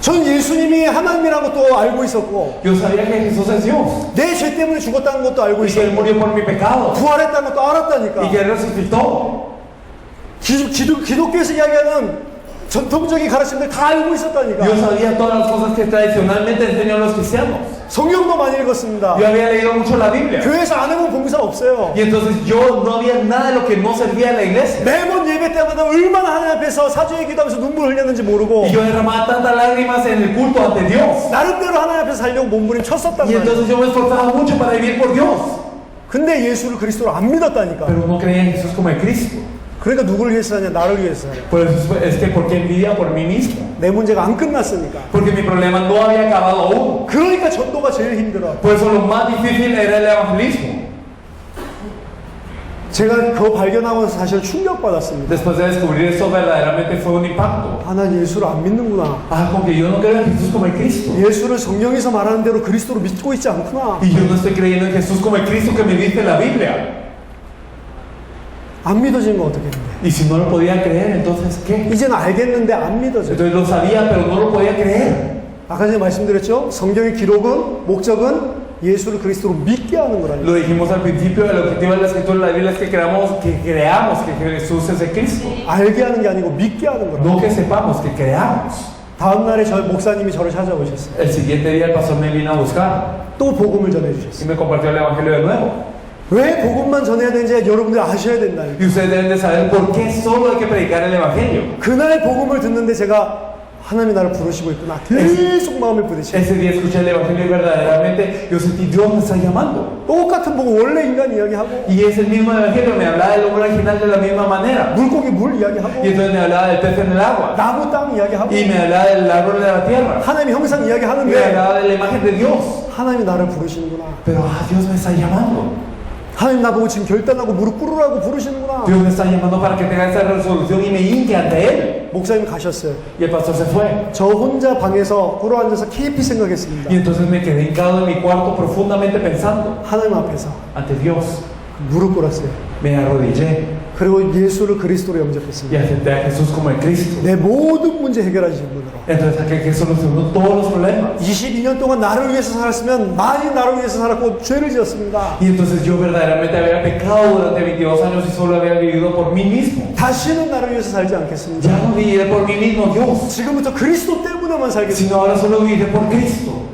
전 예수님이 하나님이라는 것도 알고 있었고 Yo sabía que Jesús es Dios 내 죄 때문에 죽었다는 것도 알고 y que Él 있었고 murió por mi pecado 부활했다는 것도 y 알았다니까. que Él resucitó. 기독교에서 이야기하는 전통적인 가르침들 다 알고 있었다니까. Yo sabía todas las cosas que tradicionalmente enseñan los cristianos. 성경도 많이 읽었습니다. Yo había leído mucho la Biblia. 교회에서 안 해본 봉사 없어요. Y entonces yo no había nada de lo que no servía a la iglesia. 매번 예배 때마다 얼마나 하나님 앞에서 사죄의 기도하면서 눈물 흘렸는지 모르고 Y yo derramaba tantas lágrimas en el culto ante Dios. 나름대로 하나님 앞에서 살려고 몸부림쳤었단 Y 말이에요. entonces yo me esforzaba mucho para vivir por Dios. 근데 예수를 그리스도로 안 믿었다니까. Pero no creía en Jesús como el Cristo. 그러니까 누구를 위해서 사냐? 나를 위해서 사냐. Por eso es que porque vivía por mí mismo. 내 문제가 안 끝났으니까. Porque mi problema no había acabado aún. 그러니까 전도가 제일 힘들어. Por eso lo más difícil era el evangelismo. 제가 그거 발견하고 사실 충격받았습니다. Después de descubrir eso verdaderamente fue un impacto. 아, 난 예수를 안 믿는구나. Ah, como que yo no creo en Jesús como el Cristo. 예수를 성경에서 말하는 대로 그리스도로 믿고 있지 않구나. Y yo no estoy creyendo en Jesús como el Cristo que me dice la Biblia. 안 믿어지면 어떻게 했는데? Y si no lo podía creer, entonces ¿qué? 이제는 알겠는데 안 믿어져. Entonces lo sabía, pero no lo podía creer. 아까 전에 말씀드렸죠? 성경의 기록은, 목적은 예수를 그리스도로 믿게 하는 거라니까. Lo dijimos al principio, el objetivo de la escritura de la Biblia es que creamos que Jesús es el Cristo. 알게 하는 게 아니고 믿게 하는 거라고. No que sepamos, que creamos. 다음 날에 저 목사님이 저를 찾아오셨어요. El siguiente día el pastor me vino a buscar 또 복음을 y 전해주셨어요. me compartió el evangelio de nuevo. 왜 복음만 전해야 되는지 여러분들 아셔야 된다니까. Y ustedes deben de saber por qué solo hay que predicar el evangelio. 그날 복음을 듣는데 제가 하나님이 나를 부르시고 있구나. 계속 마음에 부딪히고. Ese día escuché el evangelio y verdaderamente yo sentí Dios me está llamando. 똑같은 복음 원래 인간 이야기하고 Y es el mismo evangelio, me hablaba del hombre original de la misma manera. 물고기 물 이야기하고 Y entonces me hablaba del pez en el agua. 나무 땅 이야기하고 Y me hablaba del árbol de la tierra. 하나님의 형상 Y me 이야기하는데 hablaba de la imagen de Dios. 하나님이 나를 부르시는구나. Pero Dios me está llamando. 하나님 나보고 지금 결단하고 무릎 꿇으라고 부르시는구나. Dios me está llamando para que tenga esta resolución y me hinque ante Él. 목사님 가셨어요. Y el pastor se fue. 저 혼자 방에서 꿇어 앉아서 깊이 생각했습니다. Y entonces me quedé hincado en mi cuarto profundamente pensando 하나님 앞에서 ante Dios. 무릎 꿇었어요. Me arrodillé 그리고 예수를 그리스도로 y 영접했습니다. acepté a Jesús como el Cristo. 내 모든 문제 해결하시는 분으로. Entonces aquel que solucionó todos los problemas. 22년 동안 나를 위해서 살았으면 많이 나를 위해서 살았고 죄를 지었습니다. Y entonces yo verdaderamente había pecado durante 22 años y solo había vivido por mí mismo. 다시는 나를 위해서 살지 않겠습니다. Ya no viviré por mí mismo, Dios, 지금부터 그리스도 때문에만 살겠습니다. sino ahora solo viviré por Cristo.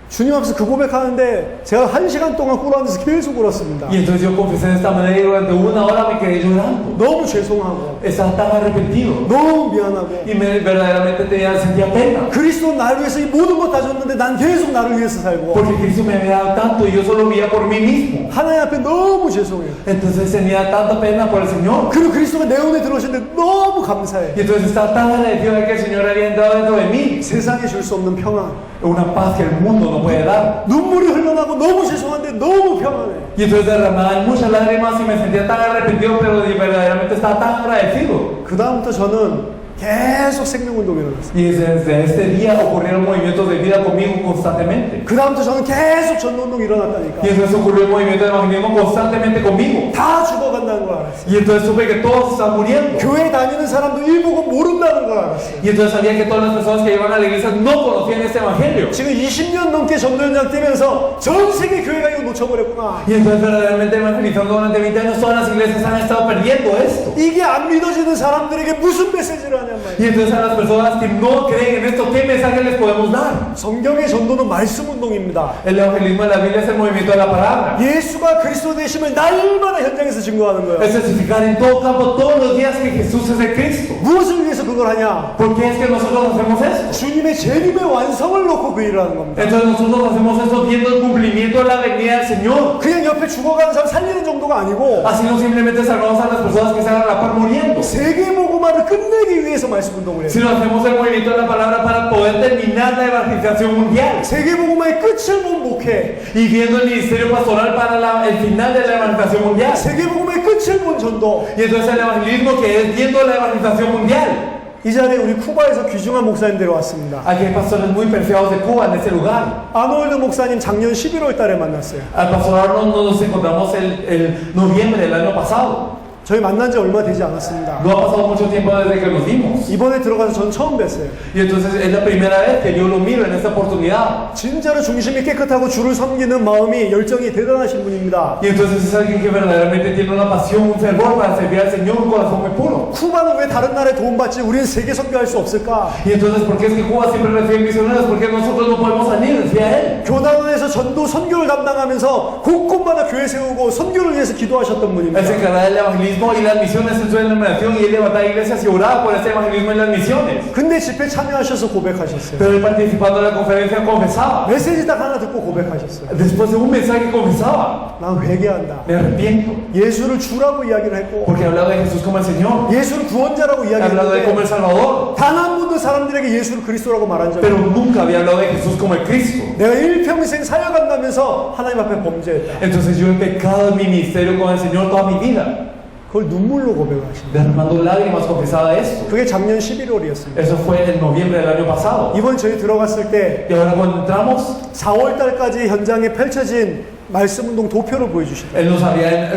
주님 앞에서 그 고백하는데 제가 1시간 동안 꿇어 앉아서 계속 울었습니다. Y entonces yo confesé de esta manera y durante una hora me quedé llorando. 너무 죄송하고 Estaba tan arrepentido 너무 미안하고 y verdaderamente sentía pena. 그리스도 나를 위해서 이 모든 것 다 줬는데 난 계속 나를 위해서 살고 Porque Cristo me había dado tanto y yo solo vivía por mí mismo. 하나님 앞에 너무 죄송해요. Entonces tenía tanta pena por el Señor. 그리고 그리스도가 내 운에 들어오셨는데 너무 감사해. Y entonces estaba tan agradecido de que el Señor había entrado dentro de mí. 세상에 줄 수 없는 평안. Una paz que el mundo no puede dar. 눈물이 흘러나고 너무 죄송한데 너무 평안해. Y entonces derramaban muchas lágrimas y me sentía tan arrepentido, pero verdaderamente estaba tan agradecido. 그 다음부터 저는 계속 생명운동이 일어났어요. Y desde este día ocurrieron movimientos de vida conmigo constantemente. 그 다음부터 저는 계속 전도운동이 일어났다니까. Y entonces ocurrió el movimiento de evangelismo constantemente conmigo. 다 죽어간다는 걸 알았어요. Y entonces supe que todos están muriendo. 교회 다니는 사람도 일복은 모른다는 걸 알았어요. Y entonces sabía que todas las personas que iban a la iglesia no conocían este evangelio. 지금 20년 넘게 전도 현장 뛰면서 전 세계 교회가 이거 놓쳐버렸구나. Y entonces verdaderamente evangelizando durante 20 años todas las iglesias han estado perdiendo esto. 이게 안 믿어지는 사람들에게 무슨 메시지를 하냔 말이에요. Y entonces a las personas que no creen en esto, ¿qué mensaje les podemos dar? 성경의 전도는 말씀 운동입니다. El evangelismo de la Biblia es el movimiento de la palabra. 예수가 그리스도 되심을 날마다 현장에서 증거하는 거예요. Es testificar en todo campo todos los días que Jesús es el Cristo. 무엇을 위해서 그걸 하냐? ¿Por qué es que nosotros hacemos esto? 주님의 재림의 완성을 놓고 그 일을 하는 겁니다. Entonces nosotros hacemos esto viendo el cumplimiento de la venida del Señor. 그냥 옆에 죽어가는 사람 살리는 정도가 아니고 Así no simplemente salvamos a las personas que se van a par muriendo, 세계복음화를 끝내기 위해서 말씀 운동을 해요. sino hacemos el movimiento de la palabra para poder terminar la evangelización mundial. 세계복음화의 끝을 본 목회, Y viendo el ministerio pastoral para el final de la evangelización mundial. 세계복음화의 끝을 본 전도. Y entonces el evangelismo que es viendo la evangelización mundial. 이 자리에 우리 쿠바에서 귀중한 목사님들이 왔습니다. Aquí hay pastores muy preciados de Cuba en ese lugar. 아놀드 목사님 작년 11월 달에 만났어요. Al pastor Arnold nos encontramos el noviembre del año pasado. 저희 만난 지 얼마 되지 않았습니다. No ha pasado mucho tiempo desde que nos vimos. 이번에 들어가서 전 처음 뵀어요. Y entonces es la primera vez que yo lo miro en esta oportunidad. 진짜로 중심이 깨끗하고 주를 섬기는 마음이 열정이 대단하신 분입니다. Y entonces es alguien que verdaderamente tiene una pasión, un fervor para servir al Señor, un corazón muy puro. 쿠바는 왜 다른 나라에 도움받지 우리는 세계 선교할 수 없을까? Y entonces, ¿por qué es que Cuba siempre recibe misioneros? ¿Por qué nosotros no podemos salir? Decía él. 교단원에서 전도 선교를 담당하면서 곳곳마다 교회 세우고 선교를 위해서 기도하셨던 Él se 분입니다. encargaba del evangelismo y las misiones en su denominación y él levantaba iglesias y oraba por ese evangelismo y las misiones. 근데 집회 참여하셔서 고백하셨어요. Pero él participando en la conferencia confesaba. 메시지 딱 하나 듣고 고백하셨어요. Después de un mensaje confesaba. 난 회개한다. Me arrepiento. 예수를 주라고 이야기를 했고 Porque he hablado de Jesús como el Señor. 예수를 구원자라고 He hablado de él como el 이야기했는데 Salvador. 단 한 번도 사람들에게 예수를 그리스도라고 말한 적이 Pero 없어요. nunca había hablado de Jesús como el Cristo. 내가 일평생 사역한다면서 하나님 앞에 범죄했다. Entonces yo he pecado en mi ministerio con el Señor toda mi vida. 그걸 눈물로 고백을 하십니다. Derramando lágrimas confesaba esto. 그게 작년 11월이었습니다. Eso fue en noviembre del año pasado. 이번 저희 들어갔을 때 Y ahora cuando entramos, 4월 달까지 현장에 펼쳐진 말씀운동 도표를 보여주시더라고요. él nos había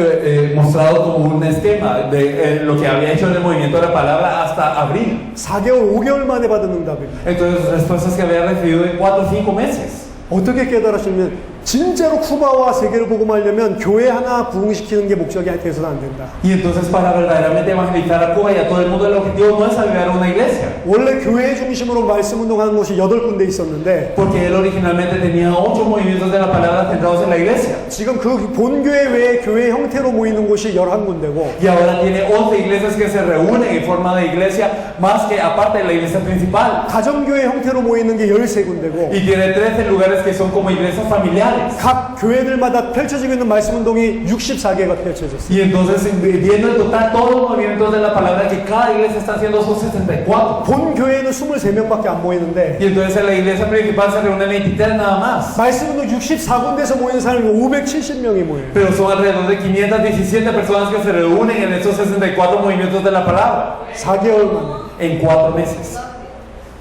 mostrado como un esquema de lo que había hecho en el movimiento de la palabra hasta abril. 4개월, 5개월 만에 받은 응답입니다. Entonces, respuestas que había recibido en 4 o 5 meses. 어떻게 깨달으시면 진짜로 쿠바와 세계를 복음하려면 교회 하나 부흥시키는 게 목적이 돼서는 안 된다. Y entonces, para verdaderamente evangelizar a Cuba y a todo el mundo, el objetivo no es ayudar a una iglesia. 원래 교회 중심으로 말씀 운동하는 곳이 8군데 있었는데 Porque él originalmente tenía 8 movimientos de la palabra centrados en la iglesia. 지금 그 본교회 외에 교회 형태로 모이는 곳이 11군데고 Y ahora tiene 11 iglesias que se reúnen en forma de iglesia, más que aparte de la iglesia principal. 가정교회 형태로 모이는 게 13군데고 Y tiene 13 lugares que son como iglesias familiares. 각 교회들마다 펼쳐지고 있는 말씀 운동이 64개가 펼쳐졌어요. Y entonces, viendo en total todos los movimientos de la palabra que cada iglesia está haciendo, son 64. 본 교회는 23명밖에 안 모이는데 Y entonces en la iglesia principal se reúnen 23 nada más. 말씀 운동 64군데에서 모이는 사람이 570명이 모여요. Pero son alrededor de 517 personas que se reúnen en esos 64 movimientos de la palabra 4개월 만에 en 4 meses.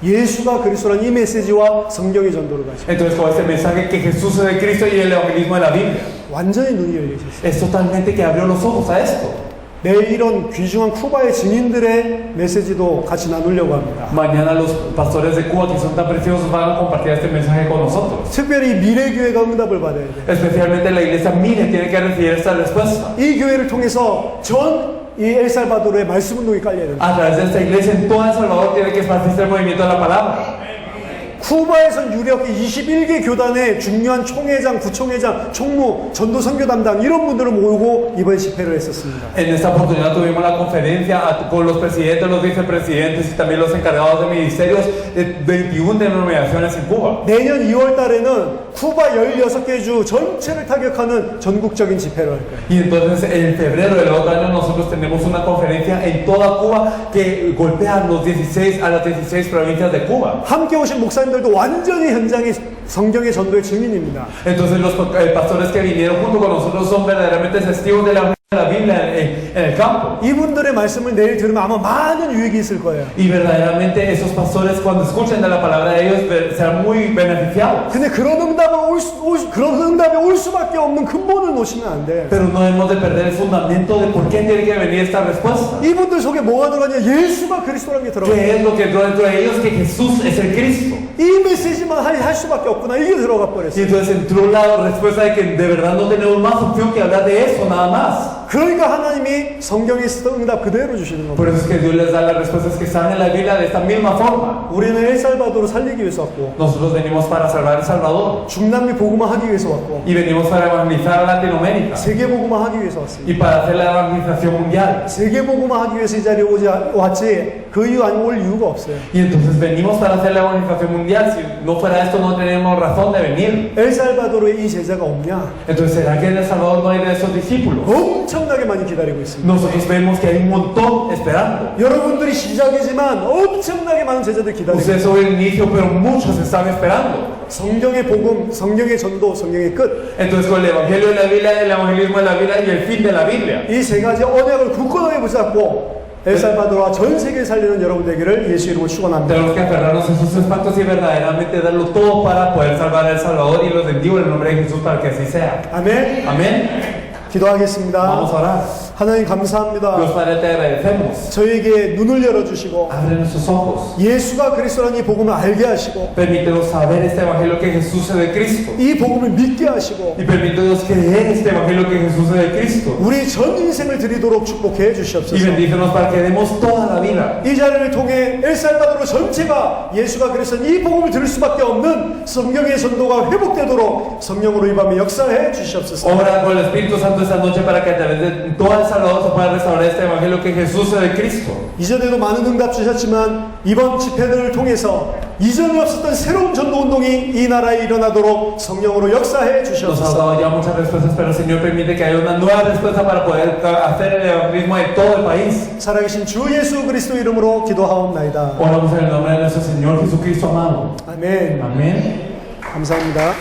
예수가 그리스도라는 이 메시지와 성경의 전도를 가지고 Entonces con este mensaje que Jesús es el Cristo y el evangelismo de la Biblia, 완전히 눈이 열리셨어요. es totalmente que abrió los ojos a esto. 내일 이런 귀중한 쿠바의 증인들의 메시지도 같이 나누려고 합니다. Mañana los pastores de Cuba que son tan preciosos van a compartir este mensaje con nosotros. 특별히 미래교회가 응답을 받아야 돼요. Especialmente la iglesia Mire tiene que recibir esta respuesta. 이 교회를 통해서 전 이 엘살바도르의 말씀 운동이 깔려야 됩니다. A través de esta iglesia en todo El Salvador tiene que esparcirse el movimiento de la palabra. 쿠바에선 유력히 21개 교단의 중요한 총회장, 부총회장, 총무, 전도 선교 담당 이런 분들을 모으고 이번에 집회를 했었습니다. En esta oportunidad tuvimos la conferencia con los presidentes, los vicepresidentes y también los encargados de ministerios de 21 denominaciones en Cuba. 내년 2월 달에는 쿠바 16개 주 전체를 타격하는 전국적인 집회를 할 거예요. Y entonces en febrero del otro año nosotros tenemos una conferencia en toda Cuba que golpea a las 16 provincias de Cuba. 함께 오신 목사님들도 완전히 현장의 성경의 전도의 증인입니다. Entonces los pastores que vinieron junto con nosotros son verdaderamente testigos de la Biblia en el campo. 이분들의 말씀을 내일 들으면 아마 많은 유익이 있을 거예요. Y verdaderamente esos pastores cuando escuchen de la palabra de ellos serán muy beneficiados. 근데 그런 응답이 올 수밖에 없는 근본을 놓치면 안 돼. Pero no debemos de perder el fundamento de por qué tiene que venir esta respuesta. 이분들 속에 뭐가 들어가냐? 예수가 그리스도라는 게 들어가. ¿Qué es lo que entró dentro de ellos? Que Jesús es el Cristo. 이 메시지만 할 수밖에 없구나. 이게 들어가 Y 버렸어. entonces entró la respuesta de que de verdad no tenemos más opción que hablar de eso, nada más. 그러니까 하나님이 성경에 쓰던 응답 그대로 주시는 겁니다. Por eso es que Dios les da las respuestas que están en la Biblia de esta misma forma. 우리는 엘살바도르를 살리기 위해서 왔고 Nosotros venimos para salvar El Salvador 중남미 복음화하기 위해서 왔고 y venimos para evangelizar a Latinoamérica 세계 복음화하기 위해서 왔습니다. y para hacer la evangelización mundial. 세계 복음화하기 위해서 이 자리에 왔지 그 이유 아니면 올 이유가 없어요. Y entonces venimos para hacer la evangelización mundial. Si no fuera esto, no tenemos razón de venir. 엘살바도르에 이 제자가 없냐? Entonces, ¿será que en El Salvador no hay de esos discípulos? 엄청나게 많이 기다리고 있습니다. Nosotros vemos que hay un montón esperando. 여러분들이 시작이지만 엄청나게 많은 제자들 기다리고 있습니다. Ustedes son el inicio, pero muchos están esperando. 성경의 복음, 성경의 전도, 성경의 끝. Entonces, con el evangelio de la Biblia, el evangelismo de la Biblia y el fin de la Biblia. 이 세 가지 언약을 굳건하게 붙잡고 엘살바도르와 전 세계를 살리는 여러분 되기를 예수 이름으로 축원합니다. Tenemos que aferrarnos a esos tres pactos y verdaderamente darlo todo para poder salvar a El Salvador, y los bendigo en el nombre de Jesús para que así sea. 아멘. Amén. 기도하겠습니다. Vamos a orar. 하나님 감사합니다. Dios Padre, te agradecemos. 저에게 눈을 열어주시고 Abre nuestros ojos. 예수가 그리스도라는 이 복음을 알게 하시고 Permítenos saber este evangelio que Jesús es de Cristo. 이 복음을 믿게 하시고 Y permítenos creer este evangelio que Jesús es de Cristo. 우리 전 인생을 드리도록 축복해 Y 주시옵소서. bendícenos para que demos toda la vida. 이 자리를 통해 엘살바도르 전체가 예수가 그리스도인 이 복음을 들을 수밖에 없는 성경의 전도가 회복되도록 성령으로 이 밤에 역사해 주시옵소서. Obra con el Espíritu Santo esta noche para que a través de todo El Salvador se pueda restaurar este evangelio que Jesús es de Cristo. 이전에도 많은 응답 주셨지만 이번 집회들을 통해서 이전에 없었던 새로운 전도 운동이 이 나라에 일어나도록 성령으로 역사해 Nos ha 주시옵소서. dado ya muchas respuestas, pero el Señor permite que haya una nueva respuesta para poder hacer el evangelismo en todo el país. 살아계신 주 예수 그리스도 이름으로 기도하옵나이다. Oramos en el nombre de nuestro Señor Jesucristo amado. 아멘. Amén. 감사합니다.